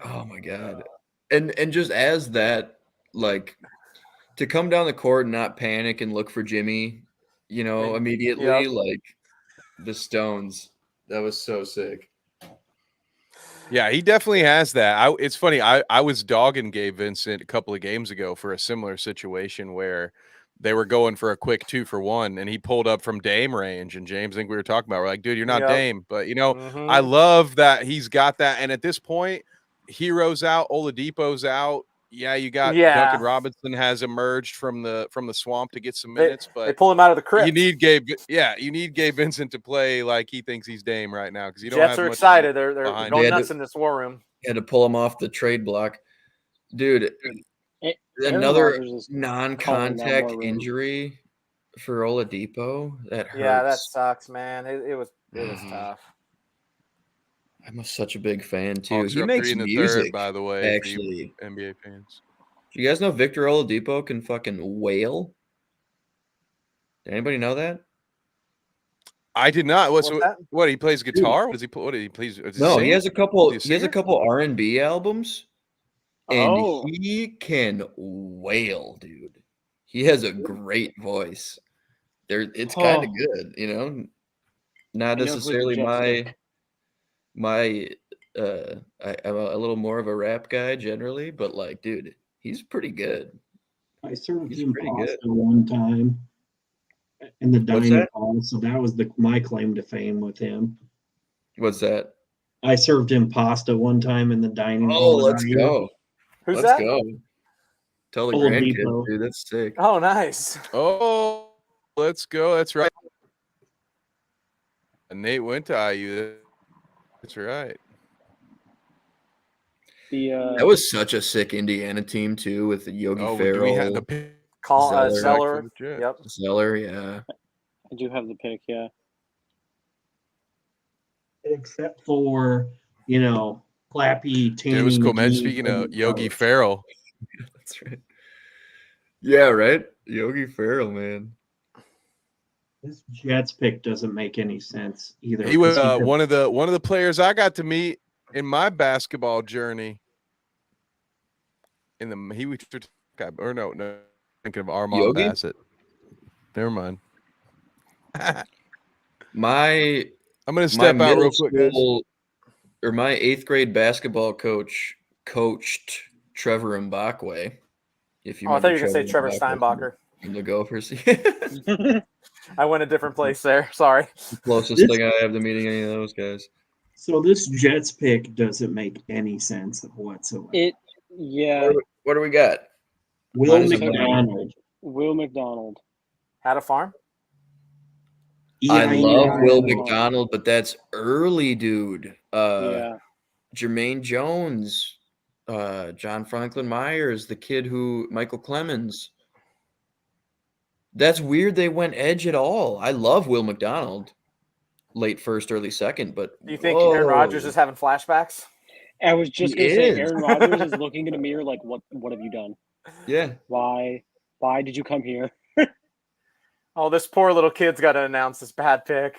Oh my God. And just as that, like, to come down the court and not panic and look for Jimmy, immediately, Yep. like the Stones. That was so sick. Yeah, he definitely has that. It's funny. I was dogging Gabe Vincent a couple of games ago for a similar situation where they were going for a quick 2-for-1, and he pulled up from Dame range. And James, I think we were talking about, we're like, dude, you're not Yep. Dame, but I Mhm. love that he's got that. And at this point, Hero's out, Oladipo's out. Yeah, you got Yeah. Duncan Robinson has emerged from the swamp to get some They, minutes, they but pulled him out of the crypt. you need Gabe Vincent to play like he thinks he's Dame right now because you don't Jets have are much excited. They're behind going They had nuts to- in this war room. Had to pull him off the trade block. Dude, Aaron another Rodgers is calling non-contact that more injury for Oladipo. That hurts. Yeah, that sucks, man. It was Mhm. tough. I'm such a big fan too. Hawks He are up makes 3 in the music, third, by the way, for you actually. NBA fans. Do you guys know Victor Oladipo can fucking wail? Did anybody know that? I did not. What's that? What he plays guitar? What does he play? What did he plays? Does No, sing? he has a couple. Is he He has a singer? couple R&B albums, and Oh. he can wail, dude. He has a great voice. It's kind of Oh. good, Not I know who the necessarily Jets I'm a little more of a rap guy generally, but like, dude, he's pretty good. I served He's him pretty pasta good. one time in the What's dining that? hall, so that was my claim to fame with him. What's that? I served him pasta one time in the dining Oh, hall. let's go. Who's Let's that? go. Tell the Oladipo. grandkids, dude. That's sick. Oh, nice. Oh, let's go. That's right. And Nate went to IU. That's right. That was such a sick Indiana team too, with the Yogi Oh, Ferrell, do we have the pick Zeller. Zeller. for the Jets? Yep. Zeller. Yeah, I do have the pick, yeah. Except for, Clappy, Tanny. It was cool, man. McGee Speaking of couldn't Yogi coach. Ferrell, that's right. Yeah, right. Yogi Ferrell, man. This Jets pick doesn't make any sense either. he was 'cause one of the players I got to meet in my basketball journey. He was no, thinking of Armand Yogi? Bassett. Never mind. I'm My gonna my step out middle real quick, guys. school, or my 8th grade basketball coach coached Trevor Mbakwe. If you Oh, I thought you were remember going to say Trevor Mbakwe Steinbacher. from the Gophers. I went a different place there. Sorry. Closest This- thing I have to meeting any of those guys. So this Jets pick doesn't make any sense whatsoever. Yeah, What do we got? Will Mine is a McDonald. Will McDonald. Had a farm? I love EINEI. Will McDonald, but that's early, dude. Yeah. Jermaine Jones, John Franklin Myers, the kid Michael Clemens. That's weird they went edge at all. I love Will McDonald. Late first, early second, but Do you think Aaron Rodgers is having flashbacks? I was just He going to say is. Aaron Rodgers is looking in the mirror like, what have you done? Yeah. Why did you come here? Oh, this poor little kid's got to announce this bad pick.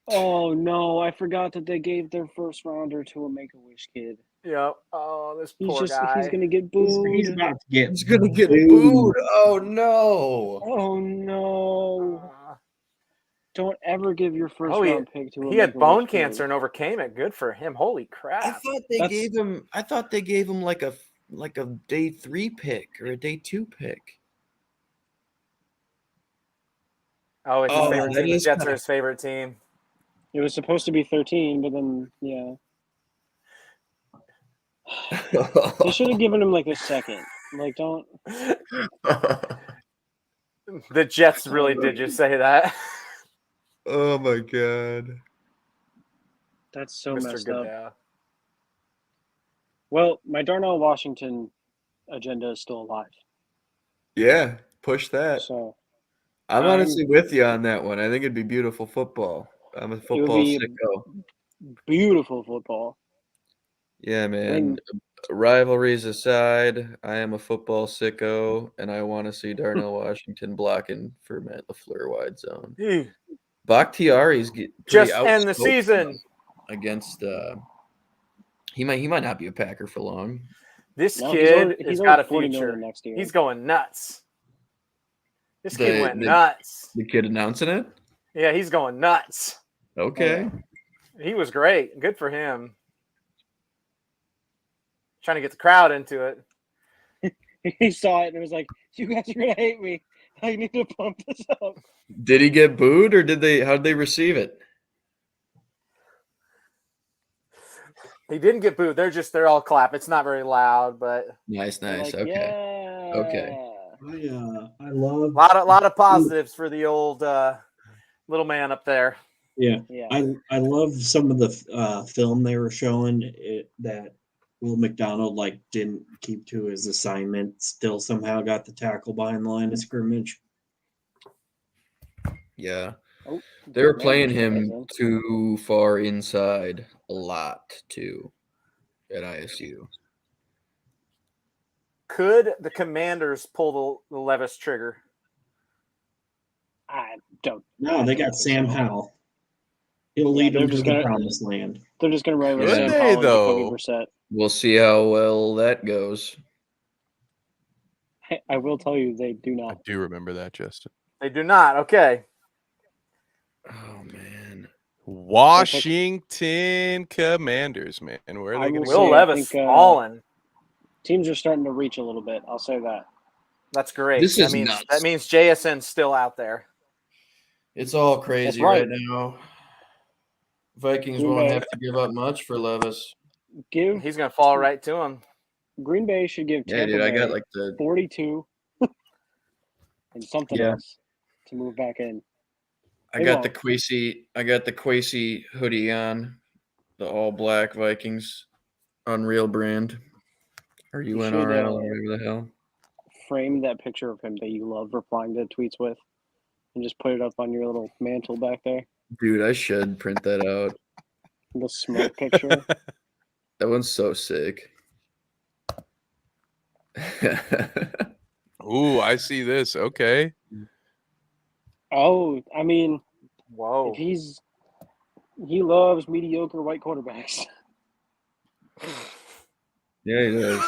Oh no, I forgot that they gave their first rounder to a Make-A-Wish kid. Yep. Oh, this He's poor guy. he's gonna get He's booed. about to get. He's gonna get booed. booed. Oh no. Oh no. Don't ever give your first Oh, round pick to a he had Make-A-Wish bone kid. cancer and overcame it. Good for him. Holy I crap. thought they gave him like a day 3 pick or a day 2 pick. Oh, it's his Oh, favorite that team. The is Jets kinda- are his favorite team. It was supposed to be 13, but then yeah. They should have given him like a second. Like don't The Jets really did just say that. Oh my god. that's so Mr. messed up. Goodell. Well, my Darnell Washington agenda is still alive. Yeah, push that. So I'm honestly with you on that one. I think it'd be beautiful football. I'm a football be- sicko. beautiful football. Yeah, man. And- Rivalries aside, I am a football sicko, and I want to see Darnell Washington blocking for Matt LaFleur wide zone. Ew. Bakhtiari's Just end the season. against. He might not be a Packer for long. This No, kid he's has owed got a 40 future. million next year. He's going nuts. This kid The- went the- nuts. The kid announcing it? Yeah, he's going nuts. Okay. He was great. Good for him. Trying to get the crowd into it. He saw it and was like, "You guys are gonna hate me. I need to pump this up." Did he get booed or how did they receive it? He didn't get booed. They're all clap. It's not very loud, but Nice, They're nice. like, Okay. yeah. Okay. I love. a lot of positives for the old little man up there. Yeah, Yeah. I love some of the film they were showing that Will McDonald like didn't keep to his assignment. Still somehow got the tackle behind the line of scrimmage. Yeah. Oh, They were man, playing that's him present. too far inside a lot too at ISU. Could the Commanders pull the Levis trigger? I don't. No, they got Sam Howell. He'll Yeah, lead they're them to just the gonna- promised land. They're just gonna run with Could Sam they, Howell and though? Jacoby Brissett. We'll see how well that goes. I will tell you, they do I not. do remember that, Justin. They do not. Okay. Oh man. Washington Commanders, man. Where are I they going will to say, Will I Levis think, falling. Teams are starting to reach a little bit. I'll say that. That's great. This is means nuts. that means JSN's still out there. It's all crazy right. right now. Vikings Green won't Bay. have to give up much for Levis. Give He's gonna fall right to him. Green Bay should give Yeah, Tampa dude, I Bay got like the 42 and something Yeah. else to move back in. I They got the won't. Kwesi hoodie on, the all black Vikings Unreal brand. Or You should, UNRL or whatever the hell. Frame that picture of him that you love replying to tweets with, and just put it up on your little mantle back there. Dude, I should print that out. The smoke picture. That one's so sick. Ooh, I see this. Okay. Oh, I mean, Whoa. if he loves mediocre white quarterbacks. Yeah, he does.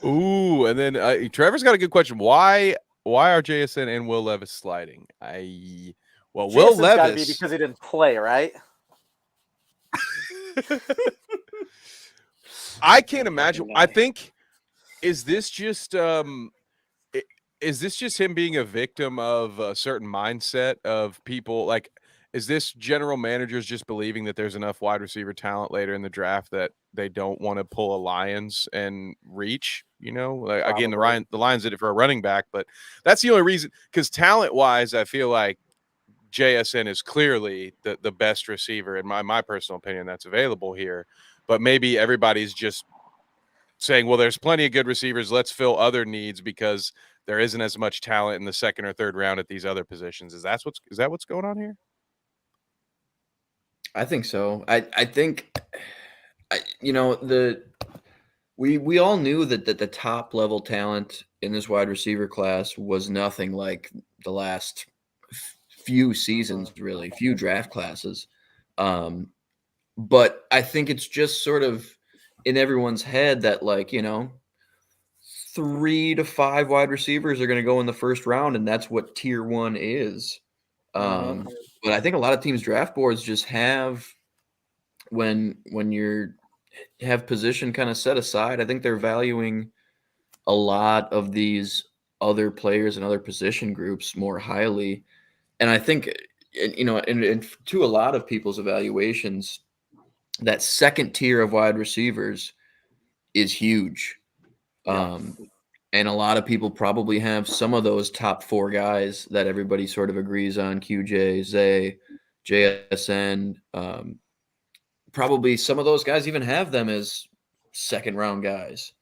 Ooh, and then Trevor's got a good question. Why are JSN and Will Levis sliding? Will JSN's gotta be Levis because he didn't play, right? I can't imagine. I guy. think is this just him being a victim of a certain mindset of people? Like, is this general managers just believing that there's enough wide receiver talent later in the draft that they don't want to pull a Lions and reach? You know, like, again, Probably. the Lions did it for a running back, but that's the only reason. Because talent wise, I feel like JSN is clearly the best receiver in my personal opinion that's available here. But maybe everybody's just saying, well, there's plenty of good receivers. Let's fill other needs because there isn't as much talent in the second or third round at these other positions. Is that what's going on here? I think so. I think we all knew that the top level talent in this wide receiver class was nothing like the last few seasons, really, few draft classes. But I think it's just sort of in everyone's head that 3 to 5 wide receivers are going to go in the first round, and that's what tier 1 is. But I think a lot of teams' draft boards just have when you have position kind of set aside. I think they're valuing a lot of these other players and other position groups more highly, and I think and to a lot of people's evaluations, that second tier of wide receivers is huge. And a lot of people probably have some of those top 4 guys that everybody sort of agrees on: QJ, Zay, JSN. Probably some of those guys even have them as second round guys.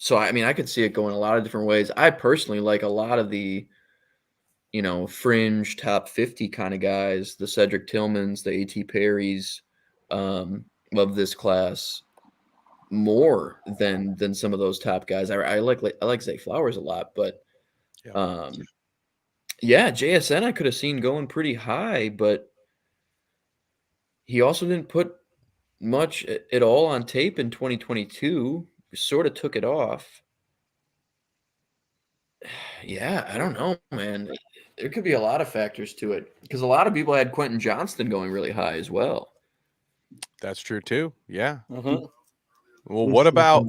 So, I mean, I could see it going a lot of different ways. I personally like a lot of the, fringe top 50 kind of guys, the Cedric Tillmans, the A.T. Perrys of this class more than some of those top guys. I like Zay Flowers a lot, but Yeah. JSN I could have seen going pretty high, but he also didn't put much at all on tape in 2022. Sort of took it off. Yeah, I don't know, man. There could be a lot of factors to it because a lot of people had Quentin Johnston going really high as well. That's true too. Yeah. Mm-hmm. Well, what This is, about?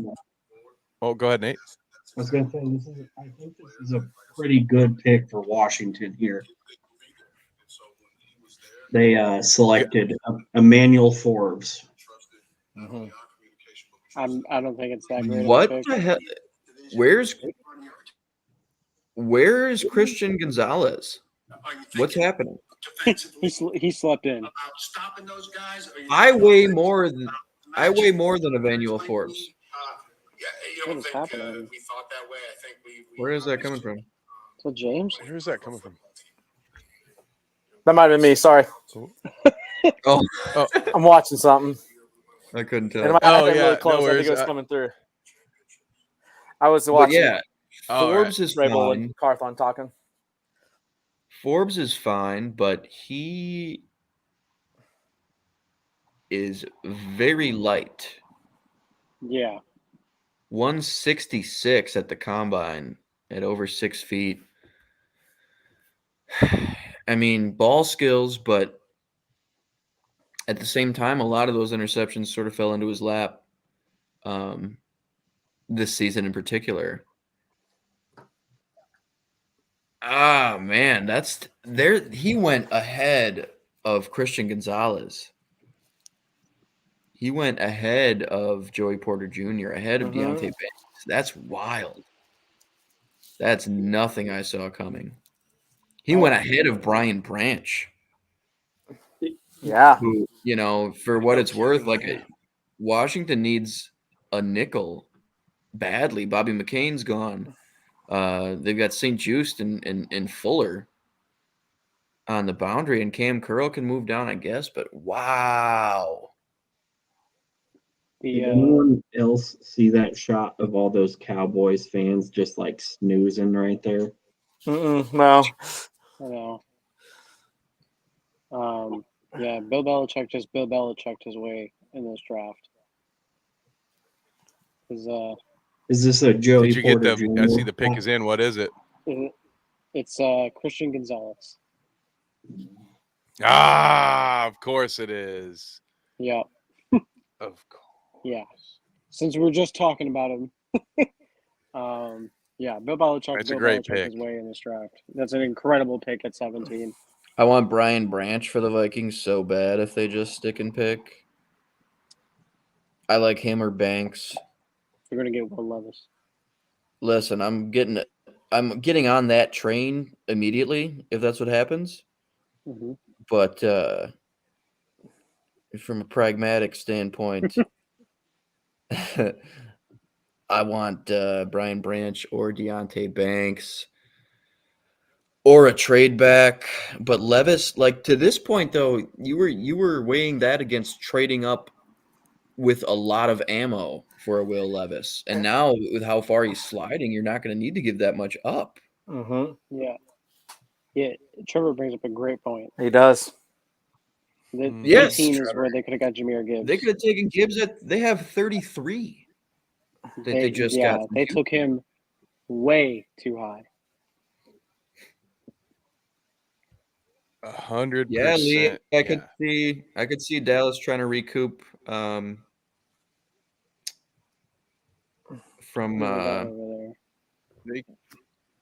Oh, go ahead, Nate. I was gonna say I think this is a pretty good pick for Washington here. They selected Emmanuel Forbes. Mm-hmm. I don't think it's that great. What Of a pick. the hell? Where's Christian Gonzalez? What's happening? He slept in. I weigh more than Emmanuel Forbes. What is happening? Where is that coming from? So James, Where's that coming from? That might have been me. Sorry, Oh, I'm watching something. I couldn't And tell. my Oh, iPad yeah, really close. no I think worries. it was coming through. I was But watching yeah, All Forbes is Rabel fine. and Carthon talking. Forbes is fine, but he is very light. yeah, 166 at the combine at over 6 feet. I mean, ball skills, but at the same time, a lot of those interceptions sort of fell into his lap this season in particular. Ah, man, that's there. He went ahead of Christian Gonzalez. He went ahead of Joey Porter Jr., ahead of Deontay Banks. That's wild. That's nothing I saw coming. He went ahead of Brian Branch, Yeah. who, for what it's worth, Washington needs a nickel badly. Bobby McCain's gone. They've got St. Just and Fuller on the boundary, and Cam Curl can move down, I guess. But wow. Did anyone else see that shot of all those Cowboys fans just like snoozing right there? No. I know. Yeah, Bill Belichick his way in this draft. Is this a Joey Did you get Porter the? I see Jr. the pick is in. What is it? It's Christian Gonzalez. Ah, of course it is. Yeah, Of course. yeah. Since we were just talking about him, yeah, Bill Belichick. That's a Bill great Belichick pick. his way in this draft. That's an incredible pick at 17. I want Brian Branch for the Vikings so bad if they just stick and pick. I like him or Banks. You're gonna get Will Levis. Listen, I'm getting on that train immediately if that's what happens. Mm-hmm. But from a pragmatic standpoint, I want Brian Branch or Deontay Banks or a trade back. But Levis, to this point though, you were weighing that against trading up with a lot of ammo for a Will Levis. And now with how far he's sliding, you're not going to need to give that much up. Mm-hmm. Yeah. Yeah, Trevor brings up a great point. He does. Yes, 18 is Trevor. where they could have got Jahmyr Gibbs. They could have taken Gibbs they have 33 that they just got. They took him way too high. 100%. Yeah, Lee, I could see Dallas trying to recoup from Over there.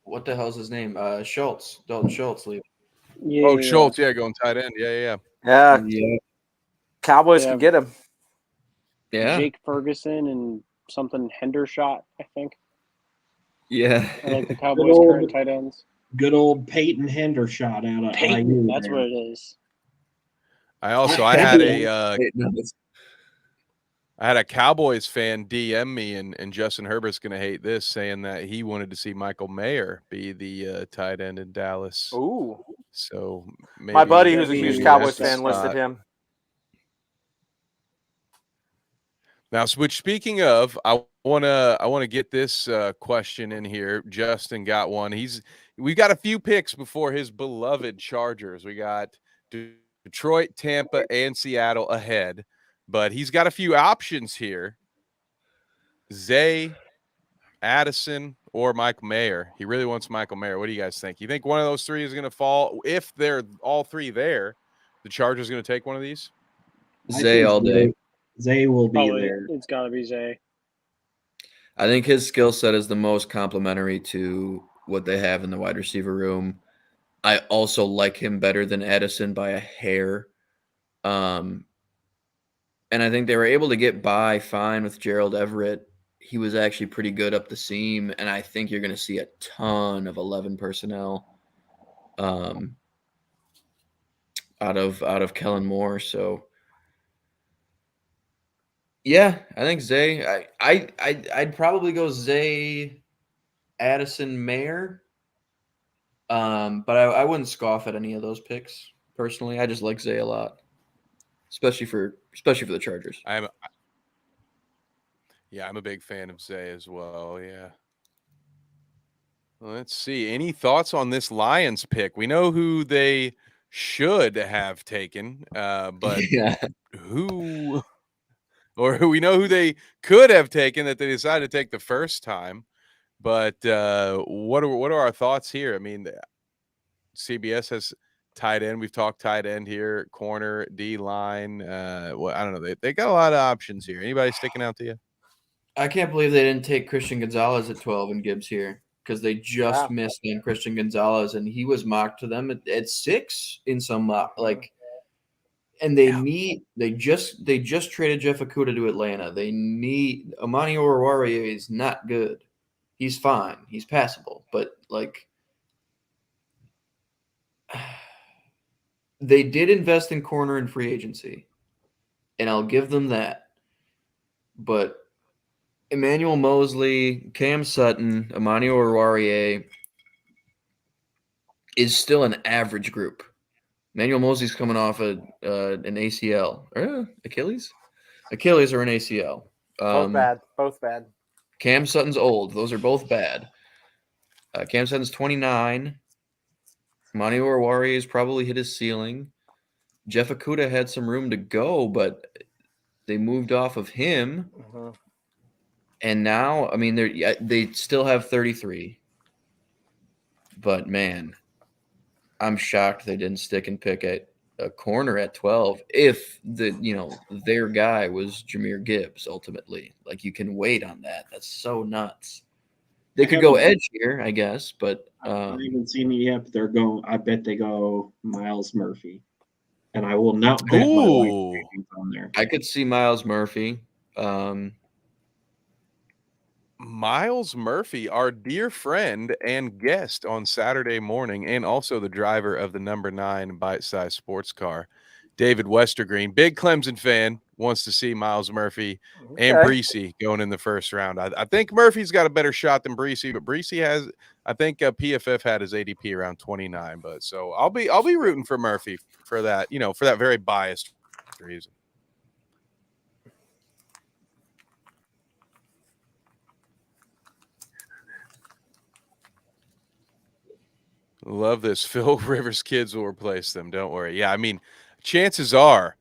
what the hell's his name? Schultz, Dalton Schultz. Lee. Yeah, Oh, Schultz, yeah, going tight end. Yeah. Yeah. Cowboys can get him. Yeah. Jake Ferguson and something Hendershot, I think. Yeah. I like the Cowboys' current tight ends. Good old Peyton Hendershot out of Peyton, IU. that's what it is. I had a Cowboys fan DM me, and Justin Herbert's going to hate this, saying that he wanted to see Michael Mayer be the tight end in Dallas. Ooh. So maybe My buddy, who's a maybe huge that's Cowboys the fan, listed spot. him. Now, which speaking of, I wanna get this question in here. Justin got one. We've got a few picks before his beloved Chargers. We got Detroit, Tampa, and Seattle ahead, but he's got a few options here. Zay, Addison, or Michael Mayer. He really wants Michael Mayer. What do you guys think? You think one of those three is going to fall? If they're all three there, the Chargers going to take one of these? I Zay think all day. Zay will be Probably, there. it's got to be Zay. I think his skill set is the most complementary to what they have in the wide receiver room. I also like him better than Addison by a hair. And I think they were able to get by fine with Gerald Everett. He was actually pretty good up the seam, and I think you're going to see a ton of 11 personnel out of Kellen Moore. So yeah, I think Zay. I'd probably go Zay, Addison, Mayer. But I wouldn't scoff at any of those picks personally. I just like Zay a lot, especially for the Chargers. I'm a big fan of Zay as well. Yeah. Let's see. Any thoughts on this Lions pick? We know who they should have taken, but Yeah. who, or we know who they could have taken that they decided to take the first time. But what are our thoughts here? I mean, CBS has tight end. We've talked tight end here, corner, D line. Well, I don't know. They got a lot of options here. Anybody sticking out to you? I can't believe they didn't take Christian Gonzalez at 12 and Gibbs here because they just Wow. missed on Christian Gonzalez, and he was mocked to them at 6 in some mock. And they just traded Jeff Okudah to Atlanta. They need Amani Oruwariye is not good. He's fine. He's passable, but they did invest in corner and free agency, and I'll give them that. But Emmanuel Mosley, Cam Sutton, Amani Oruwariye is still an average group. Emmanuel Mosley's coming off an ACL. Achilles or an ACL. Both bad. Cam Sutton's old. Those are both bad. Cam Sutton's 29. Amani Oruwariye has probably hit his ceiling. Jeff Okudah had some room to go, but they moved off of him. Mm-hmm. And now, I mean, they still have 33. But, man, I'm shocked they didn't stick and pick at a corner at 12 if their guy was Jahmyr Gibbs ultimately. Like, you can wait on that. That's so nuts. They could go edge here, I guess, but I haven't seen it yet. But I bet they go Myles Murphy, and I will not bet my life savings on there. I could see Myles Murphy. Myles Murphy, our dear friend and guest on Saturday morning, and also the driver of the number 9 bite-sized sports car, David Westergreen, big Clemson fan, wants to see Myles Murphy and Breesy going in the first round. I think Murphy's got a better shot than Breesy, but Breesy has, I think PFF had his ADP around 29. But so I'll be rooting for Murphy for that, for that very biased reason. Love this. Phil Rivers kids will replace them. Don't worry. Yeah, I mean, chances are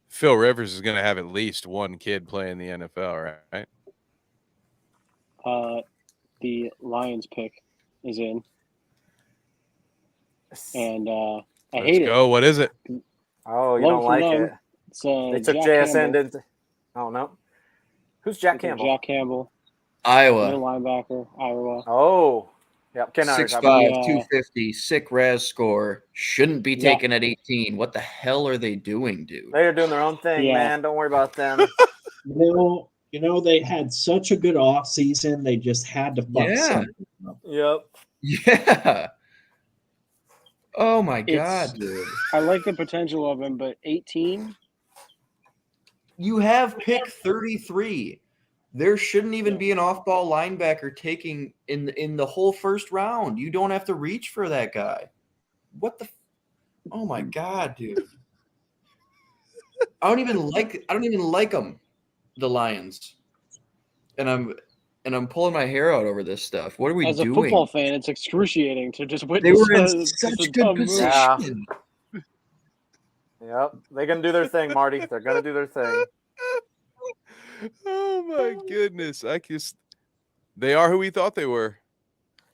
Phil Rivers is going to have at least one kid play in the NFL, right? The Lions pick is in, and I hate it. Go. What is it? Oh, you don't like it? It's, They took Jack JSN, Campbell. didn't they? Oh, no. Who's Jack They took Campbell? Jack Campbell, Iowa. middle linebacker, Iowa. Oh. Yep. 6'5", 250, sick Raz score. Shouldn't be taken at 18. What the hell are they doing, dude? They're doing their own thing, man. Don't worry about them. They had such a good off season. They just had to fuck something up. Yep. Yeah. Oh my God, dude. I like the potential of him, but 18. You have pick 33. There shouldn't even be an off-ball linebacker taking in the whole first round. You don't have to reach for that guy. What the? Oh my God, dude! I don't even like them, the Lions, and I'm pulling my hair out over this stuff. What are we doing? As a football fan, it's excruciating to just witness. They were in such good position. Yep, they're gonna do their thing, Marty. They're gonna do their thing. Oh my goodness! They are who we thought they were.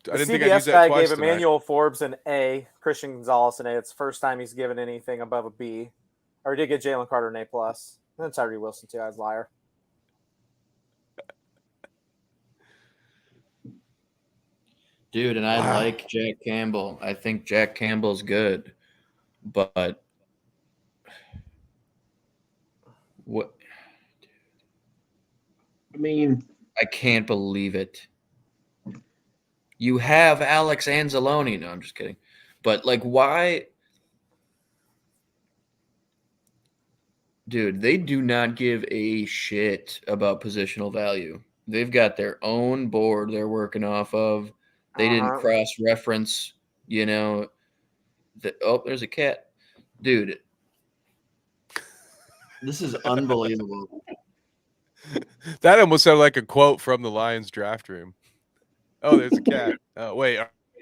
The I didn't think I'd use CBS that guy twice gave tonight. Emmanuel Forbes an A, Christian Gonzalez an A. It's the first time he's given anything above a B. Or he did get Jalen Carter an A plus. And then Tyree Wilson too. I was a liar. Dude, and I Wow. like Jack Campbell. I think Jack Campbell's good, but what? I mean, I can't believe it. You have Alex Anzalone. No, I'm just kidding. But like, why? Dude, they do not give a shit about positional value. They've got their own board they're working off of. They didn't cross-reference, oh, there's a cat. Dude, this is unbelievable. That almost sounded like a quote from the Lions draft room. Oh, there's a cat. Wait,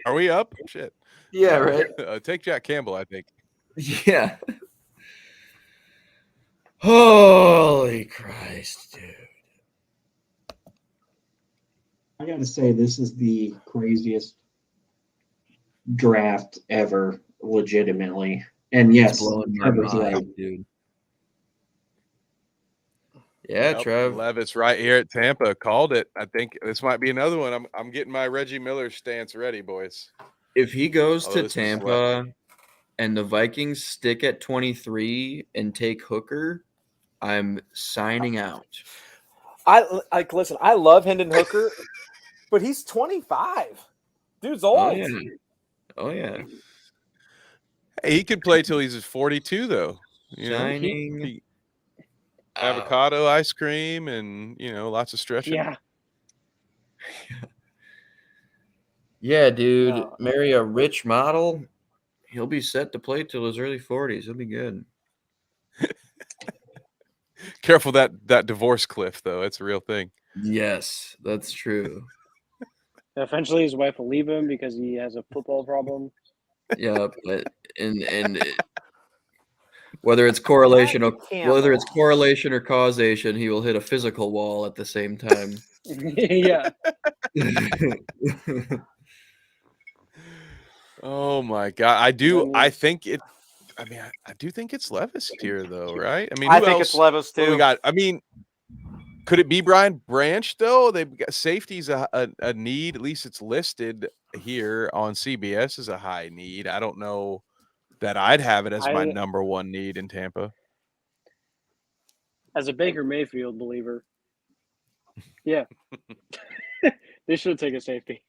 are we up? Shit. Yeah, right? Take Jack Campbell, I think. Yeah. Holy Christ, dude. I got to say, this is the craziest draft ever, legitimately. And yes, It's blowing my Trevor's mind, right. dude. Yeah, Yep, Trev. Levis right here at Tampa called it. I think this might be another one. I'm getting my Reggie Miller stance ready, boys. If he goes Although to this is Tampa and the Vikings stick at 23 and take Hooker, I'm signing out. I listen. I love Hendon Hooker, but he's 25. Dude's old. Oh, yeah. Oh, yeah. Hey, he could play till he's 42, though. Signing avocado ice cream and lots of stretching. Yeah. Yeah, dude. Marry a rich model. He'll be set to play till his early 40s. He'll be good. Careful that divorce cliff, though. It's a real thing. Yes, that's true. Eventually, his wife will leave him because he has a football problem. Yeah, but and whether it's correlation or causation, he will hit a physical wall at the same time. Yeah. Oh my God. I do think it's Levis here, though, right? I mean, I who think else? it's Levis What too. we got? I mean, could it be Brian Branch, though? They've got safety's a need. At least it's listed here on CBS as a high need. I don't know that I'd have it as my number one need in Tampa. As a Baker Mayfield believer, yeah. They should take a safety.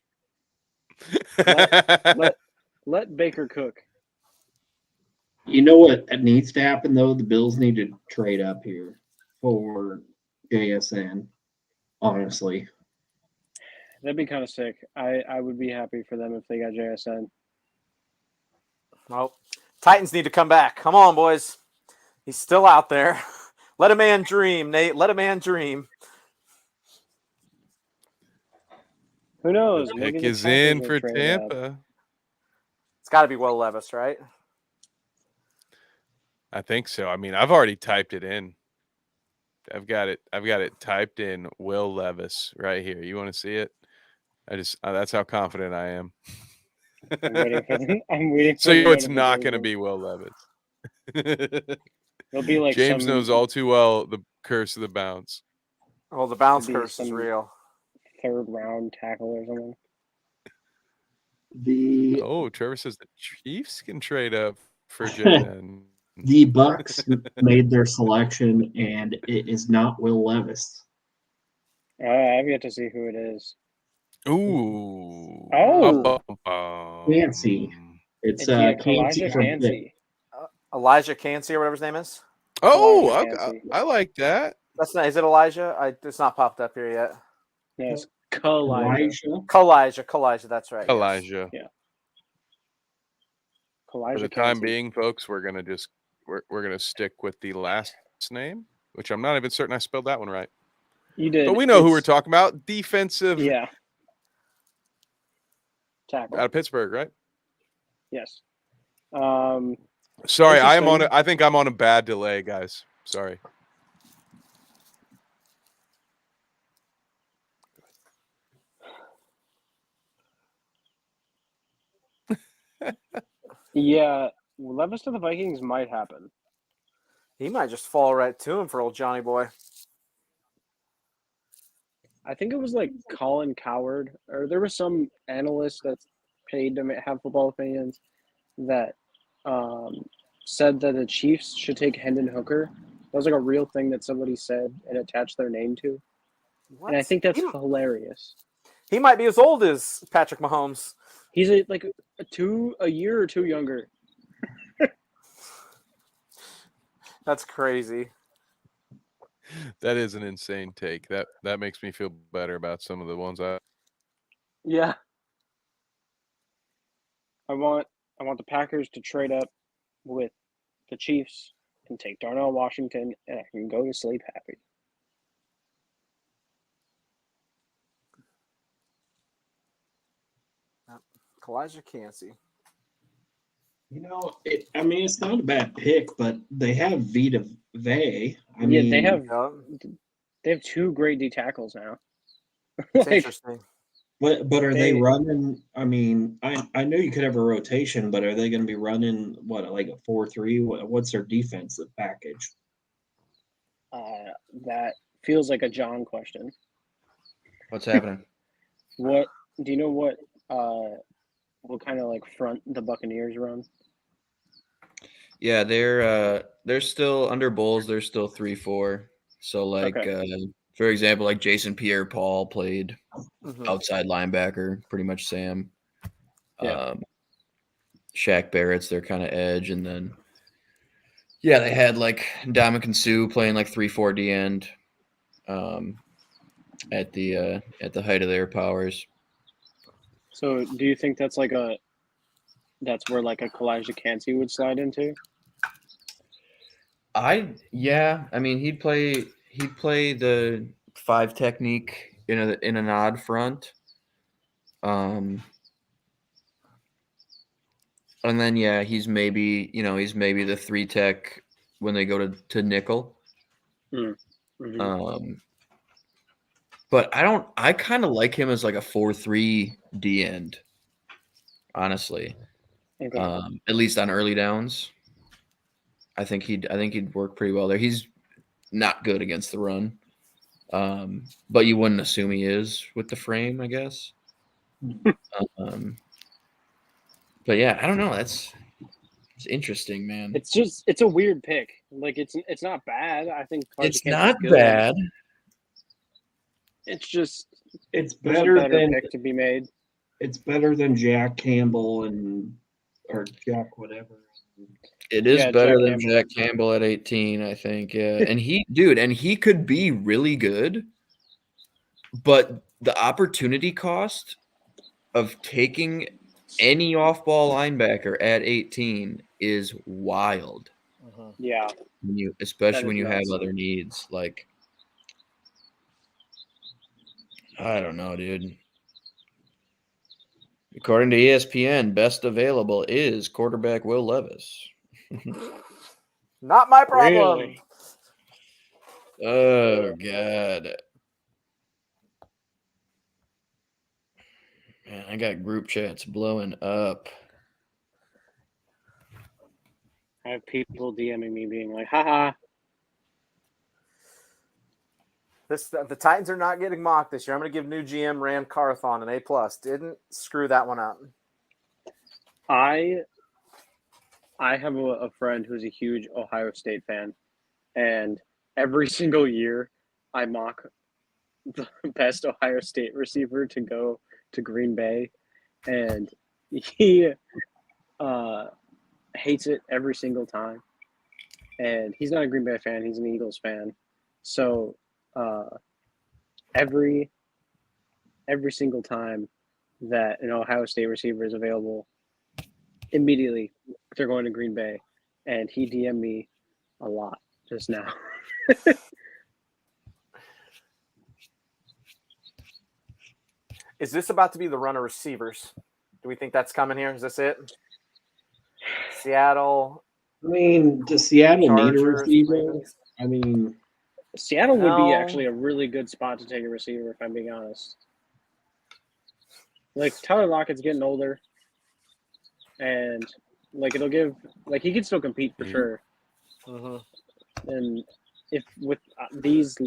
Let Baker cook. You know what needs to happen, though? The Bills need to trade up here for JSN, honestly. That'd be kind of sick. I would be happy for them if they got JSN. Well, Titans need to come back. Come on, boys. He's still out there. Let a man dream, Nate. Let a man dream. Who knows? The Maybe pick the is Packers in will for trade Tampa. up. It's got to be Will Levis, right? I think so. I mean, I've already typed it in. I've got it typed in. Will Levis right here. You want to see it? That's how confident I am. I'm waiting for them. I'm waiting for So you know it's the not going to notification. be Will Levis. It'll be like James knows all too well the curse of the bounce. Well, the bounce It'd be curse is some- real. third round tackle or something. Oh, Trevor says the Chiefs can trade up for Jen. The Bucks made their selection, and it is not Will Levis. I've yet to see who it is. Ooh. Oh. Fancy. It's Elijah Kancey from Pitt. Cansey. Elijah Cansey or whatever his name is. Oh, Elijah I Cansey. like that. That's not. Is it Elijah? It's not popped up here yet. Yes, Kalijah. Kalijah. That's right. yes. Elijah. For Kalijah the time Cansey. being, folks, we're gonna stick with the last name, which I'm not even certain I spelled that one right. You did. But we know who we're It's- talking about. Defensive Yeah. Tackle. out of Pittsburgh, right? Yes. Sorry, I Interesting. think I'm on a bad delay, guys. Sorry. Yeah, Levis to the Vikings might happen. He might just fall right to him for old Johnny boy. I think it was like Colin Coward, or there was some analyst that's paid to have football opinions that said that the Chiefs should take Hendon Hooker. That was like a real thing that somebody said and attached their name to. What? And I think that's he, hilarious. he might be as old as Patrick Mahomes. He's like a year or two younger. That's crazy. That is an insane take. That makes me feel better about some of the ones I. Yeah. I want the Packers to trade up with the Chiefs and take Darnell Washington, and I can go to sleep happy. Elijah Cansey. You know, it's not a bad pick, but they have Vita Vey. They have Yeah, two great D tackles now. it's Like, interesting. But are they running? I mean, I know you could have a rotation, but are they going to be running like a 4-3? What's their defensive package? that feels like a John question. What's happening? What do you know? What kind of like front the Buccaneers run? Yeah, they're still under Bulls. They're still 3-4. So like, for example, like Jason Pierre-Paul played outside linebacker, pretty much Sam. Yeah. Shaq Barrett's their kind of edge, and then they had like Ndamukong Suh playing like 3-4 D end, at the height of their powers. So do you think that's where like a Kalijah Cansey would slide into? I mean he'd play the 5 technique in an odd front. And then he's maybe the 3 tech when they go to nickel. Mm-hmm. But I kind of like him as like a 4-3 D end, honestly. Okay. At least on early downs. I think he'd work pretty well there. He's not good against the run. But you wouldn't assume he is with the frame, I guess. But yeah, I don't know. It's interesting, man. It's a weird pick. Like it's not bad. I think it's Cansey's not good. bad. It's just It's there's better a better than pick to be made. It's better than Jack Campbell or Jack whatever. It is better Jack than Campbell. Jack Campbell at 18, I think. Yeah, and he could be really good, but the opportunity cost of taking any off-ball linebacker at 18 is wild. Yeah. Especially when you have nuts. other needs. Like, I don't know, dude. According to ESPN, best available is quarterback Will Levis. Not my problem. Really? Oh, God. Man, I got group chats blowing up. I have people DMing me being like, haha. The Titans are not getting mocked this year. I'm going to give new GM Ram Carthon an A+. Didn't screw that one up. I have a friend who's a huge Ohio State fan, and every single year I mock the best Ohio State receiver to go to Green Bay, and he hates it every single time. And he's not a Green Bay fan; he's an Eagles fan. So every single time that an Ohio State receiver is available, immediately they're going to Green Bay, and he DM'd me a lot just now. Is this about to be the run of receivers? Do we think that's coming here? Is this it? Seattle, I mean, does Seattle need a Chargers, receiver? Ravens. I mean, Seattle would be No. actually a really good spot to take a receiver, if I'm being honest. Like Tyler Lockett's getting older, and like it'll give like he can still compete for Mhm. sure. Mhm. And if with these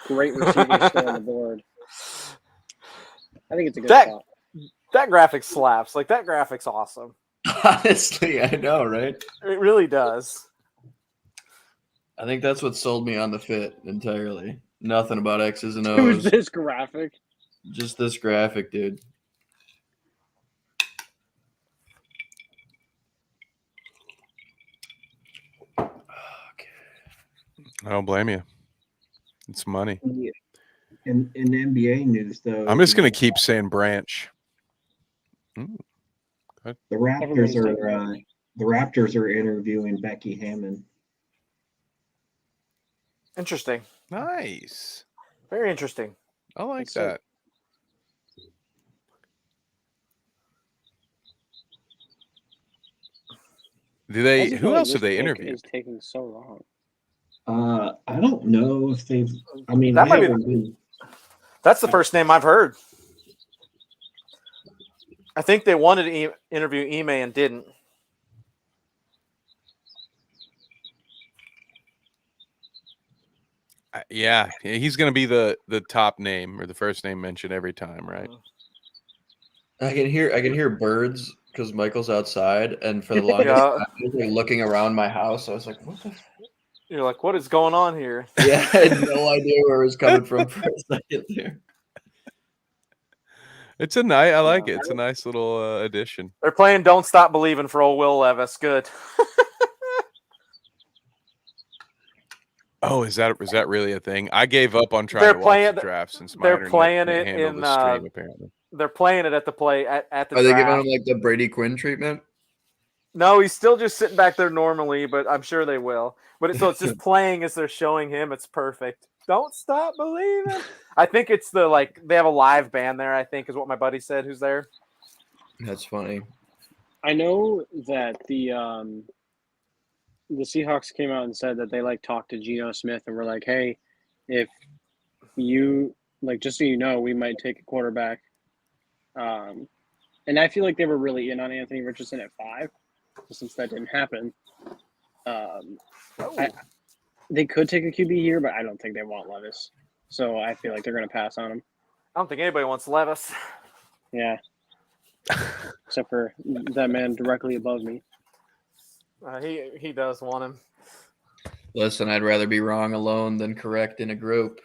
great receivers still on the board, I think it's a good That- spot. That graphic slaps. Like that graphic's awesome. Honestly, I know, right? It really does. I think that's what sold me on the fit entirely. Nothing about X's and Who's O's. this graphic? Just this graphic, dude. I don't blame you. It's money. in NBA news though, I'm just gonna keep saying Branch. the Everybody's Raptors taking are the Raptors are interviewing Becky Hammond. Interesting. Nice. Very interesting. I like That's so- that. Do I they? just Who feel like else this have they pick interviewed? Is taking so long. I don't know if they've. I mean, That I might be- haven't been. That's the first name I've heard. I think they wanted to interview Ime and didn't. Yeah, he's gonna be the top name or the first name mentioned every time, right? I can hear birds because Michael's outside, and for the longest Yeah. time, I was like looking around my house. I was like, "What the?" You're like, what is going on here? Yeah, I had no idea where it was coming from for a second there. It's a nice. I like it. It's a nice little addition. They're playing "Don't Stop Believing" for old Will Levis. Good. Oh, is that really a thing? I gave up on trying They're to playing- watch the draft since my they're internet playing can't it handle in, the stream. Apparently, They're playing it at the at the Are they giving draft. him like the Brady Quinn treatment? No, he's still just sitting back there normally, but I'm sure they will. But it's just playing as they're showing him. It's perfect. Don't stop believing. I think it's they have a live band there. I think is what my buddy said. Who's there? That's funny. I know that the Seahawks came out and said that they talked to Geno Smith and were like, "Hey, if you just so you know, we might take a quarterback." And I feel like they were really in on Anthony Richardson at 5, since that didn't happen. They could take a QB here, but I don't think they want Levis. So I feel like they're going to pass on him. I don't think anybody wants Levis. Yeah. Except for that man directly above me. He does want him. Listen, I'd rather be wrong alone than correct in a group.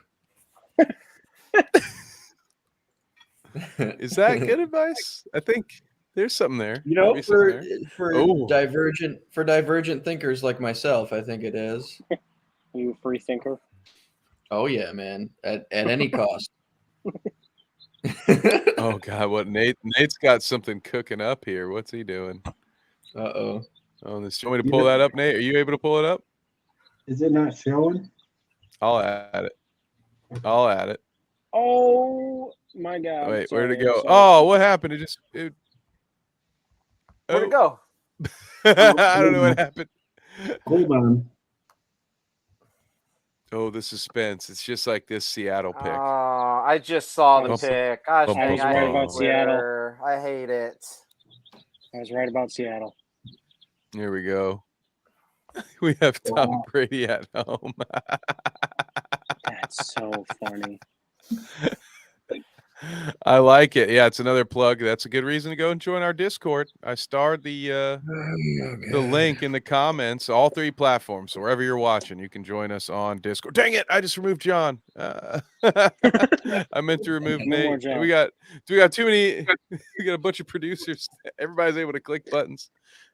is that good advice? I think there's something there. You know, Maybe something for there. Oh. divergent thinkers like myself, I think it is. You a free thinker? Oh yeah, man. At any cost. Oh God, what Nate's got something cooking up here. What's he doing? Uh-oh. Oh, this. You want me to pull that up, Nate? Are you able to pull it up? Is it not showing? I'll add it. Oh my God! Wait, Sorry, where'd it I'm go? sorry. Oh, what happened? Where'd it go? I don't know what happened. Hold on. Oh, the suspense. It's just like this Seattle pick. I just saw the Bump- pick. Gosh, bump- dang, I bump- hate bump. Twitter. I hate it. I was right about Seattle. Here we go. We have Tom Wow. Brady at home. That's so funny. I like it. Yeah, it's another plug. That's a good reason to go and join our Discord. I starred the link in the comments, all 3 platforms. So wherever you're watching, you can join us on Discord. Dang it! I just removed John. I meant to remove No more Nate. John. We got too many. We got a bunch of producers. Everybody's able to click buttons,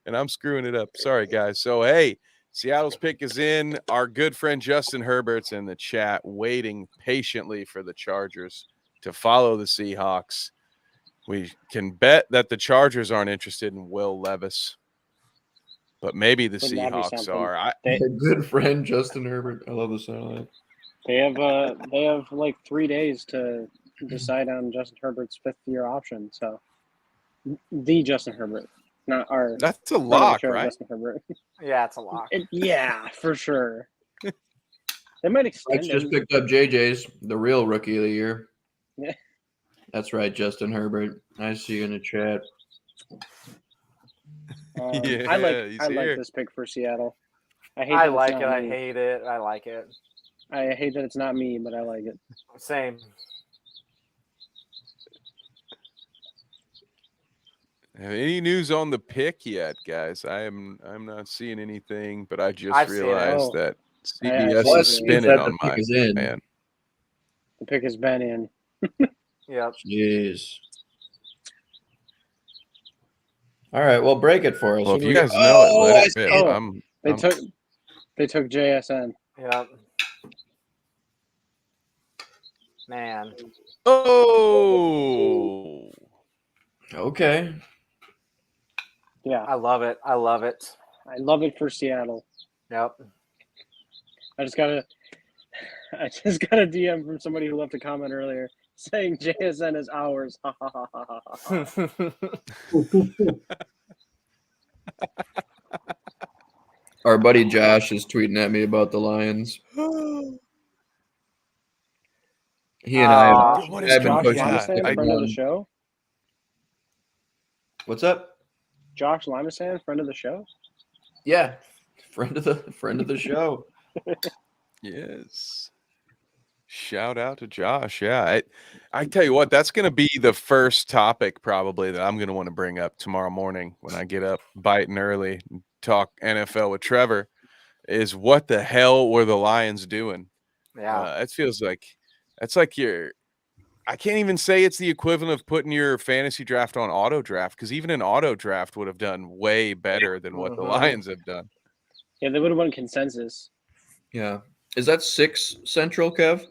and I'm screwing it up. Sorry, guys. So hey, Seattle's pick is in. Our good friend Justin Herbert's in the chat, waiting patiently for the Chargers to follow the Seahawks. We can bet that the Chargers aren't interested in Will Levis, but maybe the Wouldn't that be Seahawks something? are. They, My good friend Justin Herbert. I love the sound of that. they have 3 days to decide on Justin Herbert's 5th-year option. So the Justin Herbert, not our That's a friend of the lock, show, right? Justin Herbert. Yeah, it's a lock. Yeah, for sure. They might extend Rex just him. picked up JJ's, the real rookie of the year. Yeah. That's right, Justin Herbert. I see you in the chat. Yeah, I like he's I like here. this pick for Seattle. I hate I that like it's it. not I me. hate it. I like it. I hate that it's not me, but I like it. Same. Any news on the pick yet, guys? I'm not seeing anything, but I just I've seen it. realized Oh, that I CBS see is it. spinning Said on the pick my is in. man. The pick has been in. Yep. Jeez. All right, well, break it for us. Well, What if do you we guys got? know it, Oh, let I it rip. see it. I'm They took JSN. Yep. Man. Oh, Okay. Yeah, I love it. I love it. I love it for Seattle. Yep. I just got a DM from somebody who left a comment earlier saying JSN is ours. Ha, ha, ha, ha, ha, ha. Our buddy Josh is tweeting at me about the Lions. He and I have, what I've is been Josh pushing Yeah, this Limasan, thing friend of the on. show. What's up? Josh Limasan, friend of the show. Yeah, friend of the show. yes. Shout out to Josh. Yeah, I tell you what, that's going to be the first topic probably that I'm going to want to bring up tomorrow morning when I get up biting early and talk NFL with Trevor. Is what the hell were the Lions doing? Yeah. It feels like that's like I can't even say it's the equivalent of putting your fantasy draft on auto draft because even an auto draft would have done way better than what the Mhm. Lions have done. Yeah, they would have won consensus. Yeah. Is that 6 Central, Kev?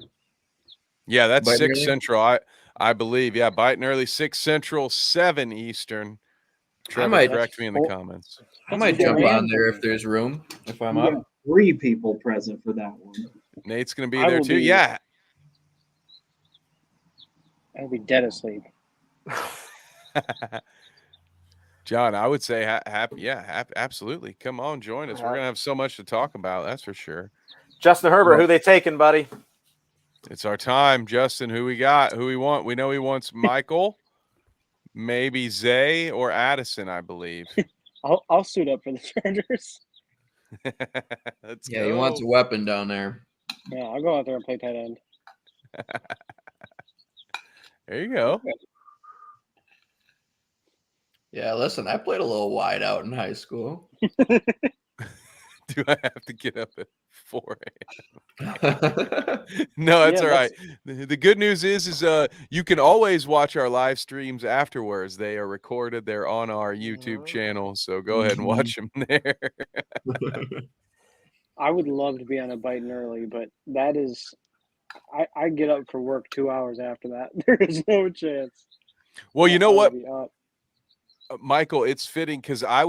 Yeah, that's Biting 6 early? Central. I believe. Yeah, biting early 6 Central, 7 Eastern. Trevor, might- correct me in the comments. I might That's jump on random. there if there's room, if I'm We up. got 3 people present for that one. Nate's going to be I there will too. be- Yeah. I'll be dead asleep. John, I would say happy. Absolutely. Come on, join us. We're Yeah. going to have so much to talk about. That's for sure. Justin Herbert, who they taking, buddy? It's our time, Justin. Who we got? Who we want? We know he wants Michael, maybe Zay or Addison, I believe. I'll suit up for the Chargers. Let's Yeah, go. he wants a weapon down there. Yeah, I'll go out there and play tight end. There you go. Yeah, listen, I played a little wide out in high school. Do I have to get up at 4 a.m.? No, that's Yeah, all right. The good news is you can always watch our live streams afterwards. They are recorded. They're on our YouTube channel. So go ahead and watch them there. I would love to be on a biting early, but that is, I get up for work 2 hours after that. There is no chance. Well, you know I will what, be up. Michael, it's fitting because I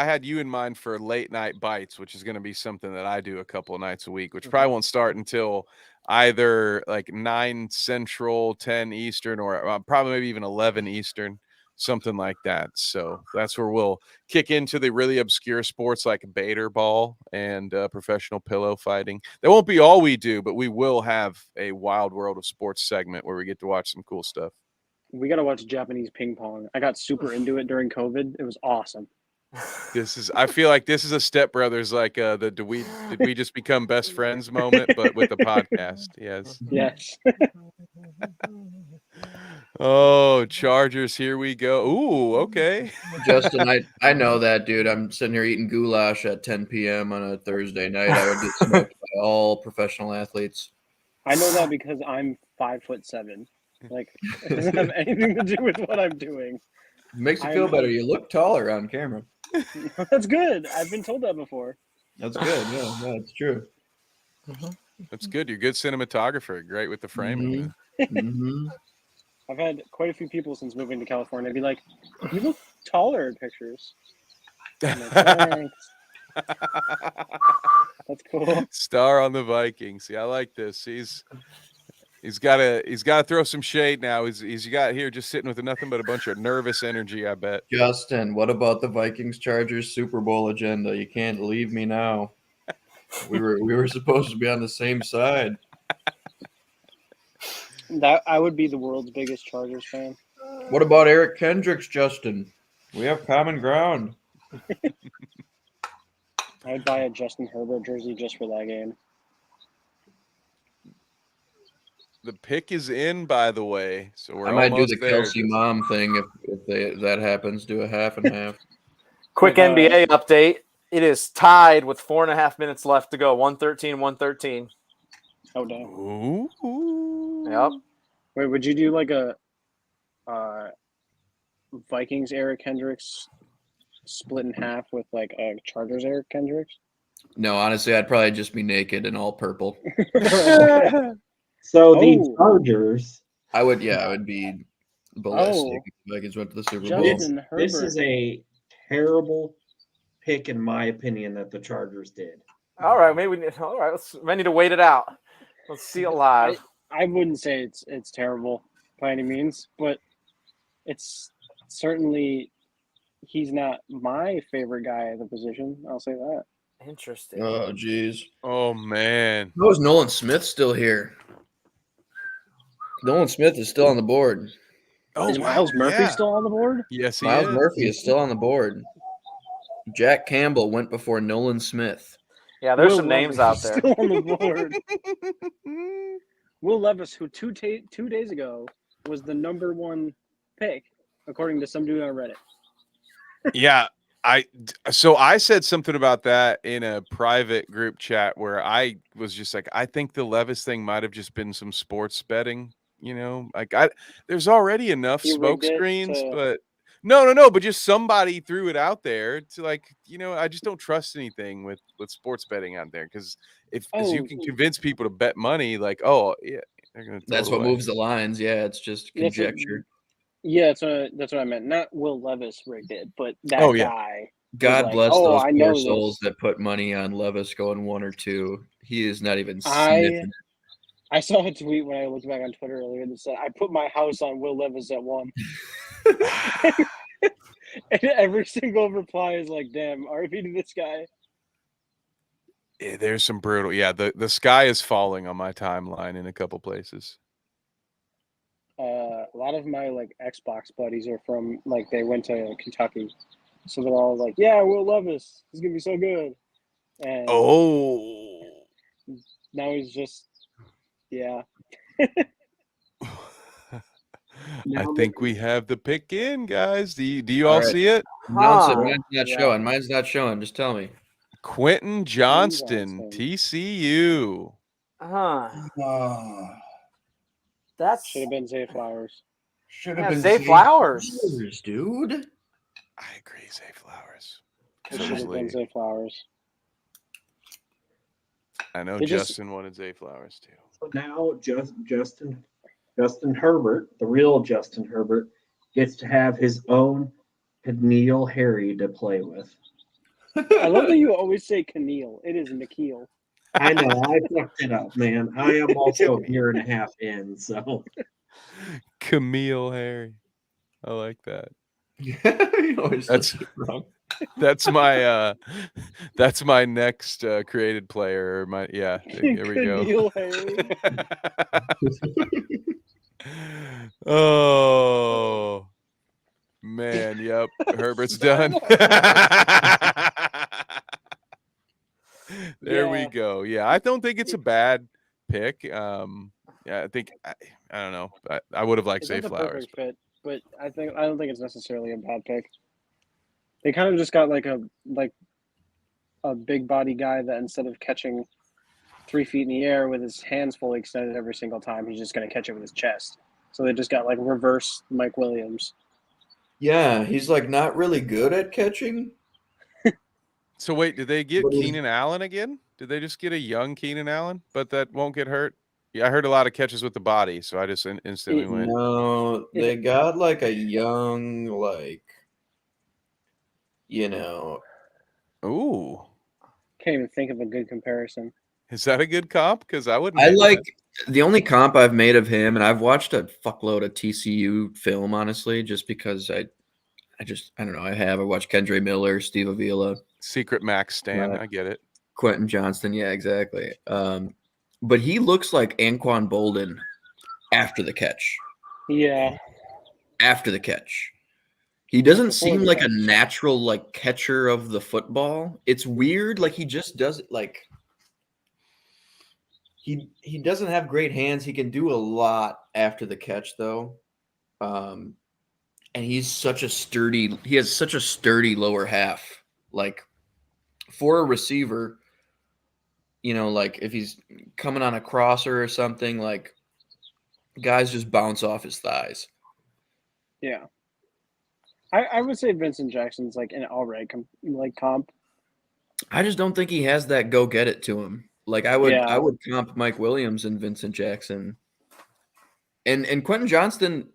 had you in mind for late night bites, which is going to be something that I do a couple of nights a week, which probably won't start until either like 9 Central, 10 Eastern, or probably maybe even 11 Eastern, something like that. So that's where we'll kick into the really obscure sports like Bader ball and professional pillow fighting. That won't be all we do, but we will have a wild world of sports segment where we get to watch some cool stuff. We got to watch Japanese ping pong. I got super into it during COVID. It was awesome. I feel like this is a Step Brothers, like did we just become best friends moment, but with the podcast. Yes. Yes. Oh, Chargers, here we go. Ooh, okay. Justin, I know that, dude. I'm sitting here eating goulash at 10 p.m. on a Thursday night. I would get smoked by all professional athletes. I know that because I'm 5'7". Like, it doesn't have anything to do with what I'm doing. Makes you feel better. You look taller on camera. That's good. I've been told that before. That's good. Yeah, it's true. That's good. You're a good cinematographer. Great with the framing. Mm-hmm. I've had quite a few people since moving to California be like, "You look taller in pictures." I'm like, thanks. That's cool. Star on the Vikings. Yeah, I like this. He's gotta throw some shade now. He's got here just sitting with nothing but a bunch of nervous energy, I bet. Justin, what about the Vikings Chargers Super Bowl agenda? You can't leave me now. We were supposed to be on the same side. That I would be the world's biggest Chargers fan. What about Eric Kendricks, Justin? We have common ground. I'd buy a Justin Herbert jersey just for that game. The pick is in, by the way. So we're I might do almost the there. Kelsey mom thing if that happens. Do a half and half. Quick Yeah. NBA update. It is tied with 4.5 minutes left to go. 113. Oh damn! Ooh. Yep. Wait, would you do like a Vikings Eric Kendricks split in half with like a Chargers Eric Kendricks? No, honestly, I'd probably just be naked and all purple. So the Oh. Chargers. I would be ballistic if the Vikings went to the Super Bowl. Justin Herbert. This is a terrible pick, in my opinion, that the Chargers did. All right, maybe we need. All right, we need to wait it out. Let's see it live. I wouldn't say it's terrible by any means, but it's certainly he's not my favorite guy at the position. I'll say that. Interesting. Oh, jeez. Oh man. How is Nolan Smith still here? Nolan Smith is still on the board. Oh, Is wow, Miles Murphy yeah. still on the board? Yes, he Miles is. Murphy is still on the board. Jack Campbell went before Nolan Smith. Yeah, there's Will some names Levis out there. Still on the board. Will Levis, who two days ago was the number one pick, according to some dude on Reddit. Yeah, I said something about that in a private group chat where I was just like, I think the Levis thing might have just been some sports betting, like there's already enough You smoke rigged it screens, to- but no, but just somebody threw it out there to I just don't trust anything with sports betting out there because if you Oh. can convince people to bet money, like, oh yeah, they're gonna. That's throw it what away. moves the lines. Yeah, it's just That's what- conjecture. Yeah, that's what I meant. Not Will Levis rigged it, but that Oh, yeah. guy. God like, bless oh, those I know poor this. souls that put money on Levis going 1 or 2. He is not even I sniffing. I saw a tweet when I looked back on Twitter earlier that said, I put my house on Will Levis at 1. And every single reply is like, damn, RIP to this guy. Yeah, there's some brutal. Yeah, the sky is falling on my timeline in a couple places. A lot of my like Xbox buddies are from they went to Kentucky, so they're all like, "Yeah, Will Levis, he's gonna be so good." And Oh. now he's just, yeah. I think we have the pick in, guys. Do you All all right. see it? Announce it. Huh. Mine's not Yeah. showing. Mine's not showing. Just tell me. Quentin Johnston, Johnston. TCU. That's Should have been Zay Flowers. Should yeah, Zay Flowers. dude. I agree, Zay Flowers. It should have been Seriously. Zay Flowers. I know They just- Justin wanted Zay Flowers too. So now Justin Herbert, the real Justin Herbert, gets to have his own N'Keal Harry to play with. I love that you always say Keneal. It is N'Keal. I know, I fucked it up, man. I am also a year and a half in, so Camille Harry. I like that. You always That's- say it wrong. That's my that's my next created player. Here we go. Keneal Harry. Oh man, yep. Herbert's done. There we Yeah. go. Yeah, I don't think it's a bad pick. Yeah, I think I don't know. I would have liked It's Zay not the Flowers. perfect fit, but I don't think it's necessarily a bad pick. They kind of just got a big body guy that instead of catching 3 feet in the air with his hands fully extended every single time, he's just going to catch it with his chest. So they just got reverse Mike Williams. Yeah, he's not really good at catching. So wait, did they get What is- Keenan Allen again? Did they just get a young Keenan Allen, but that won't get hurt? Yeah, I heard a lot of catches with the body, so I just instantly went. No, they got a young, Ooh, Can't even think of a good comparison. is that a good comp? Because I wouldn't. I hate like The only comp I've made of him, and I've watched a fuckload of TCU film, honestly, just because I don't know. I watched Kendre Miller, Steve Avila, Secret Max Stan. I get it. Quentin Johnston. Yeah, exactly. But he looks like Anquan Bolden after the catch. Yeah. After the catch. He doesn't Before seem the like a catch. natural like catcher of the football. It's weird. Like he just does it like he doesn't have great hands. He can do a lot after the catch though. And he has such a sturdy lower half. Like for a receiver, like if he's coming on a crosser or something, like guys just bounce off his thighs. Yeah. I would say Vincent Jackson's like an all right comp. I just don't think he has that go get it to him. Like I would comp Mike Williams and Vincent Jackson. And Quentin Johnston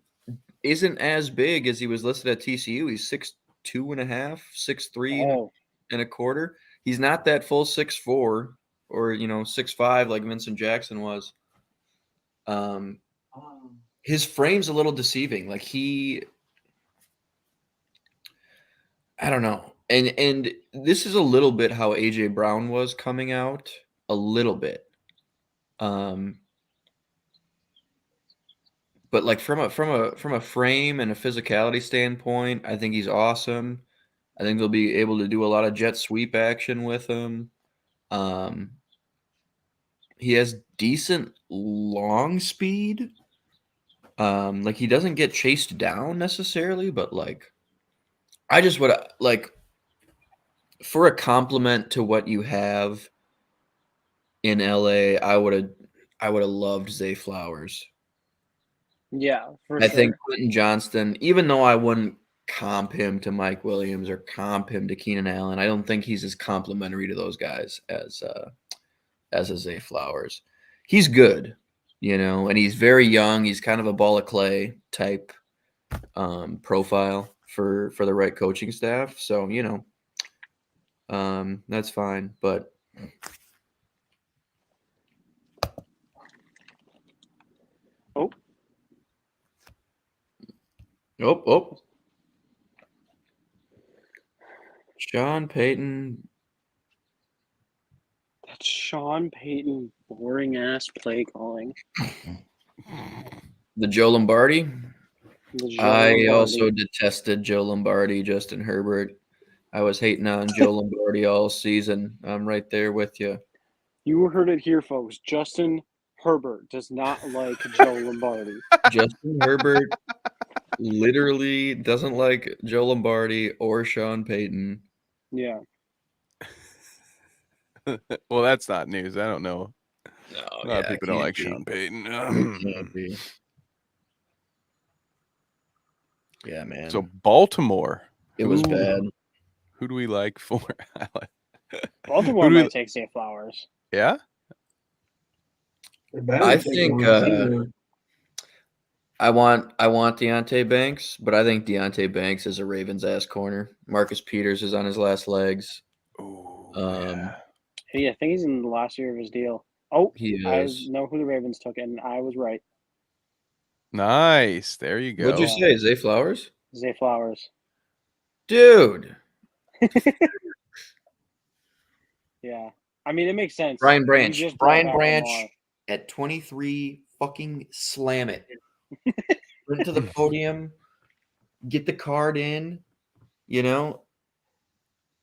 isn't as big as he was listed at TCU. He's 6'2.5", 6'3 and a quarter. He's not that full 6'4" or 6'5" like Vincent Jackson was. His frame's a little deceiving. Like I don't know. And this is a little bit how AJ Brown was coming out, a little bit. But like from a frame and a physicality standpoint, I think he's awesome. I think they'll be able to do a lot of jet sweep action with him. He has decent long speed. Like he doesn't get chased down necessarily, but like I just would like for a compliment to what you have in LA, I would have loved Zay Flowers. Yeah, for I sure. think Quentin Johnston, even though I wouldn't comp him to Mike Williams or comp him to Keenan Allen, I don't think he's as complimentary to those guys as a Zay Flowers. He's good, and he's very young. He's kind of a ball of clay type profile for the right coaching staff. So, that's fine. But Oh. Sean Payton. That's Sean Payton boring ass play calling. The Joe Lombardi. I also detested Joe Lombardi, Justin Herbert. I was hating on Joe Lombardi all season. I'm right there with you. You heard it here, folks. Justin Herbert does not like Joe Lombardi. Justin Herbert literally doesn't like Joe Lombardi or Sean Payton. Yeah. Well, that's not news. I don't know. No, a lot of people don't like Sean Payton. Yeah, man. So Baltimore. It was bad. Who do we like for? Baltimore might take Zay Flowers. Yeah. I think I want Deontay Banks, but I think Deontay Banks is a Ravens ass corner. Marcus Peters is on his last legs. Yeah, I think he's in the last year of his deal. Oh, he is. I know who the Ravens took, and I was right. Nice. There you go. What'd you say? Zay Flowers? Zay Flowers. Dude. Yeah. I mean, it makes sense. Brian Branch at 23, fucking slam it. Run to the podium, get the card in,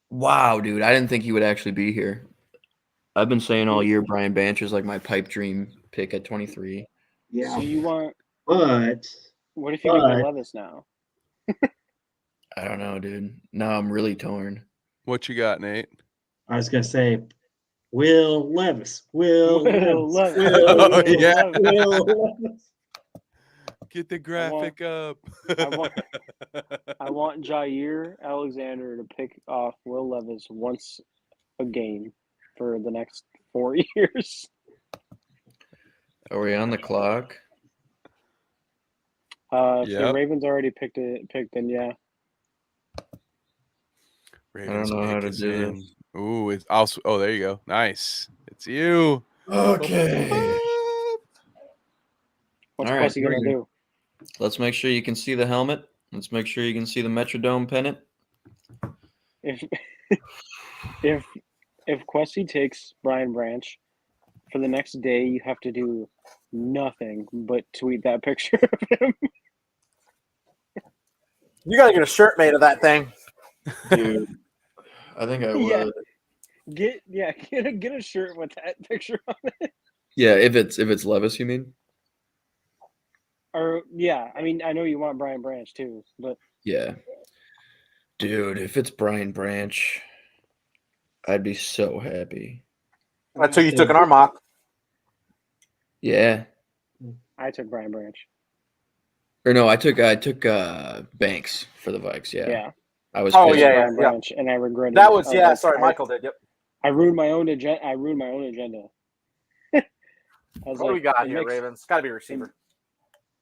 Wow, dude. I didn't think he would actually be here. I've been saying all year Brian Branch is like my pipe dream pick at 23. Yeah. So you want But what if you get Will Levis now? I don't know, dude. No, I'm really torn. What you got, Nate? I was gonna say Will Levis. Will Levis. Yeah. Will Levis. Get the graphic up. I want Jair Alexander to pick off Will Levis once a game for the next 4 years. Are we on the clock? So Ravens already picked in, yeah. Ravens I don't know how to do this. Ooh, it's also. Oh, there you go. Nice. It's you. Okay. What's All right, Quessy gonna do? Let's make sure you can see the helmet. Let's make sure you can see the Metrodome pennant. If if Quessy takes Brian Branch for the next day, you have to do nothing but tweet that picture of him. You got to get a shirt made of that thing. Dude, I think I would. Yeah. Get a shirt with that picture on it. Yeah, if it's Levis, you mean? Or yeah, I mean, I know you want Brian Branch too, but Yeah. Dude, if it's Brian Branch, I'd be so happy. That's who you took in our mock. Yeah. I took Brian Branch. Or no, I took Banks for the Vikes. Yeah. Yeah. I was Oh, pissed. yeah, Brian Branch, and I regretted That it. was, I yeah, like, sorry, Michael did. Yep. I ruined my own agenda. I was What do we like, got it here, makes- Ravens? Got to be a receiver.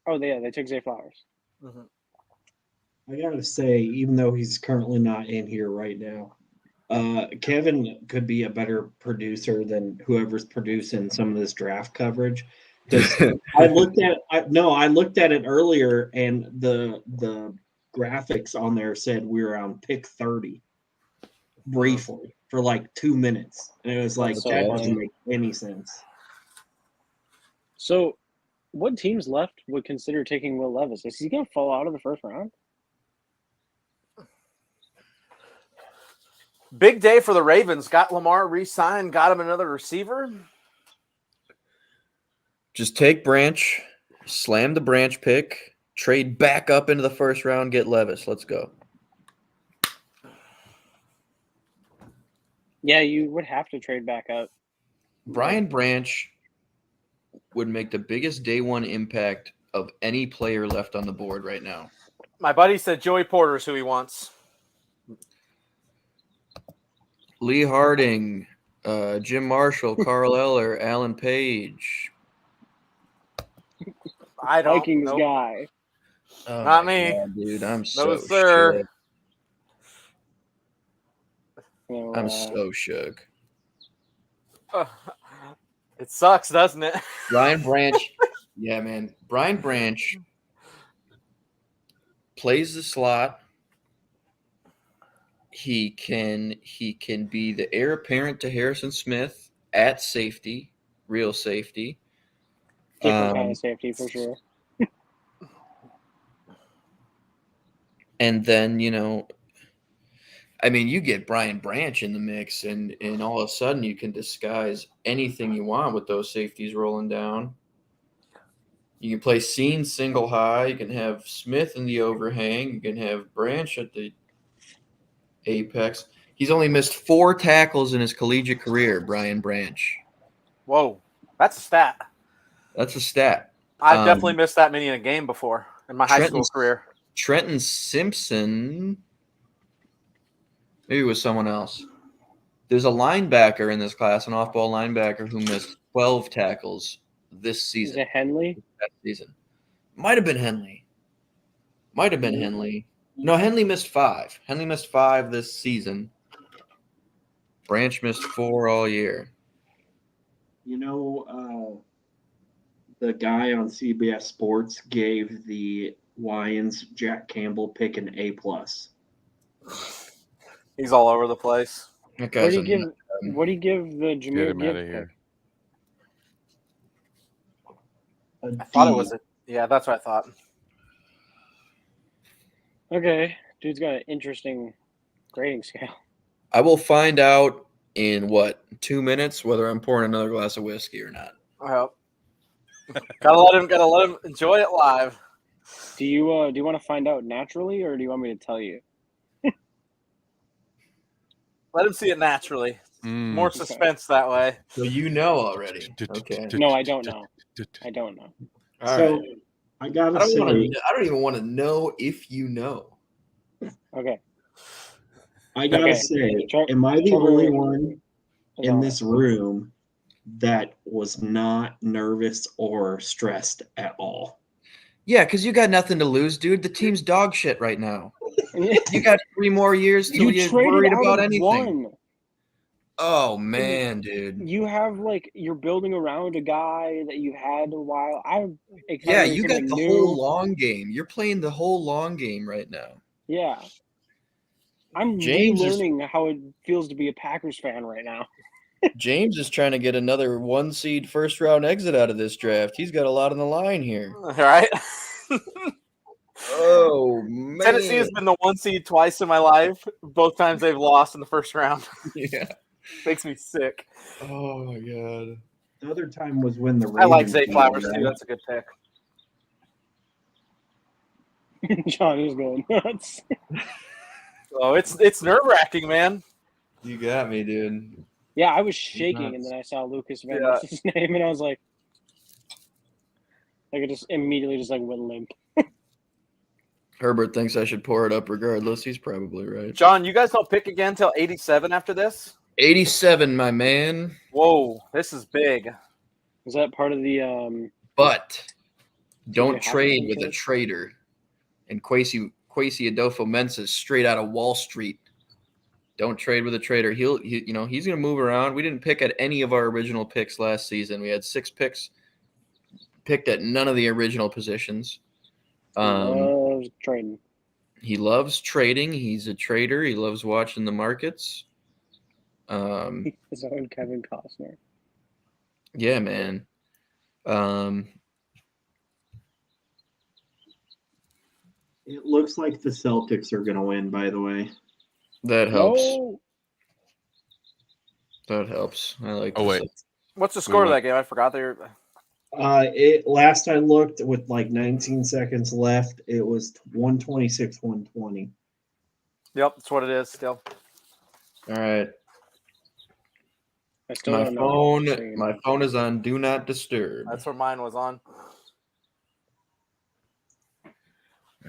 Oh, yeah, they took Zay Flowers. I gotta say, even though he's currently not in here right now, Kevin could be a better producer than whoever's producing some of this draft coverage. Because I looked at it earlier, and the graphics on there said we were on pick 30 briefly for like 2 minutes, and it was like That's so that funny. doesn't make any sense. So, what teams left would consider taking Will Levis? Is he going to fall out of the first round? Big day for the Ravens. Got Lamar re-signed. Got him another receiver. Just take Branch, slam the Branch pick, trade back up into the first round, get Levis. Let's go. Yeah, you would have to trade back up. Brian Branch would make the biggest day one impact of any player left on the board right now. My buddy said Joey Porter is who he wants. Lee Harding, Jim Marshall, Carl Eller, Alan Page. I don't Vikings know. guy. Oh Not my me. God, dude. I'm so sir. shook. So, I'm so shook. It sucks, doesn't it? Brian Branch, yeah, man. Brian Branch plays the slot. He can be the heir apparent to Harrison Smith at safety, real safety. different kind of safety for sure. And then, I mean, you get Brian Branch in the mix, and all of a sudden you can disguise anything you want with those safeties rolling down. You can play Scene single high. You can have Smith in the overhang. You can have Branch at the apex. He's only missed 4 tackles in his collegiate career, Brian Branch. Whoa, that's a stat. That's a stat. I've definitely missed that many in a game before in my high school career. Trenton Simpson, maybe it was someone else. There's a linebacker in this class, an off-ball linebacker who missed 12 tackles this Is season. it Henley? That season. Might have been Henley. No, Henley missed 5. Henley missed 5 this season. Branch missed 4 all year. The guy on CBS Sports gave the Lions Jack Campbell pick an A+. He's all over the place. That What guy's do you give the Get Jameer him out Gibbs of here. I thought it was yeah, that's what I thought. pick? Okay, dude's got an interesting grading scale. I will find out in 2 minutes whether I'm pouring another glass of whiskey or not. I hope. Gotta let him enjoy it live. Do you want to find out naturally, or do you want me to tell you? Let him see it naturally. Mm. More suspense that way. So you know already. Okay. No, I don't know. I don't know. All So right. I gotta I say, don't even want to know if you know. Okay. I gotta Okay. say, Trevor- am I the Trevor- only one That's in all this room that was not nervous or stressed at all? Yeah, because you got nothing to lose, dude. The team's dog shit right now. right. You got 3 more years till You you're traded worried out about of anything. one. Oh man, dude. You have like you're building around a guy that you had a while. I'm excited Yeah, for you got something the new. whole long game. You're playing the whole long game right now. Yeah. I'm James is relearning how it feels to be a Packers fan right now. James is trying to get another 1-seed first round exit out of this draft. He's got a lot on the line here. All right. Oh man. Tennessee has been the 1 seed twice in my life. Both times they've lost in the first round. Yeah. Makes me sick. Oh my god. The other time was when the I like Ravens Zay beat Flowers them, too. right? That's a good pick. John is going nuts. Oh, it's nerve wracking, man. You got me, dude. Yeah, I was shaking, and nuts. then I saw Lucas Van Yeah. Ness's name, and I was like, I just immediately just like went limp. Herbert thinks I should pour it up regardless. He's probably right. John, you guys don't pick again till 87 after this? 87, my man. Whoa, this is big. Is that part of the But TJ don't trade Hawkinson with a trade? traitor. And Kwesi Adolfo-Mensah straight out of Wall Street. Don't trade with a traitor. He's going to move around. We didn't pick at any of our original picks last season. We had 6 picks picked at none of the original positions. Loves trading. He loves trading. He's a trader. He loves watching the markets. His own Kevin Costner. Yeah, man. It looks like the Celtics are going to win, by the way. That helps. No. That helps. I like. Oh, the wait. Celtics. What's the score of that game? I forgot. They were... Last I looked, with like 19 seconds left, it was 126-120. Yep, that's what it is still. All right. I still My don't know. phone is on Do Not Disturb. That's where mine was on.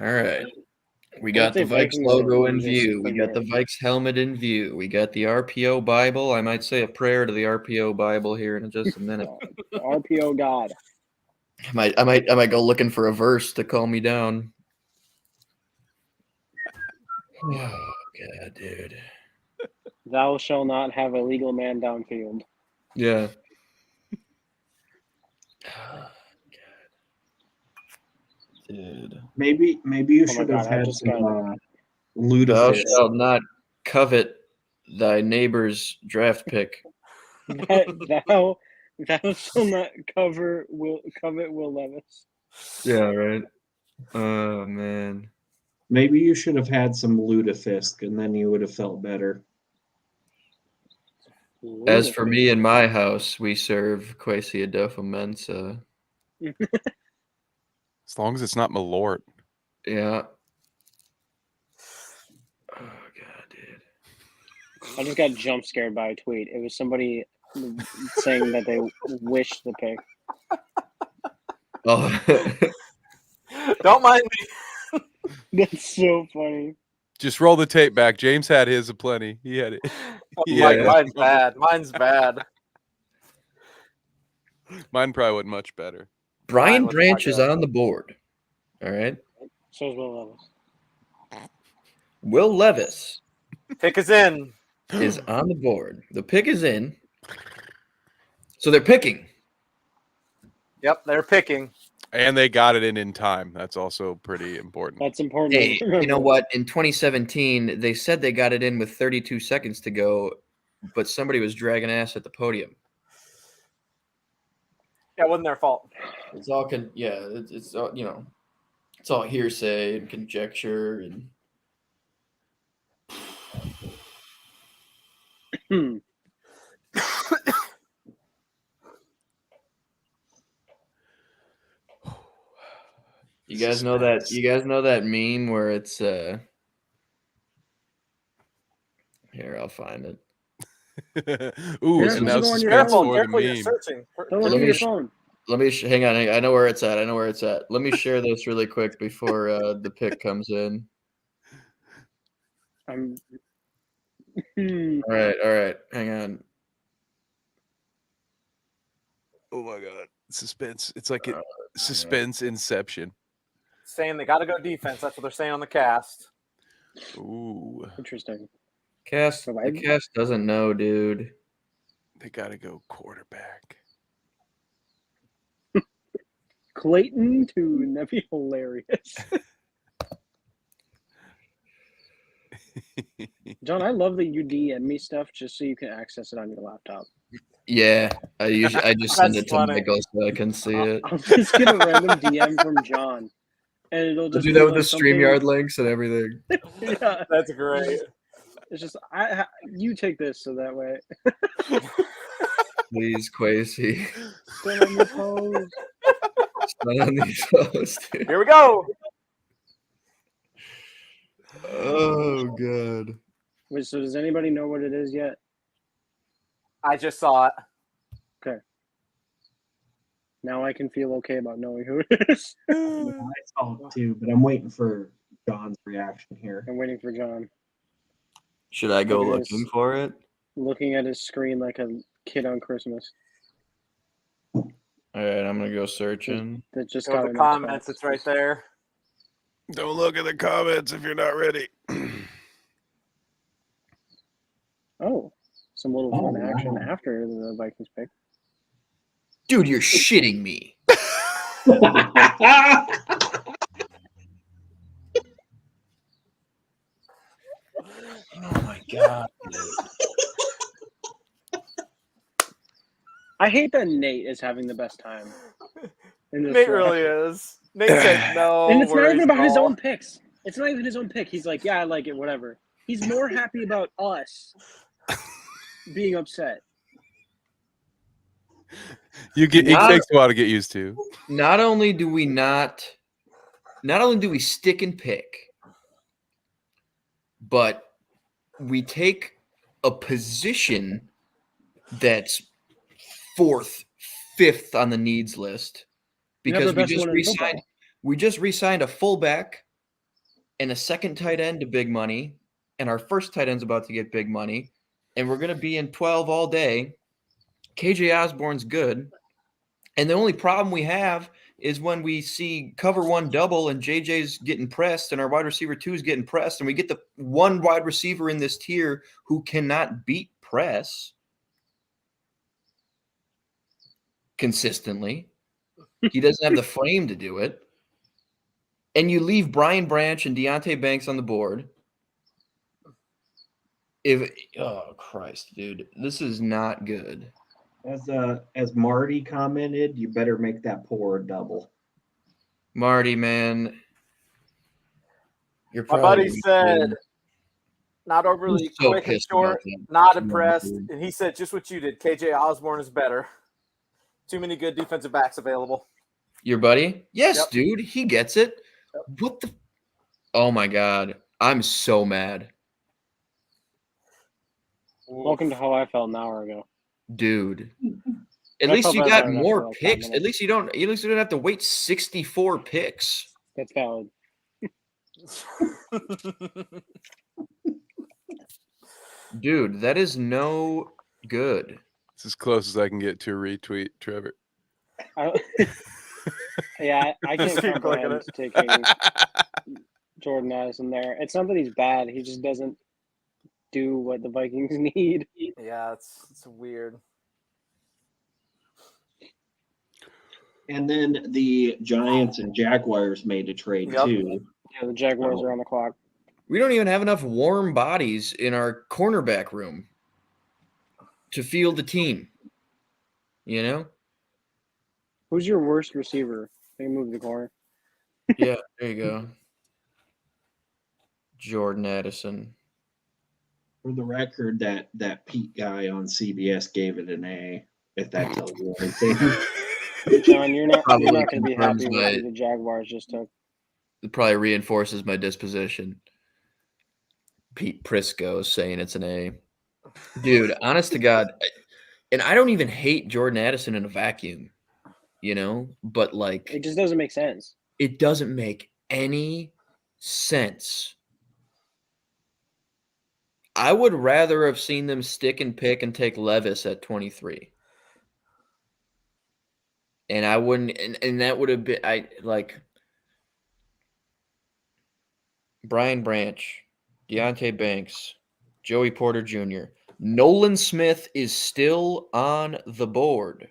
All right. We got the I'd say Vikes Vikings logo are in just view. We got the figure Vikes helmet in view. We got the RPO Bible. I might say a prayer to the RPO Bible here in just a minute. RPO God. I might go looking for a verse to calm me down. Oh god, dude. Thou shall not have a legal man downfield. Yeah. Oh, god. Dude. Maybe you Oh my should God, have I had just some got- Thou ludicrous. shalt not covet thy neighbor's draft pick. Thou shall not covet Will Levis. Yeah, right. Oh man. Maybe you should have had some lutefisk, and then you would have felt better. As for me in my house, we serve Kwesi Adolfo-Mensah. As long as it's not Malort. Yeah. Oh god, dude. I just got jump scared by a tweet. It was somebody saying that they wish the pick. Oh. Don't mind me. That's so funny. Just roll the tape back. James had his aplenty. He had it. Like, mine's bad. Mine's bad. Mine probably wasn't much better. Brian Mine was Branch not is good. on the board. All right. So is Will Levis. Will Levis Pick is in. is on the board. The pick is in. So they're picking. Yep, they're picking. And they got it in time. That's also pretty important. That's important. Hey, to you know remember. what? In 2017, they said they got it in with 32 seconds to go, but somebody was dragging ass at the podium. Yeah, it wasn't their fault. It's all it's all, it's all hearsay and conjecture and you guys know that meme where it's here, I'll find it. Ooh, Yeah, so you now should go on your suspense phone. for Careful, the you're meme. searching. Don't Let look at me your sh- phone. Let me hang on. I know where it's at. Let me share this really quick before the pick comes in. I'm. All right. Hang on. Oh my god. Suspense. It's like suspense inception. Saying they got to go defense. That's what they're saying on the cast. Ooh. Interesting. Cast, So the I- cast doesn't know, dude. They got to go quarterback. Clayton Tune. That'd be hilarious. John, I love that you DM me stuff just so you can access it on your laptop. Yeah, I just send That's it to funny. Michael so I can see it. I'll just get a random DM from John, and it'll I'll just do be that with like the something- StreamYard links and everything. Yeah, That's great. it's just you take this so that way. Please, Quasi. Stand on your toes. Not on these posts, dude. Here we go. Oh god. Wait, so does anybody know what it is yet? I just saw it. Now I can feel okay about knowing who it is. I saw it too, but I'm waiting for John's reaction here. I'm waiting for John, Should I go It is. looking for it? looking at his screen like a kid on Christmas. All right, I'm gonna go searching. That just Go got to in the my comments. text. It's right there. Don't look at the comments if you're not ready. Oh, some little Oh, fun action wow. after the Vikings pick. Dude, you're shitting me. Oh my god. I hate that Nate is having the best time. In this Nate draft. really is. Nate said no. And it's not worries even about at his all. own picks. It's not even his own pick. He's like, yeah, I like it, whatever. He's more happy about us being upset. It Not- takes a while to get used to. Not only do we stick and pick, but we take a position that's fourth, fifth on the needs list You have because the best one in football. we just re-signed a fullback and a second tight end to big money, and our first tight end's about to get big money, and we're gonna be in 12 all day. KJ Osborne's good. And the only problem we have is when we see cover one double and JJ's getting pressed and our wide receiver 2 is getting pressed, and we get the one wide receiver in this tier who cannot beat press consistently. He doesn't have the frame to do it. And you leave Brian Branch and Deontay Banks on the board. Oh Christ, dude, this is not good. As Marty commented, you better make that poor a double. Marty, man. You're My probably buddy said, not overly so quick and pissed about short, that. not Yeah, impressed. dude. And he said just what you did. KJ Osborne is better. Too many good defensive backs available. Your buddy? Yes, Yep. dude. He gets it. What the? Oh my god. I'm so mad. Welcome to how I felt an hour ago. Dude. At I least felt you bad got about it more after like 5 picks. At minutes. least you don't have to wait 64 picks. That's valid. Dude, that is no good. It's as close as I can get to a retweet, Trevor. Yeah, I can't Just keep clicking comprehend taking Jordan Addison there. It's not that he's bad. He just doesn't do what the Vikings need. Yeah, it's weird. And then the Giants and Jaguars made a trade Yep. too. Yeah, the Jaguars are on the clock. We don't even have enough warm bodies in our cornerback room to field the team. You know? Who's your worst receiver? They can move the corner. Yeah, there you go. Jordan Addison. For the record, that Pete guy on CBS gave it an A. If that tells you anything. John, you're not Probably going to be happy confirms with my- who the Jaguars just took. It probably reinforces my disposition. Pete Prisco saying it's an A. Dude, honest to God, and I don't even hate Jordan Addison in a vacuum, you know, but like It just doesn't make sense. it doesn't make any sense. I would rather have seen them stick and pick and take Levis at 23. And I wouldn't, and that would have been, Brian Branch, Deontay Banks, Joey Porter Jr. Nolan Smith is still on the board.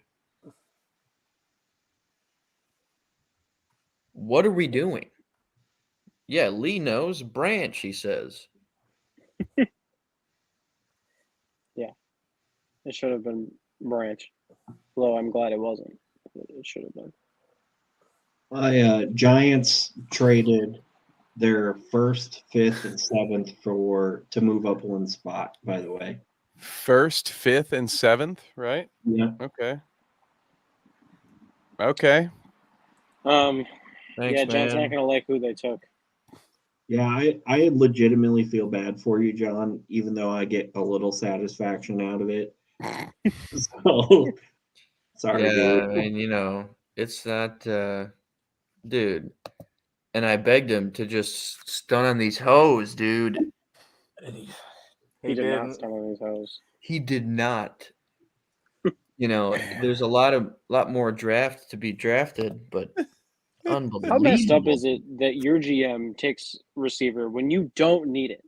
What are we doing? Yeah, Lee knows. Branch, he says. It should have been Branch. Although I'm glad it wasn't. It should have been. My Giants traded their 1st, 5th, and 7th to move up one spot, by the way. 1st, 5th, and 7th, right? Yeah. Okay. Okay. Thanks, Yeah, John's man. not gonna like who they took. Yeah, I legitimately feel bad for you, John, even though I get a little satisfaction out of it. So sorry, Yeah, dude. I mean, it's not, dude. And I begged him to just stun on these hoes, dude. He He did not didn't. stun on his hose. He did not. There's a lot more draft to be drafted, but unbelievable. How messed up is it that your GM takes receiver when you don't need it,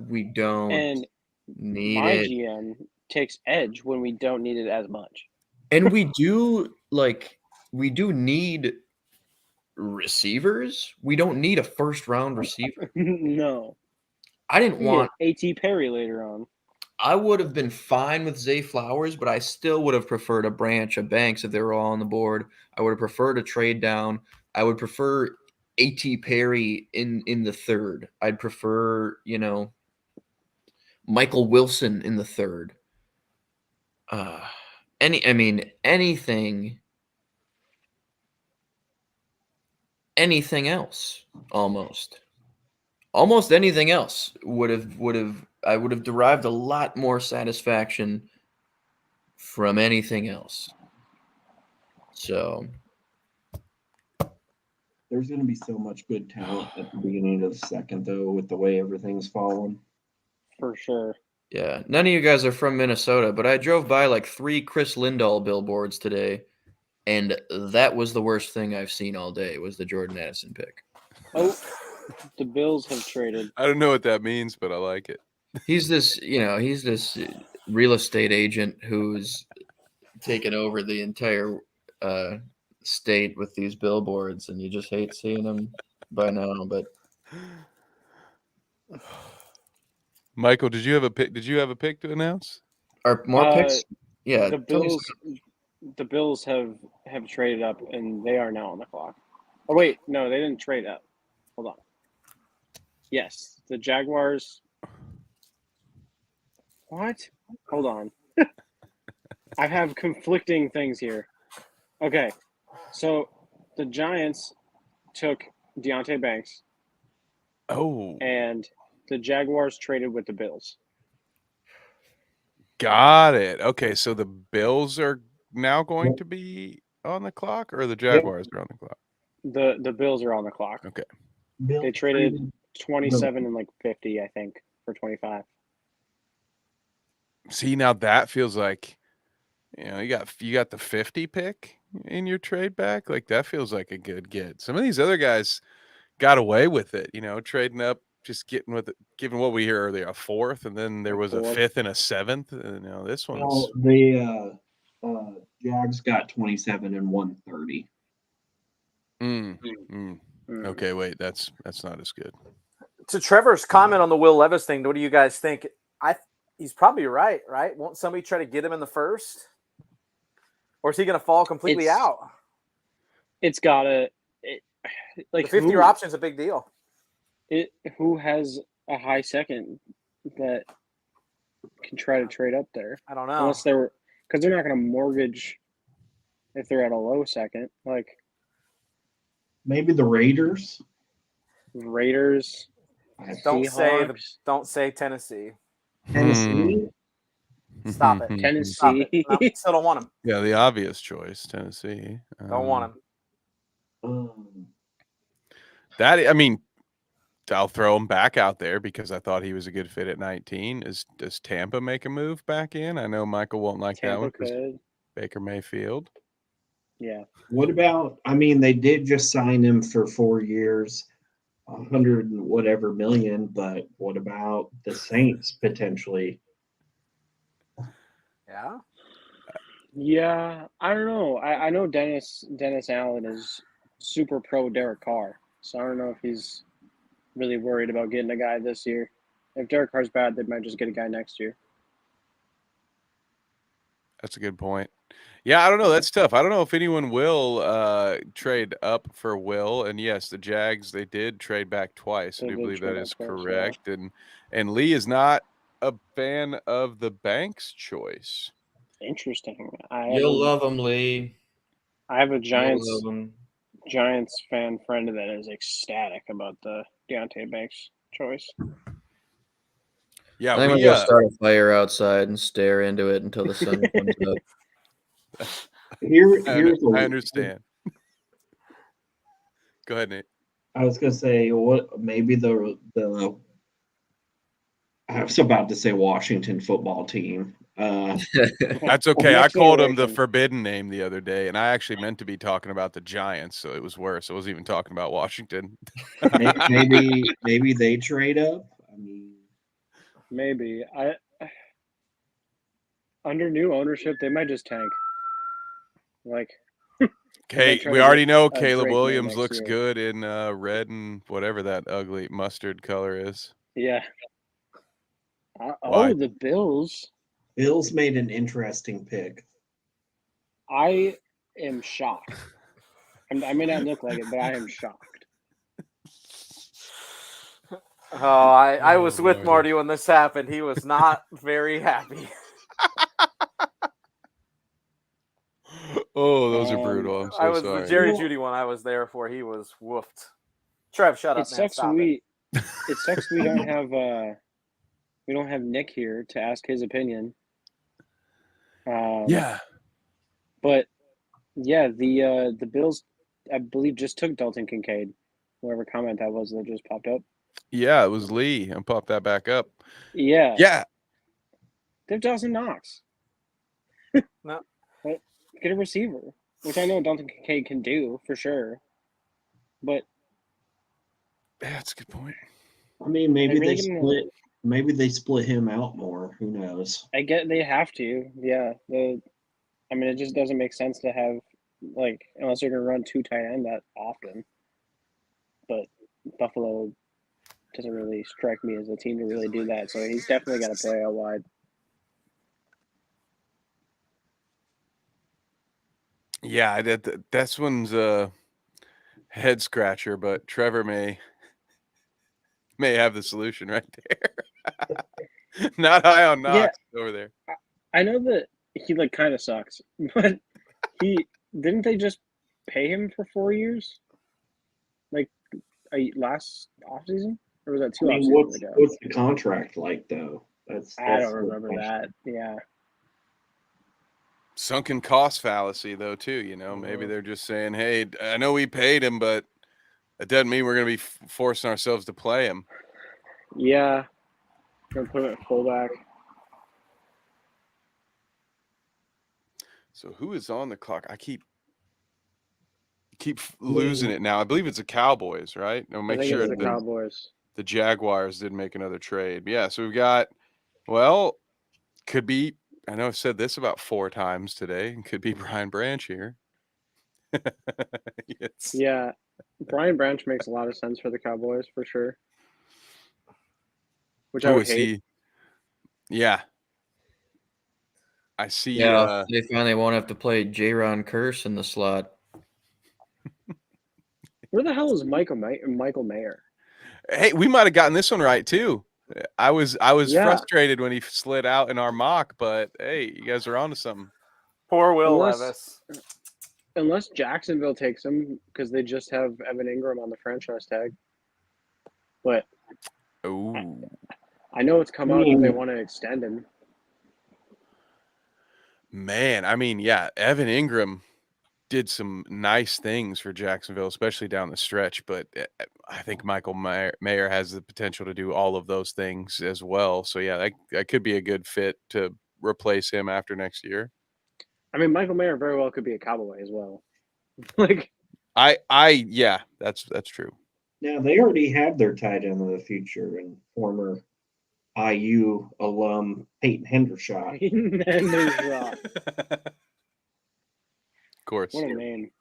We don't and need my it. GM takes edge when we don't need it as much? And we do need receivers. We don't need a first round receiver. No, I didn't want. A.T. Perry later on. I would have been fine with Zay Flowers, but I still would have preferred a Branch, a Banks if they were all on the board. I would have preferred a trade down. I would prefer A.T. Perry in the 3rd. I'd prefer, Michael Wilson in the 3rd. Anything else, almost anything else I would have derived a lot more satisfaction from anything else. So There's going to be so much good talent at the beginning of the 2nd, though, with the way everything's fallen. For sure. yeah, none of you guys are from Minnesota, but I drove by like 3 Chris Lindahl billboards today, and that was the worst thing I've seen all day. Was the Jordan Addison pick. Oh, the Bills have traded. I don't know what that means, but I like it. He's this real estate agent who's taken over the entire state with these billboards, and you just hate seeing them by now. But Michael, did you have a pick? Did you have a pick to announce? are more picks? Yeah, The Bills have traded up, and they are now on the clock. Oh wait, no, they didn't trade up. Hold on. Yes, the Jaguars. What? Hold on. I have conflicting things here. Okay, so the Giants took Deontay Banks, Oh, and the Jaguars traded with the Bills. got it. Okay, so the Bills are now going to be on the clock, or the Jaguars are on the clock? The Bills are on the clock. Okay. They traded 27 and like 50, I think, for 25. See, now that feels like, you got the 50 pick in your trade back. Like that feels like a good get. Some of these other guys got away with it, trading up, just getting with it, given what we hear earlier, a 4th, and then there was a 5th and a 7th. And this one's Well, the Jags got 27 and 130. Okay, wait, that's not as good. To Trevor's comment on the Will Levis thing, what do you guys think? He's probably right? Won't somebody try to get him in the 1st? Or is he going to fall completely out? It's got to the 50-year option is a big deal. Who has a high 2nd that can try to trade up there? I don't know. Unless because they're not going to mortgage if they're at a low 2nd. Like maybe the Raiders. Don't Seahawks. say Tennessee. Tennessee. Stop it. Tennessee. Stop it. No, still don't want him. Yeah, the obvious choice, Tennessee. Don't want him. I'll throw him back out there because I thought he was a good fit at 19. Does Tampa make a move back in? I know Michael won't like that one because Baker Mayfield. Yeah. What about? They did just sign him for 4 years. 100 and whatever million, but what about the Saints potentially? Yeah. Yeah, I don't know. I know Dennis Allen is super pro Derek Carr, so I don't know if he's really worried about getting a guy this year. If Derek Carr's bad, they might just get a guy next year. That's a good point. Yeah, I don't know. That's tough. I don't know if anyone will trade up for Will. And yes, the Jags, they did trade back twice. I They do did believe trade that back is twice, yeah. correct. And Lee is not a fan of the Banks choice. Interesting. You'll love him, Lee. I have a You'll love him. Giants fan friend that is ecstatic about the Deontay Banks choice. Yeah, I'm we gonna go start a fire outside and stare into it until the sun comes up. I understand. Go ahead, Nate. I was gonna say what maybe the I was about to say Washington football team. That's okay. I Next called him the generation. forbidden name the other day, and I actually meant to be talking about the Giants, so it was worse. I wasn't even talking about Washington. maybe they trade up. I mean, Maybe. Under new ownership, they might just tank. Like, Okay, try we to already get know a Caleb Drake May Williams next looks year. good in red and whatever that ugly mustard color is. Yeah. Why? The Bills. Bills made an interesting pick. I am shocked. I may not look like it, but I am shocked. Oh, I was with Lordy. Marty when this happened. He was not very happy. Oh, those are brutal. I'm so I was sorry. the Jerry Judy one I was there for. He was whooped. Trev, shut up, It man. sucks Stop it sucks we don't have Nick here to ask his opinion. Yeah. But yeah, the Bills, I believe, just took Dalton Kincaid, whoever comment that was that just popped up. Yeah, it was Lee. And pop that back up. Yeah. Yeah. They have Dawson Knox. No. Get a receiver, which I know Dalton Kincaid can do for sure. But Yeah, that's a good point. I mean, maybe really they gonna- split. Maybe they split him out more. Who knows? I get they have to. Yeah. I mean, it just doesn't make sense to have, like, unless you're going to run two tight end that often. But Buffalo doesn't really strike me as a team to really do that. So he's definitely got to play out wide. Yeah, that's one's a head scratcher, but Trevor may have the solution right there. Not high on Knox over there. I know that he like kind of sucks, but didn't they just pay him for 4 years? Like last offseason? Or was that two off seasons ago? What's the contract like though? I don't remember that. Yeah. Sunken cost fallacy, though, too. You know, maybe they're just saying, "Hey, I know we paid him, but it doesn't mean we're going to be forcing ourselves to play him." Yeah. Gonna put him at fullback. So who is on the clock? I keep losing it now. I believe it's the Cowboys, right? No, make I think sure it's the Cowboys. the Jaguars did make another trade. Yeah, so we've got, well, could be. I know I've said this about 4 times today. Could be Brian Branch here. Yes. Yeah. Brian Branch makes a lot of sense for the Cowboys for sure. Which I Who would is hate. he? Yeah. I see. Yeah, they finally won't have to play J-Ron Curse in the slot. Where the hell is Michael Mayer? Hey, we might have gotten this one right too. I was Yeah. frustrated when he slid out in our mock, but hey, you guys are onto something. Poor Will Unless- Levis. Unless Jacksonville takes him because they just have Evan Ingram on the franchise tag. But Oh, I know it's come out that they want to extend him. man. I mean, yeah, Evan Ingram did some nice things for Jacksonville, especially down the stretch, but I think Michael Mayer has the potential to do all of those things as well. So yeah, that could be a good fit to replace him after next year. I mean, Michael Mayer very well could be a Cowboy as well. Like, yeah, that's true. Now they already had their tight end of the future and former IU alum Peyton Hendershot. And there's Rock. Of course. What a name.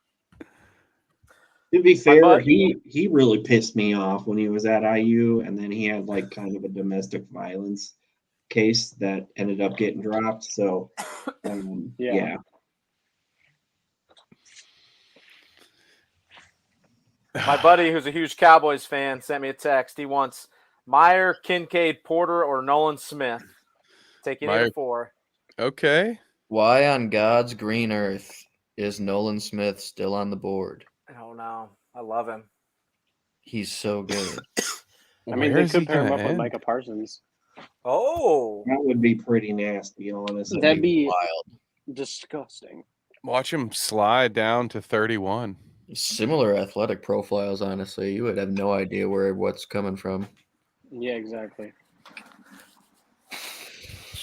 To be fair, bud- he really pissed me off when he was at IU, and then he had like kind of a domestic violence case that ended up getting dropped. So, Yeah. yeah. My buddy, who's a huge Cowboys fan, sent me a text. He wants Meyer, Kincaid, Porter, or Nolan Smith. Taking Meyer. 8 or 4. Okay. Why on God's green earth is Nolan Smith still on the board? I don't know. I love him. He's so good. I mean, Where they is he could pair him gonna up with end? Micah Parsons. Oh, That would be pretty nasty, honestly. That'd be Wild. disgusting. Watch him slide down to 31. Similar athletic profiles, honestly. You would have no idea what's coming from. Yeah, exactly.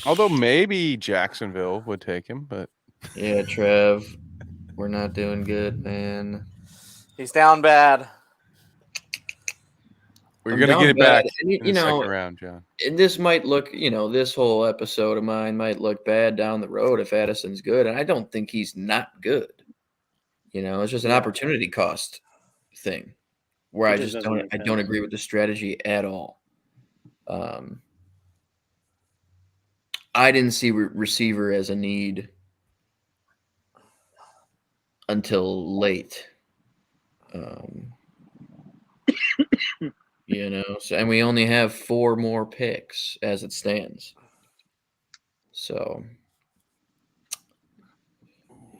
Although maybe Jacksonville would take him, but Yeah, Trev, we're not doing good, man. he's down bad. we're I'm gonna down get it bad. back And, in the second round, John. and this might look, this whole episode of mine might look bad down the road if Addison's good, and I don't think he's not good. It's just an Yeah. opportunity cost thing where It I just just doesn't don't. make I don't sense. agree with the strategy at all. I didn't see receiver as a need until late. So, and we only have 4 more picks as it stands. So,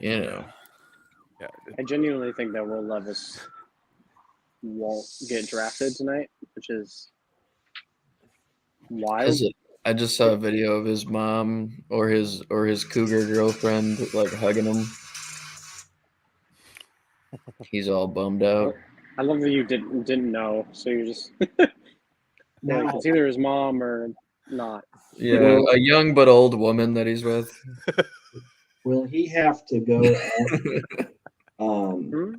Yeah. I genuinely think that Will Levis won't get drafted tonight, which is wild. is it? I just saw a video of his mom or his cougar girlfriend like hugging him. He's all bummed out. I love that you didn't know, so you're just Now, it's either his mom or not. Yeah, a young but old woman that he's with. will he have to go up? Hmm?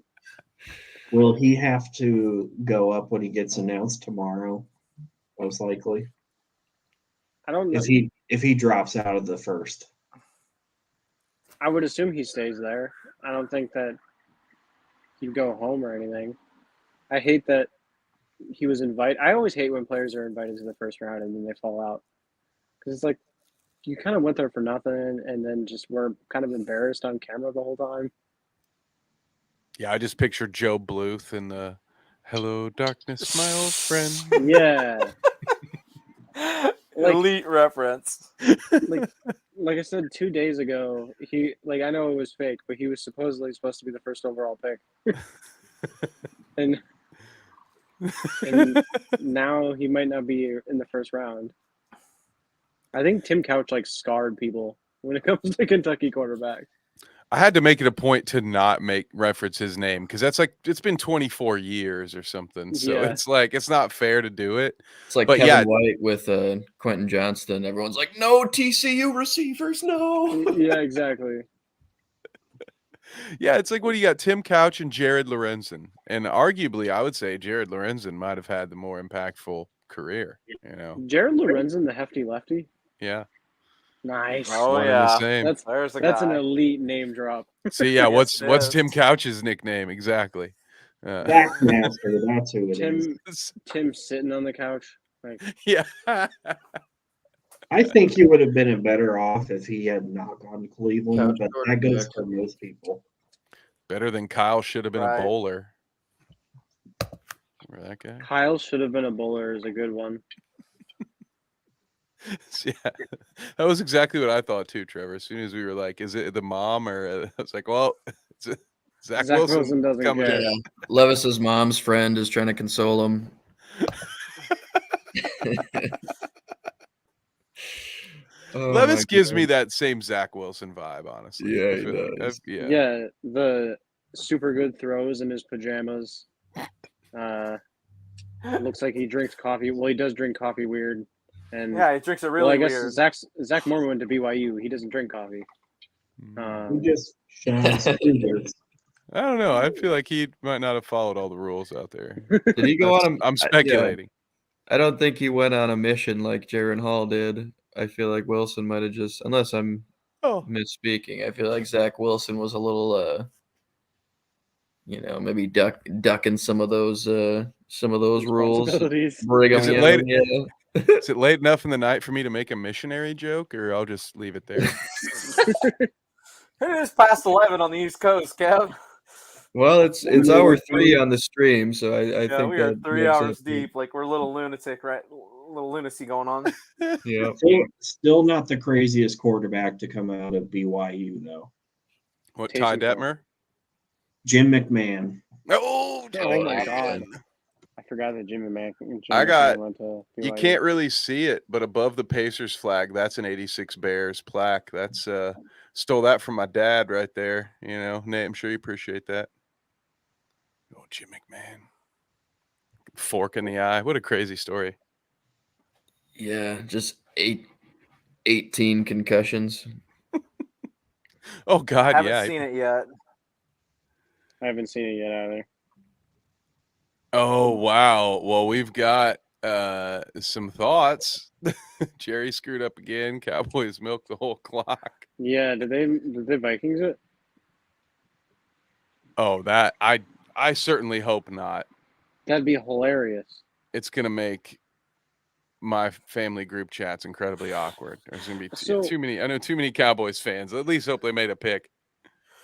Will he have to go up when he gets announced tomorrow? Most likely. I don't know. If he drops out of the first. I would assume he stays there. I don't think that he'd go home or anything. I hate that he was invited. I always hate when players are invited to the first round and then they fall out. Because it's like you kind of went there for nothing and then just were kind of embarrassed on camera the whole time. Yeah, I just pictured Joe Bluth in the "Hello, darkness, my old friend." Yeah. Like- Elite reference. Like I said 2 days ago, I know it was fake, but he was supposedly supposed to be the first overall pick. and now he might not be in the first round. I think Tim Couch scarred people when it comes to Kentucky quarterbacks. I had to make it a point to not reference his name because that's it's been 24 years or something. So Yeah. it's not fair to do it. It's like But Kevin yeah. White with Quentin Johnston. Everyone's like, "No TCU receivers, no." Yeah, exactly. Yeah, it's like what do you got? Tim Couch and Jared Lorenzen. And arguably, I would say Jared Lorenzen might have had the more impactful career. Jared Lorenzen, the hefty lefty. Yeah. Nice. Oh, One and the yeah. same. That's There's the that's guy. an elite name drop. See, yeah, Yes, it what's is. Tim Couch's nickname exactly? Back master, that's who it is. Tim sitting on the couch. Yeah. I think he would have been better off if he had not gone to Cleveland, Couch but that goes quarterback. for most people. Better than Kyle should have been Right. a bowler. Remember that guy? Kyle should have been a bowler is a good one. Yeah, that was exactly what I thought too, Trevor. As soon as we were like, "Is it the mom?" or I was like, "Well, it's Zach Wilson doesn't coming care. in." Yeah. Levis's mom's friend is trying to console him. Oh Levis my gives God. me that same Zach Wilson vibe, honestly. Yeah, I he feel like does. yeah. The super good throws in his pajamas. Looks like he drinks coffee. Well, he does drink coffee weird. And Yeah, he drinks it well, really I guess weird. Zach Mormon went to BYU. He doesn't drink coffee. He just shines fingers. I don't know. I feel like he might not have followed all the rules out there. Did he go That's- on a? I'm speculating. I don't think he went on a mission like Jaron Hall did. I feel like Wilson might have just, unless I'm Oh, misspeaking. I feel like Zach Wilson was a little, maybe ducking some of those rules. Responsibilities. Brigham Is it Young, late- yeah. is it late enough in the night for me to make a missionary joke, or I'll just leave it there? It is past 11 on the East Coast, Kev. Well, it's hour 3 on the stream, so I Yeah, think we are that 3 makes hours it- deep. Like we're a little lunatic, right? Little lunacy going on. Yeah. Still not the craziest quarterback to come out of BYU though. What, Taysom Ty Hill. Detmer? Jim McMahon. Oh, Oh my Ty God. Detmer. I forgot that Jimmy Man. I got- went to You BYU. can't really see it, but above the Pacers flag, that's an 86 Bears plaque. That's stole that from my dad right there. You know, Nate, I'm sure you appreciate that. Oh, Jim McMahon. Fork in the eye. What a crazy story. Yeah, just 18 concussions. Oh God, Haven't yeah. seen it yet. I haven't seen it yet either. Oh wow. Well, we've got some thoughts. Jerry screwed up again. Cowboys milked the whole clock. Yeah, did the Vikings it? Oh, that I certainly hope not. That'd be hilarious. It's gonna make my family group chats incredibly awkward. There's gonna be So- too many. I know too many Cowboys fans. At least hope they made a pick.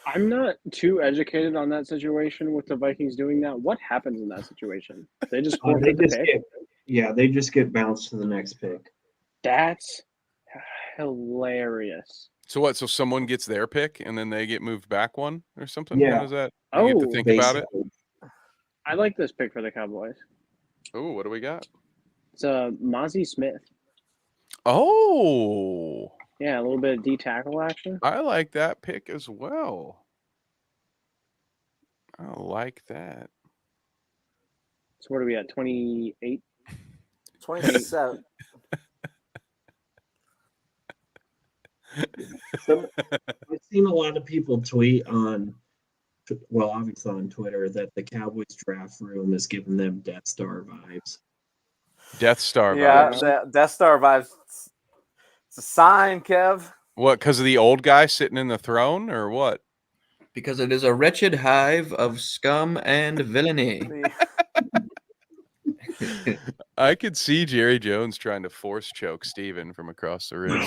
I'm not too educated on that situation with the Vikings doing that. What happens in that situation? They just They forfeit the just pick. they just get bounced to the next pick. That's hilarious. So what? So someone gets their pick and then they get moved back one or something? Yeah. How does that? You get to Oh, think about it. Basically. I like this pick for the Cowboys. Oh, what do we got? It's Mozzie Smith. Oh, Yeah, a little bit of D tackle action. I like that pick as well. I like that. So what are we at? 28. 27. So, I've seen a lot of people tweet on, well, obviously on Twitter, that the Cowboys draft room is giving them Death Star vibes. Death Star Yeah, vibes. that Death Star vibes. It's a sign, Kev. What? Because of the old guy sitting in the throne, or what? Because it is a wretched hive of scum and villainy. The- I could see Jerry Jones trying to force choke Steven from across the room.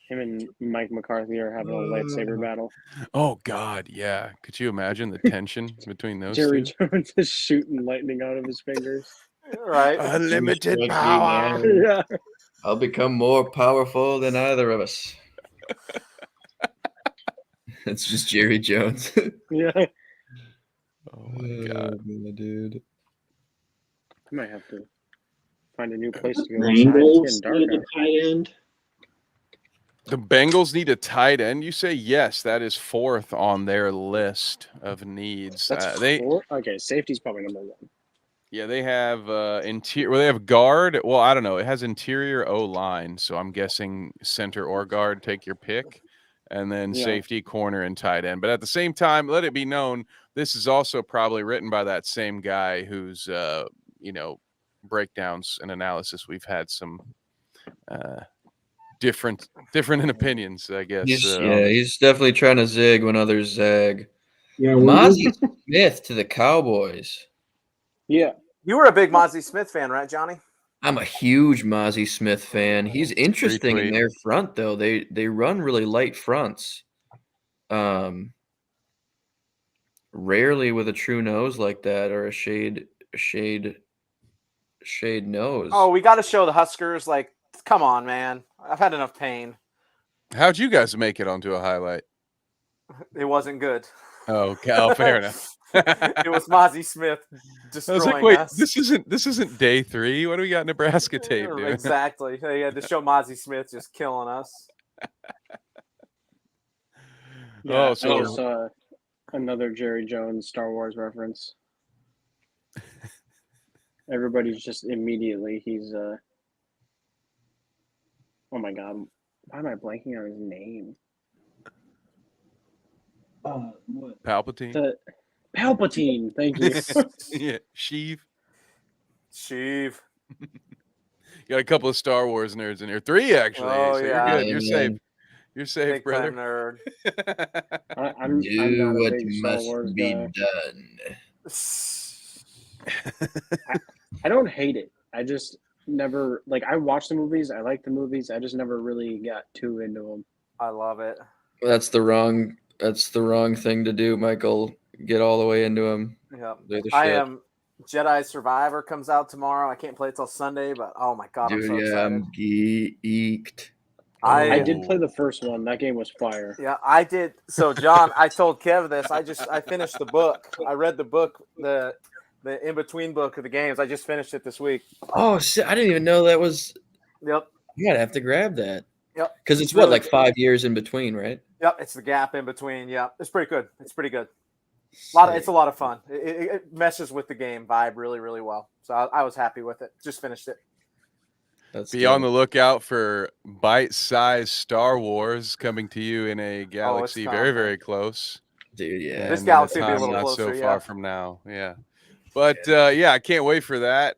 Him and Mike McCarthy are having a lightsaber battle. Oh God, yeah. Could you imagine the tension between those Jerry two? Jones is shooting lightning out of his fingers. right. Unlimited Striking power. iron. Yeah. I'll become more powerful than either of us. It's just Jerry Jones. Yeah. I Oh my God. dude. might have to find a new place to go. The inside. Bengals It's getting need dark a tight end. The Bengals need a tight end. You say yes. That is fourth on their list of needs. That's They four? Okay, safety's probably number one. Yeah, they have interior. Well, they have guard. Well, I don't know. It has interior O line, so I'm guessing center or guard. Take your pick, and then Yeah. safety, corner, and tight end. But at the same time, let it be known this is also probably written by that same guy whose breakdowns and analysis we've had some different in opinions, I guess. He's definitely trying to zig when others zag. Yeah, Mozzie Smith to the Cowboys. Yeah. You were a big Mozzie Smith fan, right, Johnny? I'm a huge Mozzie Smith fan. He's interesting in Retweet. their front though. They run really light fronts. Rarely with a true nose like that or a shade nose. Oh, we got to show the Huskers. Like, come on, man. I've had enough pain. How'd you guys make it onto a highlight? It wasn't good. Oh, okay. Oh, fair enough. It was Mozzie Smith I destroying was like, wait, us. this isn't day 3. What do we got Nebraska tape doing? Exactly. They had to show Mozzie Smith just killing us. Oh, I so- just saw another Jerry Jones Star Wars reference. Everybody's just immediately he's oh my god, why am I blanking on his name? What? Palpatine. The Palpatine. Thank you. Yeah, Sheev. Sheev. Got a couple of Star Wars nerds in here. 3 actually. Oh, so yeah. you're good. You're And safe. then You're safe, Big brother. time nerd. I'm do not a what big Star must Wars be guy. done. I don't hate it. I just never like. I watch the movies. I like the movies. I just never really got too into them. I love it. That's the wrong thing to do, Michael. Get all the way into them. Yep. They're the I shit. am. Jedi Survivor comes out tomorrow. I can't play it till Sunday, but oh my god, I'm Dude, so yeah, excited. I'm geeked. I Oh. did play the first one. That game was fire. Yeah, I did. So, John, I told Kev this. I finished the book. I read the book, the in between book of the games. I just finished it this week. Oh shit! I didn't even know that was. Yep. You gotta have to grab that. Yep. Because it's Really what, like good. 5 years in between, right? Yep. It's the gap in between. Yeah, it's pretty good. It's pretty good. It's a lot of fun. It messes with the game vibe really, really well. So I was happy with it. Just finished it. That's Be on dope. the lookout for bite-sized Star Wars coming to you in a galaxy very, coming. very close. Dude, yeah. This And galaxy in will be a time little not closer, so far yeah. from now. Yeah. But yeah, I can't wait for that.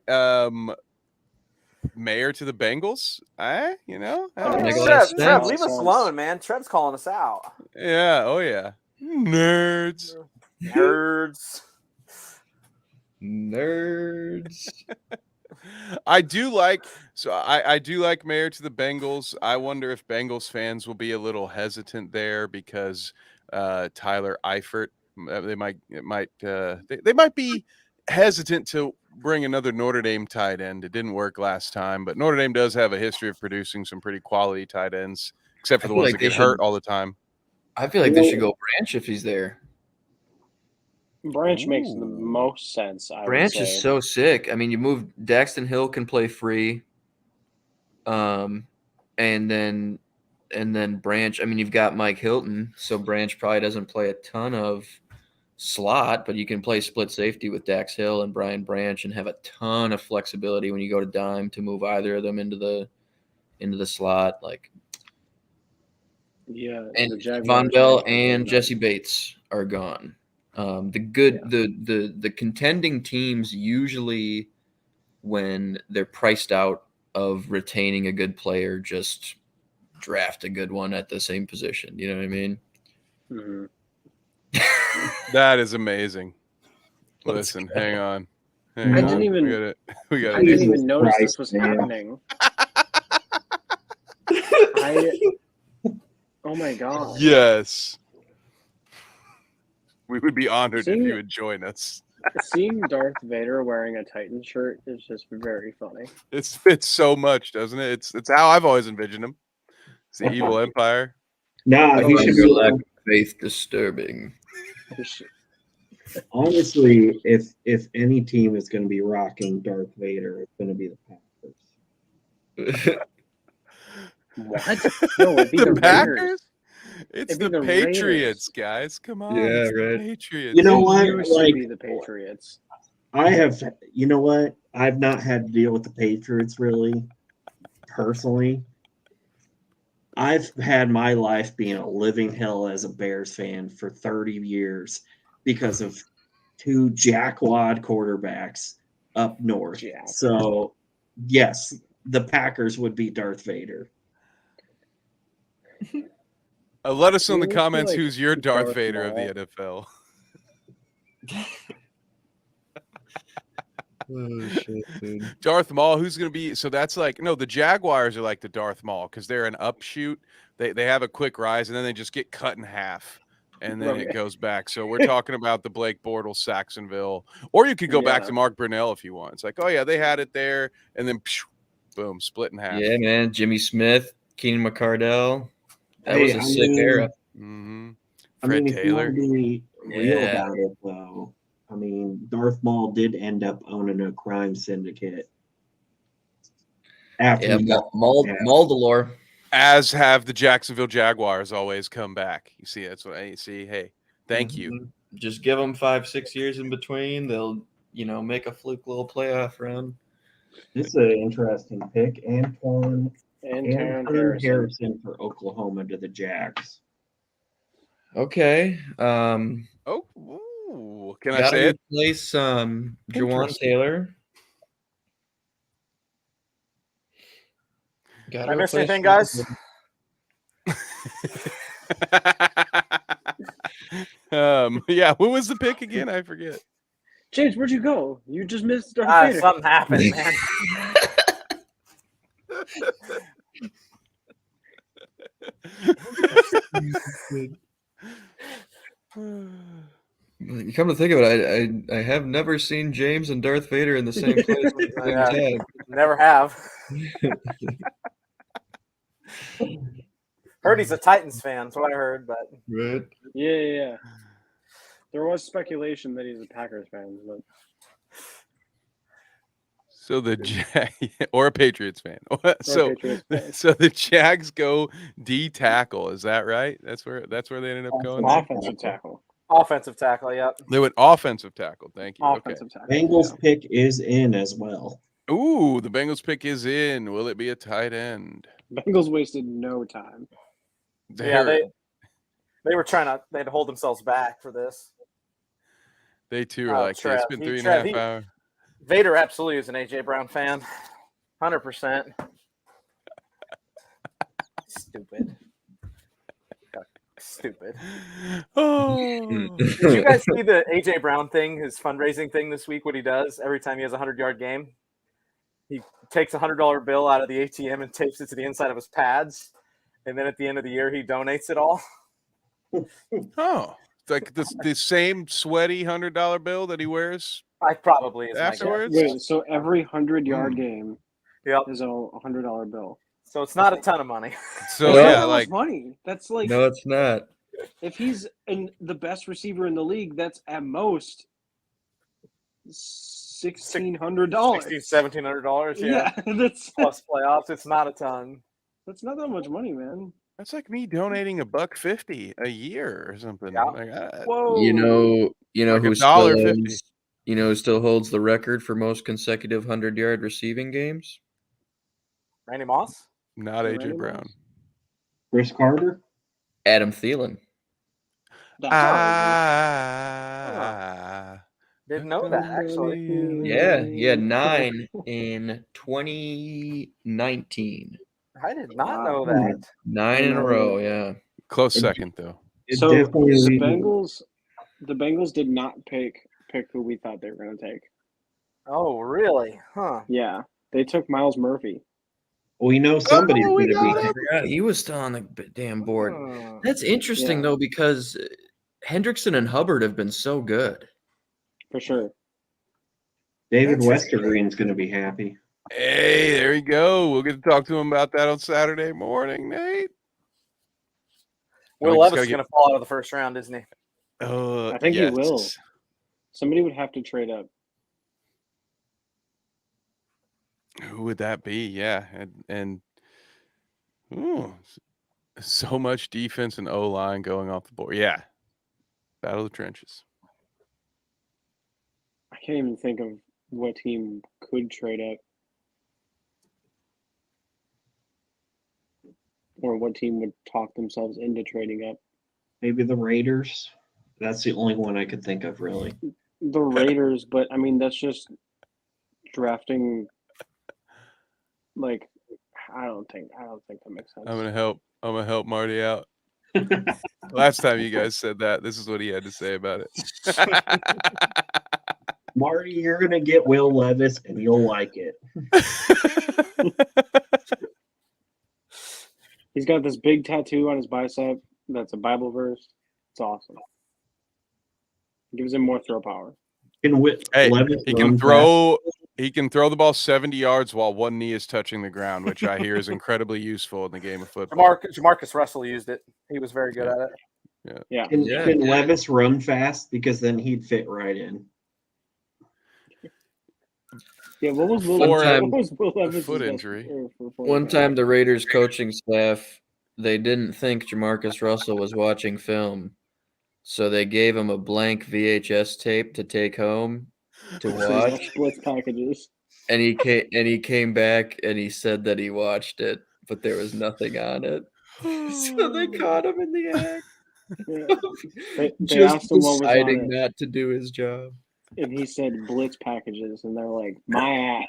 Mayor to the Bengals. Make a lot of Trev, sense. leave us alone, man. Trev's calling us out. Yeah. Oh yeah. Nerds. Nerds. Nerds. I do like Mayor to the Bengals. I wonder if Bengals fans will be a little hesitant there because Tyler Eifert, they might be hesitant to bring another Notre Dame tight end. It didn't work last time, but Notre Dame does have a history of producing some pretty quality tight ends, except for I the feel ones like that they get hurt should- all the time. I feel like they should go Branch if he's there. Branch makes the Ooh. most sense. I Branch would say. is so sick. I mean, you move Daxton Hill can play free. And then Branch, I mean, you've got Mike Hilton, so Branch probably doesn't play a ton of slot, but you can play split safety with Dax Hill and Brian Branch and have a ton of flexibility when you go to dime to move either of them into the slot. Like, Yeah, and the Jaguars Von Bell make it and nice. Jesse Bates are gone. The contending teams usually, when they're priced out of retaining a good player, just draft a good one at the same position. You know what I mean? Mhm. That is amazing. Let's Listen, go. hang on. I Hang didn't on. even- We got I didn't it. even notice this Christ, was man. happening. Oh my god. Yes. We would be honored See? if you would join us. Seeing Darth Vader wearing a Titan shirt is just very funny. It fits so much, doesn't it? It's how I've always envisioned him. It's the evil empire. Nah, I he find should your be lack of faith disturbing. honestly. If any team is going to be rocking Darth Vader, it's going to be the Packers. What? No, it'd be the, Raiders. Packers? It's It'd be the the Patriots, Raiders. guys. Come on. Yeah, it's the right. Patriots. You know It what? used to Like, be the Patriots. you know what? I've not had to deal with the Patriots really, personally. I've had my life being a living hell as a Bears fan for 30 years because of two jackwad quarterbacks up north. Jack. So, yes, the Packers would be Darth Vader. Let us know in the You feel comments like who's your Darth Darth Vader of Maul. the NFL. Oh, shit, dude. Darth Maul, who's going to be? So that's like, no, the Jaguars are like the Darth Maul because they're an upshoot. They have a quick rise and then they just get cut in half and then it Okay. goes back. So we're talking about the Blake Bortles, Saxonville, or you could go back Yeah. to Mark Brunell if you want. It's like, oh yeah, they had it there and then boom, split in half. Yeah, man. Jimmy Smith, Keenan McCardell. That Hey, was a I sick mean, era. Mm-hmm. I Fred mean, if you Taylor. want to be real Yeah. about it, though, I mean, Darth Maul did end up owning a crime syndicate. After Yeah, he got- Maldalore. As have the Jacksonville Jaguars always come back. You see, that's what I see. Hey, thank you. Mhm. Just give them 5-6 years in between. They'll, make a fluke little playoff run. This is an interesting pick. Antoine And Taryn Harrison. Harrison. for Oklahoma to the Jags. Okay. Oh, ooh, can I Gotta say it? replace Jawan Interesting. Taylor. Gotta I missed replace anything, Jawan guys? Taylor. Yeah, who was the pick again? I forget. James, where'd you go? You just missed Darth Vader. Something happened, man. You come to think of it, I have never seen James and Darth Vader in the same place. Yeah. Tag. Never have. Heard he's a Titans fan. That's what I heard, but Right. Yeah. There was speculation that he's a Packers fan, but So the or a Patriots fan. So Patriots fan. so the Jags go D tackle. Is that right? That's where they ended up going. There? offensive tackle. offensive tackle. Yep. They went offensive tackle. Thank you. Offensive tackle. Bengals pick is in as well. Okay. Ooh, the Bengals pick is in. Will it be a tight end? Bengals wasted no time. Yeah, They're- they were trying to. They'd hold themselves back for this. They too are Oh, like, hey, it's Trev. been He- 3.5 Trev, he- hours. Vader absolutely is an AJ Brown fan. 100%. Stupid. Stupid. Oh. Did you guys see the AJ Brown thing, his fundraising thing this week? What he does every time he has a 100-yard game, he takes a $100 bill out of the ATM and tapes it to the inside of his pads, and then at the end of the year, he donates it all. Oh, it's like the same sweaty $100 bill that he wears. I probably is my guess. Afterwards? Wait, so every 100-yard game Yep. is a $100 bill. So it's not a ton of money. So Well, That's not yeah, that like much money. That's like No, it's not. if he's the best receiver in the league, that's at most $1,600. $1,700. Yeah, that's Plus playoffs. It's not a ton. not that much money, man. that's like me donating $1.50 a year or something. Yeah. Like, Whoa. You know Like who $1.50. who still holds the record for most consecutive 100-yard receiving games? Randy Moss? not Randy AJ Moss? Brown. Chris Carter. Adam Thielen. That's Ah, Didn't know that, actually. Yeah, he had 9 in 2019. I did not Wow. know that. 9 in a row, yeah. close second though. It So definitely the Bengals did not pick who we thought they were going to take. Oh, really? Huh. Yeah, they took Miles Murphy. We know somebody's Oh, we going to got be. it. I forgot he was still on the damn board. Hmm. That's interesting Yeah. though, because Hendrickson and Hubbard have been so good. For sure. David Interesting. Westergreen's going to be happy. Hey, there you go. We'll get to talk to him about that on Saturday morning, Nate. Will we just Levis gotta is get- going to fall out of the first round, isn't he? I think he will. Somebody would have to trade up. Who would that be? Yeah, and ooh, so much defense and O line going off the board. Yeah, battle of the trenches. I can't even think of what team could trade up. Or what team would talk themselves into trading up. Maybe the Raiders. That's the only one I could think of, really. The Raiders, but I mean that's just drafting like I don't think that makes sense. I'm gonna help Marty out. Last time you guys said that, this is what he had to say about it. Marty, you're going to get Will Levis, and you'll like it. He's got this big tattoo on his bicep that's a Bible verse. It's awesome. Gives him more throw power. Hey, Levis he run can throw. He can throw the ball 70 yards while one knee is touching the ground, which I hear is incredibly useful in the game of football. Jamarcus Russell used it. He was very good Yeah. at it. Yeah. Can Yeah. Levis run fast? Because then he'd fit right in. Yeah, what was Will For Levis' foot best- injury. for One 45? time the Raiders coaching staff, they didn't think Jamarcus Russell was watching film. So they gave him a blank VHS tape to take home to So he's got watch. Blitz packages. And he came back and he said that he watched it, but there was nothing on it. So they caught him in the act. They Just asked him what was on deciding it, not to do his job. and he said Blitz packages, and they're like, "My ass,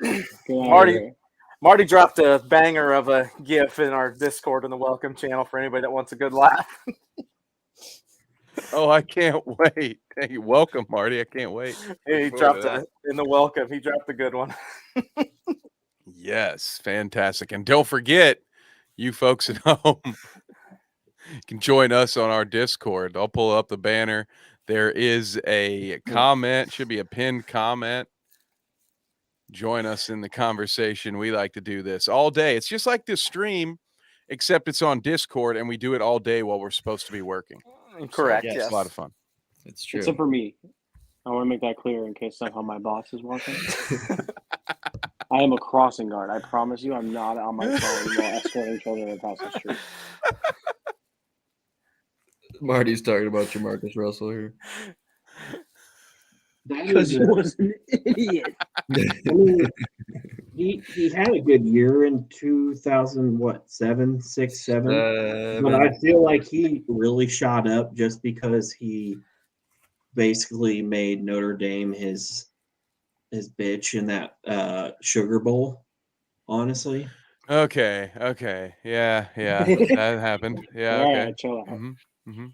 get out of Marty- here." Marty dropped a banger of a GIF in our Discord in the welcome channel for anybody that wants a good laugh. Oh, I can't wait. Hey, welcome, Marty. I can't wait. He Forward dropped to in the welcome. He dropped a good one. Yes, fantastic. And don't forget, you folks at home can join us on our Discord. I'll pull up the banner. There is a comment, should be a pinned comment. Join us in the conversation. We like to do this all day. It's just like this stream, except it's on Discord, and we do it all day while we're supposed to be working. Correct. So, Yes. It's a lot of fun. It's true. Except for me. I want to make that clear in case somehow my boss is watching. I am a crossing guard. I promise you, I'm not on my phone while escorting children across the street. Marty's talking about Jamarcus Russell here. That Because is he a- was an idiot. I mean, he had a good year in 2007, 6, 7. But I feel like he really shot up just because he basically made Notre Dame his bitch in that Sugar Bowl. Honestly, Okay. Yeah. That happened. Yeah. All Okay. right, chill out. Mm-hmm.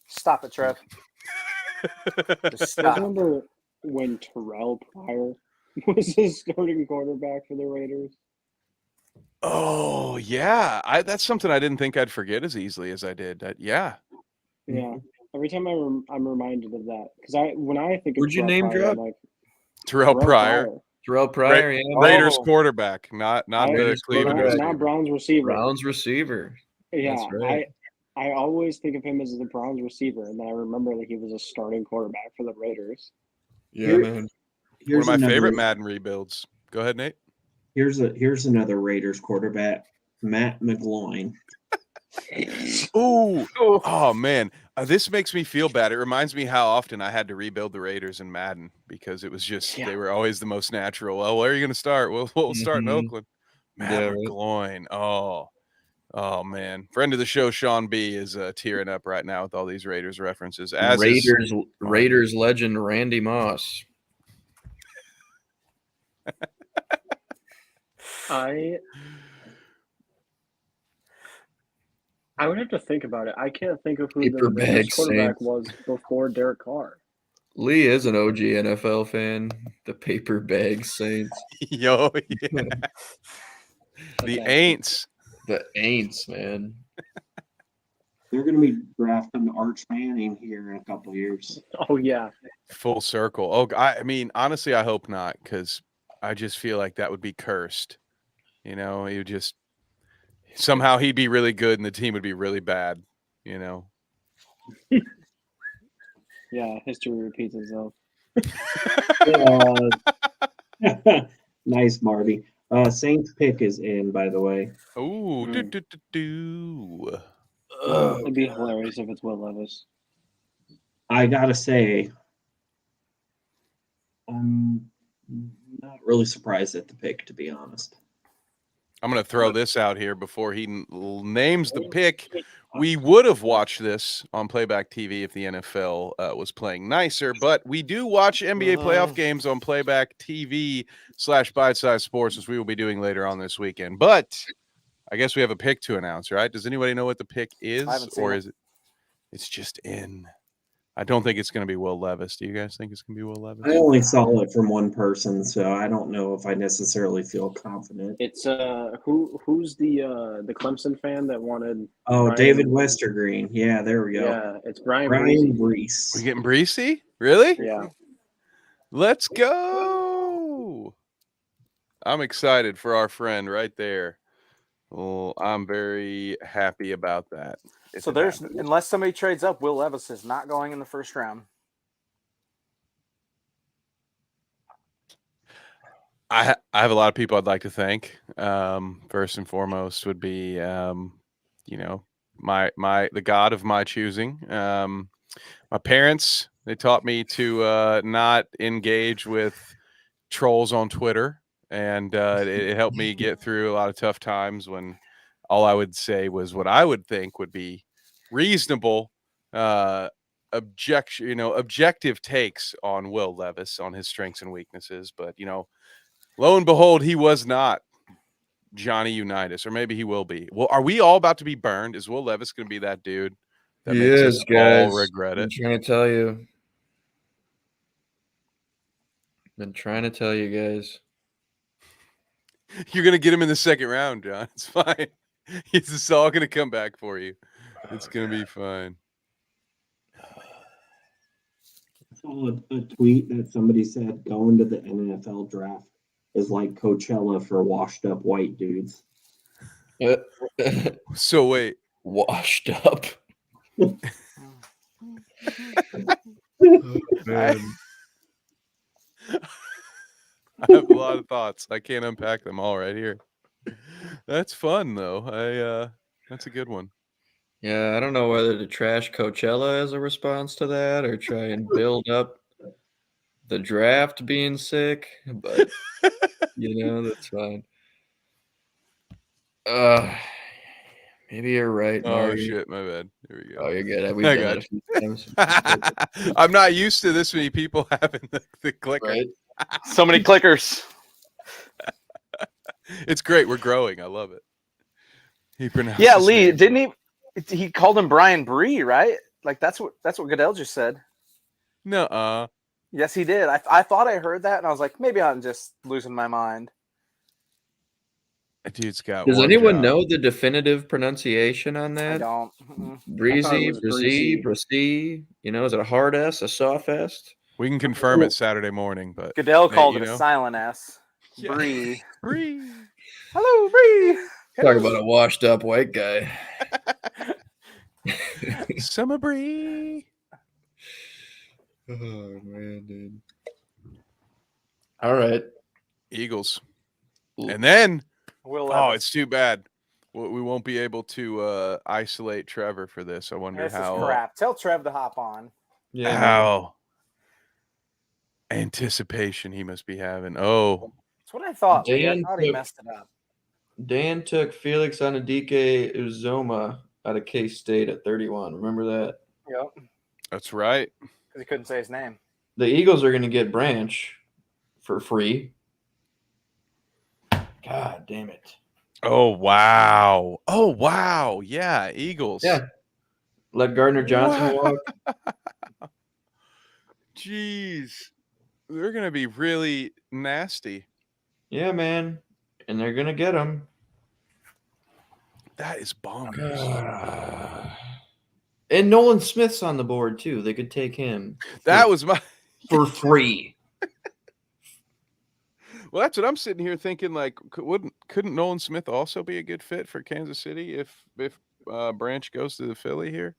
Stop it, Trev. Just I stop. remember when Terrell Pryor was the starting quarterback for the Raiders. Oh, yeah. That's something I didn't think I'd forget as easily as I did. Yeah. Yeah. Every time I'm reminded of that because when I think of Where'd you Terrell name Pryor, drop? I'm like, Terrell Pryor. Terrell Pryor, yeah. Raiders Oh. quarterback, not the Raiders Cleveland quarterback. receiver. not Browns receiver. Browns receiver. Yeah, That's right. I always think of him as the Browns receiver, and then I remember that he was a starting quarterback for the Raiders. Yeah, Here- man. One of here's my another, favorite Madden rebuilds. Go ahead, Nate. Here's another Raiders quarterback, Matt McGloin. Ooh. Oh man, this makes me feel bad. It reminds me how often I had to rebuild the Raiders in Madden because it was just Yeah. they were always the most natural. Well, where are you going to start? We'll start in Mhm. Oakland. Matt Yeah, right. McGloin. Oh man, friend of the show Sean B is tearing up right now with all these Raiders references. As is Raiders legend Randy Moss. I would have to think about it. I can't think of who Paper the bag Raiders quarterback Saints. was before Derek Carr. Lee is an OG NFL fan. The paper bag Saints. yo, yeah. The Okay. Aints. The Aints, man. They're going to be drafting Arch Manning here in a couple years. Oh yeah, Full circle. Oh, I mean, honestly, I hope not, because I just feel like that would be cursed. You know, he would just somehow he'd be really good and the team would be really bad. You know, yeah. History repeats itself. Nice, Marty. Saints pick is in, by the way. ooh, Mm. do. It'd be hilarious if it's Will Levis. I gotta say, I'm not really surprised at the pick, to be honest. I'm going to throw this out here before he names the pick. We would have watched this on Playback TV if the NFL was playing nicer, but we do watch NBA playoff games on Playback TV / Bite Size Sports, as we will be doing later on this weekend. But I guess we have a pick to announce, right? Does anybody know what the pick is, I haven't seen or it. is it? It's just in. I don't think it's going to be Will Levis. Do you guys think it's going to be Will Levis? I only saw it from one person, so I don't know if I necessarily feel confident. It's who's the Clemson fan that wanted? Oh, Brian- David Westergreen. Yeah, there we go. Yeah, it's Brian. Brian Breezy. We Brees. getting Breesy? Really? Yeah, Let's go. I'm excited for our friend right there. Well, I'm very happy about that. if So it there's happens. unless somebody trades up, Will Levis is not going in the first round. I have a lot of people I'd like to thank. First and foremost would be the God of my choosing. My parents, they taught me to not engage with trolls on Twitter, and it helped me get through a lot of tough times when all I would say was what I would think would be reasonable objective takes on Will Levis on his strengths and weaknesses, but lo and behold, he was not Johnny Unitas, or maybe he will be. Well, are we all about to be burned? Is Will Levis going to be that dude that He makes is, us guys. all regret I'm it? trying to tell you. Been trying to tell you guys. You're going to get him in the second round, John. It's fine. It's all going to come back for you. It's going to be fine. I saw a tweet that somebody said going to the NFL draft is like Coachella for washed up white dudes. So wait, Washed up. I have a lot of thoughts. I can't unpack them all right here. That's fun though. That's a good one. Yeah, I don't know whether to trash Coachella as a response to that or try and build up the draft being sick, but that's fine. Maybe you're right, Oh Marty. shit, my bad. Here we go. Oh, you're good. We've I done got it a few times. I'm not used to this many people having the clicker. Right? So many clickers. It's great. We're growing. I love it. He pronounced Yeah, his Lee, name didn't wrong. he called him Brian Bree, right? Like that's what Goodell just said. Nuh-uh. Yes, he did. I thought I heard that, and I was like, maybe I'm just losing my mind. That dude's got Does one anyone job. know the definitive pronunciation on I that? don't. Mm-mm. Breezy, was breezy. Breezy. Is it a hard S, a soft S? We can confirm it Saturday morning, but Goodell Nate, called you it a know? silent S. Yeah. Bree. Bree. Hello, Bree. Talk about a washed up white guy. Summer Bree. Oh man, dude. All right. Eagles. And then Will oh, Levis. it's too bad. We won't be able to isolate Trevor for this. I wonder This is how crap. Tell Trev to hop on. Yeah. man. how anticipation he must be having. Oh, That's what I thought, Lee. I Dan thought he took- messed it up. Dan took Felix Anadike Uzoma out of K-State at 31. Remember that? Yep. that's right. Because he couldn't say his name. The Eagles are going to get Branch for free. God damn it. Oh wow. Oh wow. Yeah, Eagles. Yeah. Let Gardner Johnson Wow. walk. Jeez. They're gonna be really nasty. Yeah, man. And they're going to get him. That is bonkers. And Nolan Smith's on the board, too. They could take him That was my for free. well, that's what I'm sitting here thinking. Like, couldn't Nolan Smith also be a good fit for Kansas City if Branch goes to the Philly here?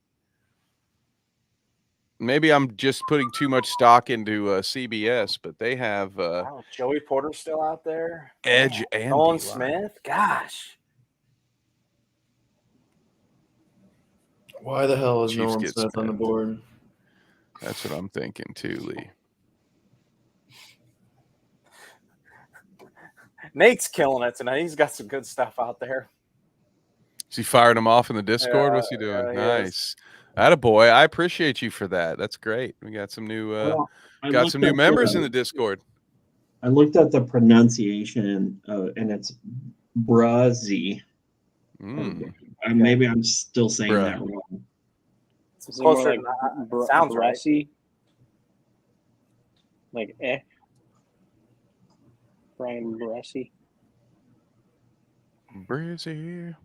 Maybe I'm just putting too much stock into CBS, but they have Wow, Joey Porter's still out there. edge and Nolan D-line. Smith. Gosh. Why the hell is Chiefs Nolan get Smith on the Smith. board? That's what I'm thinking too, Lee. Nate's killing it tonight. He's got some good stuff out there. Is he firing him off in the Discord? Yeah, What's he doing? yeah, he is. Nice. Attaboy. I appreciate you for that. That's great. We got some new Well, I got looked some new at members the- in the Discord. I looked at the pronunciation, and it's Brazy. Mm. Maybe I'm still saying Bruh. that wrong. It's Is it more closer like than that. Sounds right. Bressy? Like Brian Bressy. Brazier.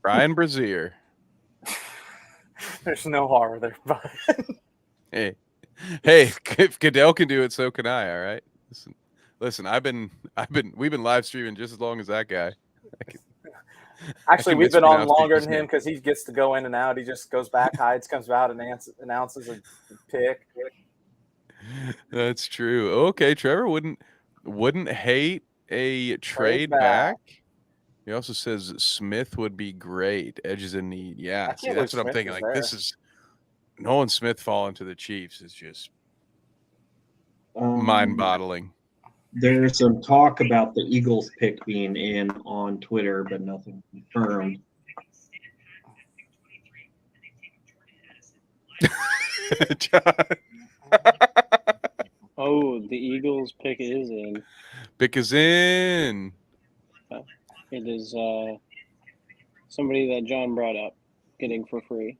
Brian Brazier. There's no R there, but Hey, if Goodell can do it, so can I. All right. Listen. We've been live streaming just as long as that guy. actually can we've been on mispronounce longer people's than him name. because he gets to go in and out. He just goes back, hides, comes out, and announces a pick. That's true. Okay, Trevor wouldn't hate a trade back. back. He also says Smith would be great. Edges in need. Yeah, I see, can't that's what believe I'm thinking. Smith Like is this is Nolan Smith falling to the Chiefs is just Um, mind-boggling. There's some talk about the Eagles pick being in on Twitter, but nothing confirmed. Oh, the Eagles pick is in. Pick is in. It is somebody that John brought up, getting for free.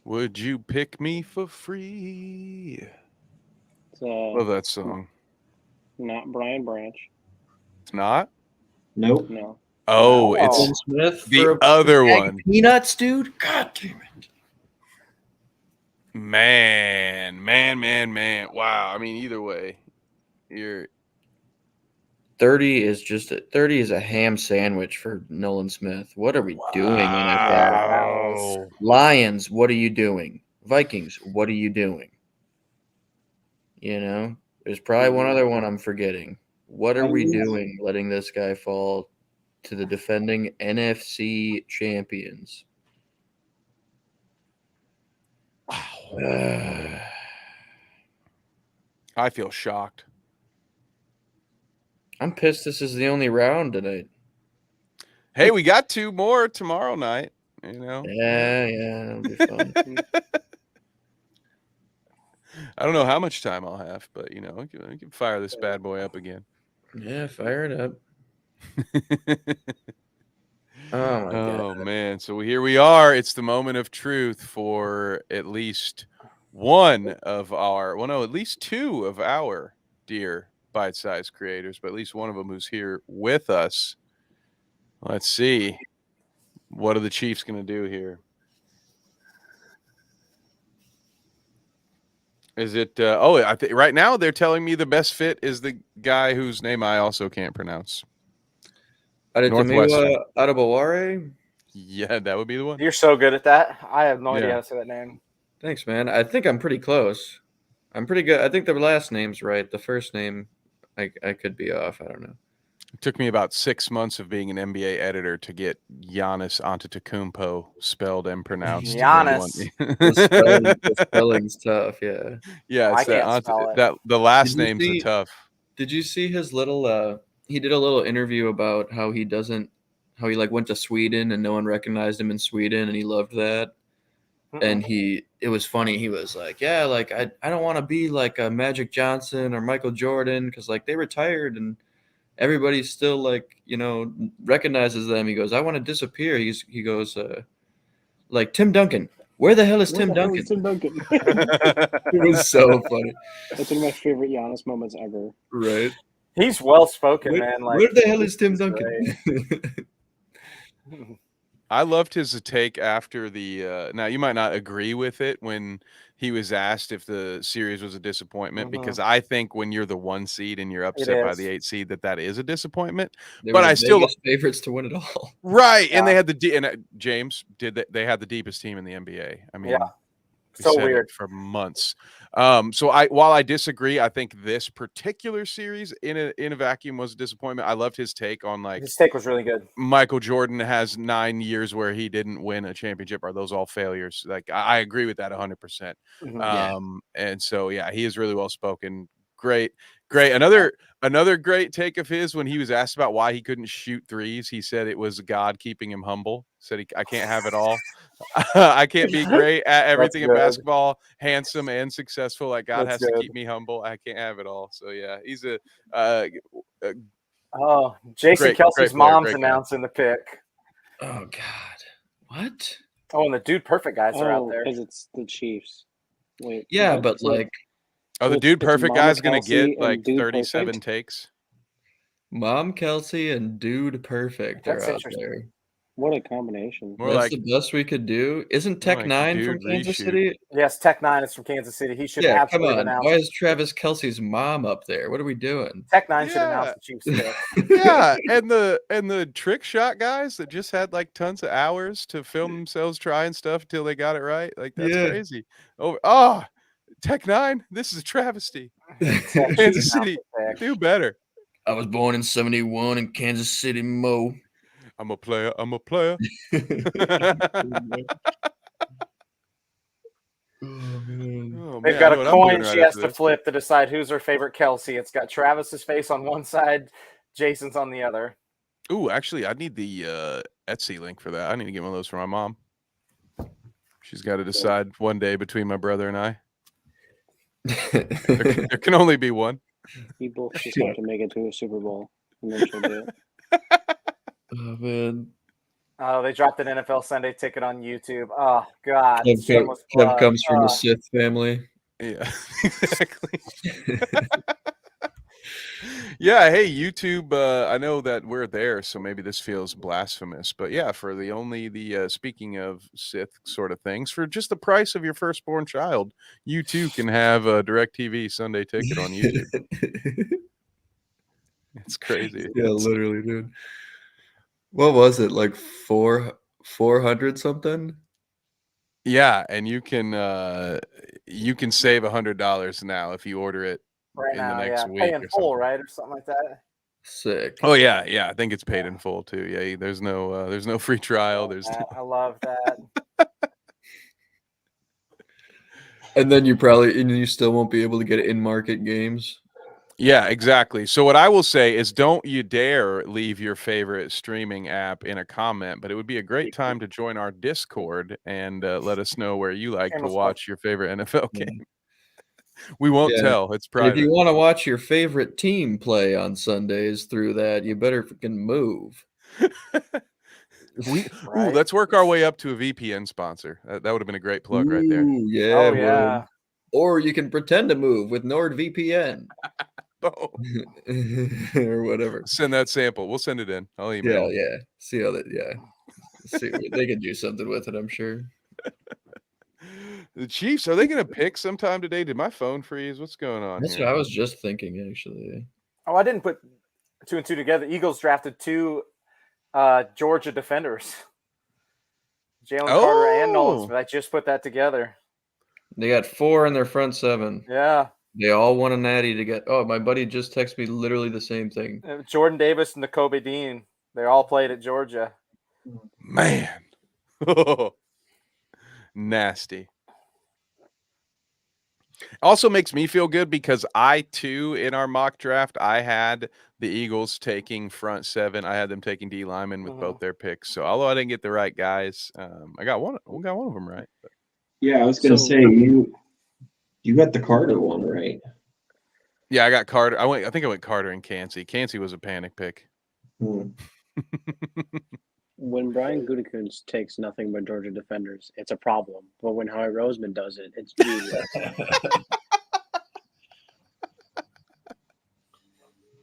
Would you pick me for free? It's Love that song. not Brian Branch. It's not? Nope. No. Oh, No. it's Nolan Smith the for a other bag of one. peanuts, dude. God damn it. Man. Wow. I mean, either way, you're 30 is a ham sandwich for Nolan Smith. What are we doing, NFL? Wow. Lions, what are you doing? Vikings, what are you doing? You know, there's probably one other one I'm forgetting. What are we doing letting this guy fall to the defending NFC champions? Wow. I feel shocked. I'm pissed this is the only round tonight. Hey, we got 2 more tomorrow night. You know, Yeah, it'll be fun. I don't know how much time I'll have, but you know, we can fire this bad boy up again. Yeah, fire it up. Oh my god. Man. So here we are. It's the moment of truth for at least at least 2 of our dear bite-sized creators, but at least one of them who's here with us. Let's see. What are the Chiefs going to do here? Is it I think right now they're telling me the best fit is the guy whose name I also can't pronounce. Northwestern. Adebaware? Yeah, that would be the one. You're so good at that. I have no idea Yeah. how to say that name. Thanks, man. I think I'm pretty close. I'm pretty good. I think the last name's right. The first name, I could be off. I don't know. It took me about 6 months of being an NBA editor to get Giannis Antetokounmpo spelled and pronounced. Giannis. The spelling's tough. Yeah. Yeah, I it's that, can't spell it. that the last Did you names see- are tough. Did you see his little? He did a little interview about how he like went to Sweden and no one recognized him in Sweden and he loved that. And it was funny. He was like, yeah, like I don't want to be like a Magic Johnson or Michael Jordan because like they retired and everybody still like, you know, recognizes them. He goes, I want to disappear. He goes, like Tim Duncan. Where the hell is Tim Duncan? Tim Duncan. It was so funny. That's one of my favorite Giannis moments ever. Right. He's well spoken, man. Like, where the hell is Tim he's Duncan? I loved his take after the now you might not agree with it when he was asked if the series was a disappointment because I think when you're the 1 seed and you're upset by is. the 8 seed that is a disappointment. They But were the I still- biggest favorites to win it all. Right, and Yeah. they had James they had the deepest team in the NBA. I mean, Yeah. we So said it weird. for months. So while I disagree, I think this particular series in a vacuum was a disappointment. I loved his take on like His take was really good. Michael Jordan has 9 years where he didn't win a championship. Are those all failures? Like I agree with that 100%. Mhm. And so yeah, he is really well spoken. Great. Another great take of his when he was asked about why he couldn't shoot threes. He said it was God keeping him humble. Said I can't have it all. I can't be great at everything in good. basketball, handsome and successful. Like God That's has to good. keep me humble. I can't have it all. So yeah, he's a Oh, Jason Great Kelsey's player, mom's great guy. announcing the pick. Oh God. What? Oh, and the Dude Perfect guys are out there. because it's the Chiefs. Wait. Yeah, what? but So like the it's- Dude it's Perfect Mama guy's gonna Kelsey get and like Dude 37 Perfect? takes. Mom Kelsey and Dude Perfect are That's out interesting. there. What a combination. More That's like the best we could do. Isn't Tech like 9 from Dude Kansas reshoot. City? Yes, Tech 9 is from Kansas City. He should Yeah, come absolutely on. announce. Why is Travis Kelsey's mom up there? What are we doing? Tech 9 should announce Yeah. the Chiefs pick. Yeah, and the trick shot guys that just had like tons of hours to film themselves trying stuff until they got it right. Like that's Yeah. crazy. Tech 9, this is a travesty. Tech should Kansas announce City, the pick. do better. I was born in 71 in Kansas City, Mo. I'm a player. Oh, man. Oh, They've man, got I know a what I'm coin doing right she has after to this. flip to decide who's her favorite Kelsey. It's got Travis's face on one side, Jason's on the other. Ooh, actually, I need the Etsy link for that. I need to get one of those for my mom. She's got to decide one day between my brother and I. There can only be one. You both just have to make it to a Super Bowl, and then she'll do it. Oh man. Oh, they dropped an NFL Sunday ticket on YouTube. Oh God, Kev shameless plug. comes from the Oh, Sith family. Yeah, exactly. Yeah, hey, YouTube. I know that we're there, so maybe this feels blasphemous, but yeah, for the speaking of Sith sort of things, for just the price of your firstborn child, you too can have a DirecTV Sunday ticket on YouTube. It's crazy. Yeah, literally, dude. What was it? Like 400 something? Yeah, and you can save $100 now if you order it right in the now, next yeah, week pay or in full, something. right, or something like that. Sick. Oh yeah, I think it's paid in full too. Yeah, there's no free trial. There's no... I love that. And then you still won't be able to get in-market games. Yeah, exactly. So what I will say is, don't you dare leave your favorite streaming app in a comment, but it would be a great time to join our Discord and let us know where you like to Shameless watch your favorite NFL Yeah. game. We won't Yeah. tell. It's And if you private. want to watch your favorite team play on Sundays through that, you better freaking move. Ooh, Right? let's work our way up to a VPN sponsor. That would have been a great plug right there. Ooh, yeah, Oh it yeah. would. Or you can pretend to move with NordVPN Oh, or whatever. send that sample. We'll send it in. I'll email. Yeah. See how that? Yeah. See, they can do something with it, I'm sure. The Chiefs, are they going to pick sometime today? Did my phone freeze? What's going on That's here? what I was just thinking, actually. Oh, I didn't put 2 and 2 together. Eagles drafted 2 Georgia defenders, Jalen Carter and Nolan Smith. I just put that together. They got 4 in their front 7. Yeah, They all won a natty to get. Oh, my buddy just texted me literally the same thing. Jordan Davis and Nakobe Dean. They all played at Georgia. Man. Nasty. Also makes me feel good because I too, in our mock draft, I had the Eagles taking front 7. I had them taking D lineman with both their picks. So although I didn't get the right guys, I got one. We got one of them right. But. Yeah, I was gonna say you got the Carter one right. Yeah, I got Carter. I think I went Carter and Cansey. Cansey was a panic pick. When Brian Gutekunst takes nothing but Georgia defenders, it's a problem. But when Howie Roseman does it, it's genius.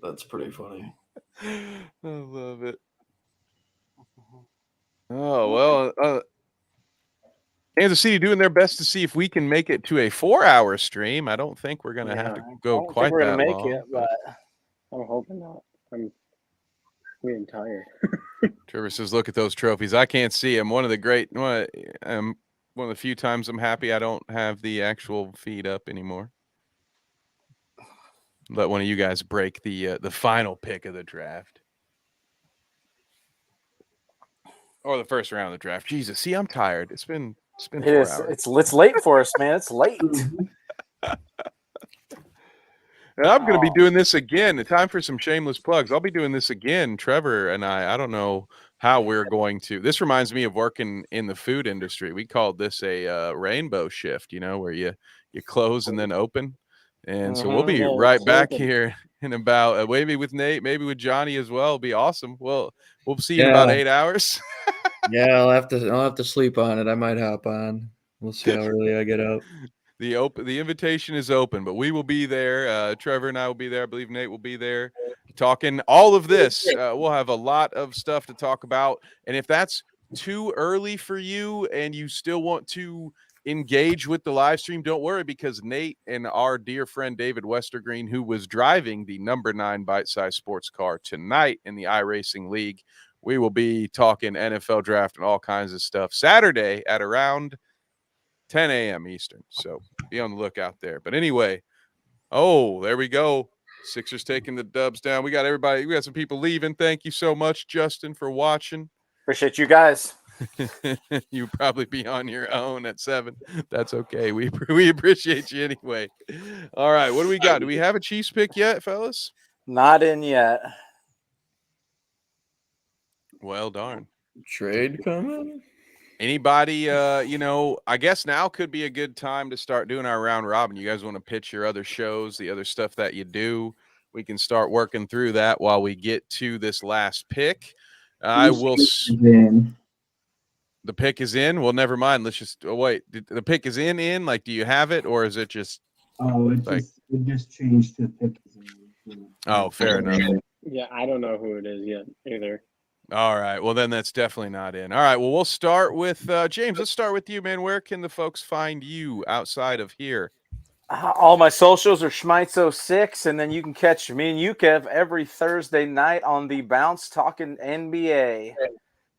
That's pretty funny. I love it. Oh, well, Kansas City doing their best to see if we can make it to a 4-hour stream. I don't think we're going to have to go quite we're that gonna long. make it, but I'm hoping not. I'm getting tired. Trevor says, "Look at those trophies. I can't see them." One of the few times I'm happy I don't have the actual feed up anymore. Let one of you guys break the final pick of the draft. Or the first round of the draft. Jesus, see, I'm tired. It's been 4 hours. It's late for us, man. It's late. And I'm going to be doing this again. The time for some shameless plugs. I'll be doing this again. Trevor and I don't know how we're going to. This reminds me of working in the food industry. We called this a rainbow shift, where you close and then open. And so we'll be right back here in about maybe with Nate, maybe with Johnny as well. It'll be awesome. Well, we'll see you in about 8 hours. Yeah, I'll have to sleep on it. I might hop on. We'll see how early I get up. The invitation is open, but we will be there. Trevor and I will be there. I believe Nate will be there talking all of this. We'll have a lot of stuff to talk about. And if that's too early for you and you still want to engage with the live stream, don't worry, because Nate and our dear friend David Westergreen, who was driving the number 9 bite-sized sports car tonight in the iRacing League, we will be talking NFL draft and all kinds of stuff Saturday at around 10 a.m. Eastern. So be on the lookout there. But anyway, there we go. Sixers taking the Dubs down. We got everybody. We got some people leaving. Thank you so much, Justin, for watching. Appreciate you guys. You probably be on your own at 7. That's okay. We appreciate you anyway. All right. What do we got? Do we have a Chiefs pick yet, fellas? Not in yet. Well, darn. Trade coming? Anybody, I guess now could be a good time to start doing our round robin. You guys want to pitch your other shows, the other stuff that you do? We can start working through that while we get to this last pick. I will. Then The pick is in. Well, never mind. Let's just wait. The pick is in. Like, do you have it, or is it just? it just changed to pick. Oh, fair enough. Yeah, I don't know who it is yet either. All right. Well, then that's definitely not in. All right. Well, we'll start with James. Let's start with you, man. Where can the folks find you outside of here? All my socials are Schmeitzo6, and then you can catch me and Yukev every Thursday night on the Bounce talking NBA.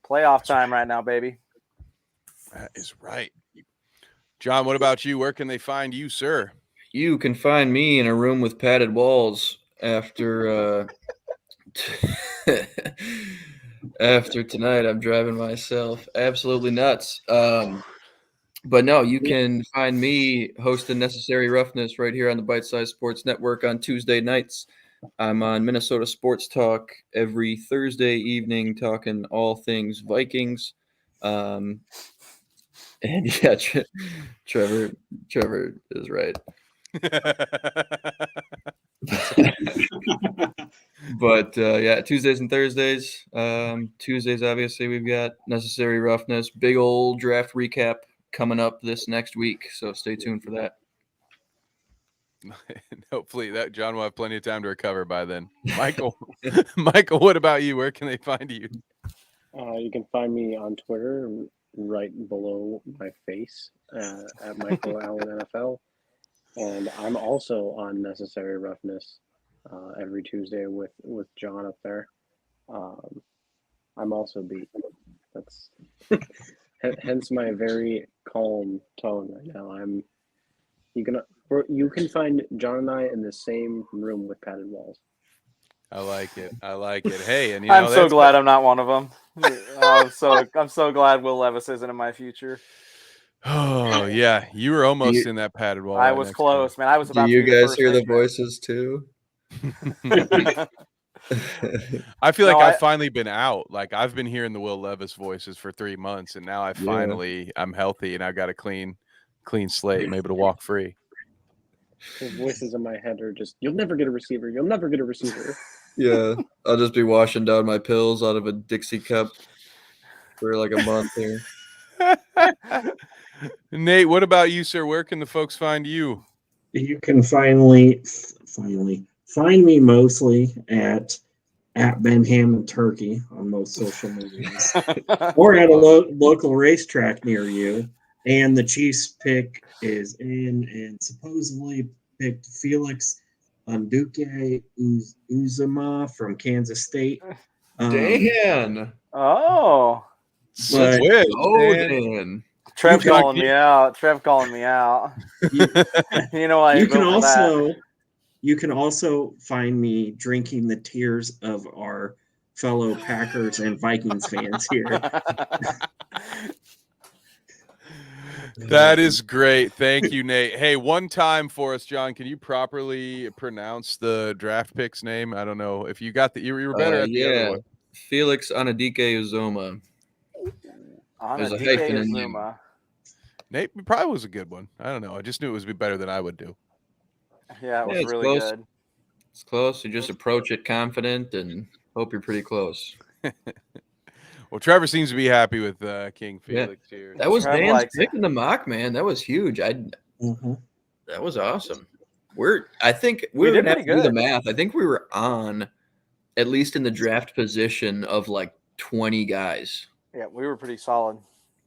Playoff time right now, baby. That is right. John, what about you? Where can they find you, sir? You can find me in a room with padded walls after after tonight. I'm driving myself absolutely nuts. But no, you can find me hosting Necessary Roughness right here on the Bite Size Sports Network on Tuesday nights. I'm on Minnesota Sports Talk every Thursday evening, talking all things Vikings. And yeah, Trevor is right. But yeah, Tuesdays and Thursdays. Tuesdays, obviously, we've got Necessary Roughness, big old draft recap coming up this next week. So stay tuned for that. Hopefully that John will have plenty of time to recover by then. Michael, what about you? Where can they find you? You can find me on Twitter right below my face at Michael Allen NFL. And I'm also on Necessary Roughness every Tuesday with John up there. I'm also beat. That's hence my very calm tone right now. You can find John and I in the same room with padded walls. I like it. Hey, and I'm so glad I'm not one of them. I'm so glad Will Levis isn't in my future. Oh yeah, you were almost in that padded wall. I was close, man. I was about. Do you to be guys hear the X-Man. voices too? I feel like I've finally been out. Like I've been hearing the Will Levis voices for 3 months, and now I'm healthy and I've got a clean slate. I'm able to walk free. The voices in my head are just, "You'll never get a receiver. You'll never get a receiver." Yeah, I'll just be washing down my pills out of a Dixie cup for like a month here. Nate, what about you, sir? Where can the folks find you? You can finally find me mostly at Ben Hammond Turkey on most social medias, or at a local racetrack near you. And the Chiefs pick is in, and supposedly picked Felix Anduke Uzama from Kansas State. Dan. Oh. But, Dan. Trev calling me out. You know I. You can also find me drinking the tears of our fellow Packers and Vikings fans here. That is great. Thank you, Nate. Hey, one time for us, John, can you properly pronounce the draft pick's name? I don't know if you got you were better at the other one. Felix Anudike Uzoma. There's a hyphen in there. Nate probably was a good one. I don't know. I just knew it was be better than I would do. Yeah, it was really close. good. It's close. You just approach it confident and hope you're pretty close. Well, Trevor seems to be happy with King Felix here. That was Dan's pick in the mock, man. That was huge. That was awesome. I think we didn't have to do the math. I think we were on at least in the draft position of like 20 guys. Yeah, we were pretty solid.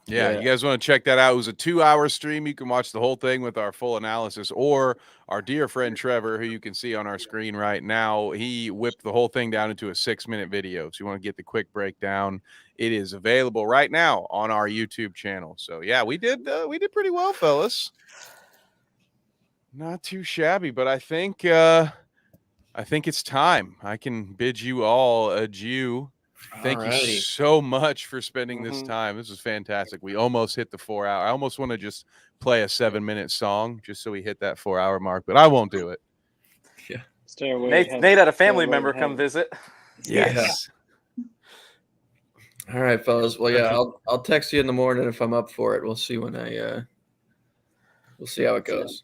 Yeah, you guys want to check that out. It was a 2-hour stream. You can watch the whole thing with our full analysis, or our dear friend Trevor, who you can see on our screen right now. He whipped the whole thing down into a 6-minute video. So you want to get the quick breakdown. It is available right now on our YouTube channel. So yeah, we did pretty well, fellas. Not too shabby, but I think it's time. I can bid you all adieu. Thank you so much for spending this time. This was fantastic. We almost hit the 4 hour. I almost want to just play a 7-minute song just so we hit that 4 hour mark, but I won't do it. Yeah. Nate had a family member come visit. Yes. All right, fellas. Well, yeah, I'll text you in the morning if I'm up for it. We'll see when we'll see how it goes.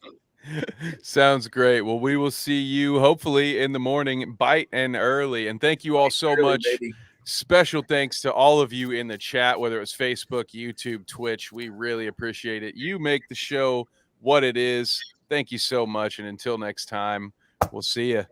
Sounds great. Well, we will see you hopefully in the morning, bright and early. And thank you all so Early, much. baby. Special thanks to all of you in the chat, whether it's Facebook, YouTube, Twitch. We really appreciate it. You make the show what it is. Thank you so much. And until next time, we'll see you.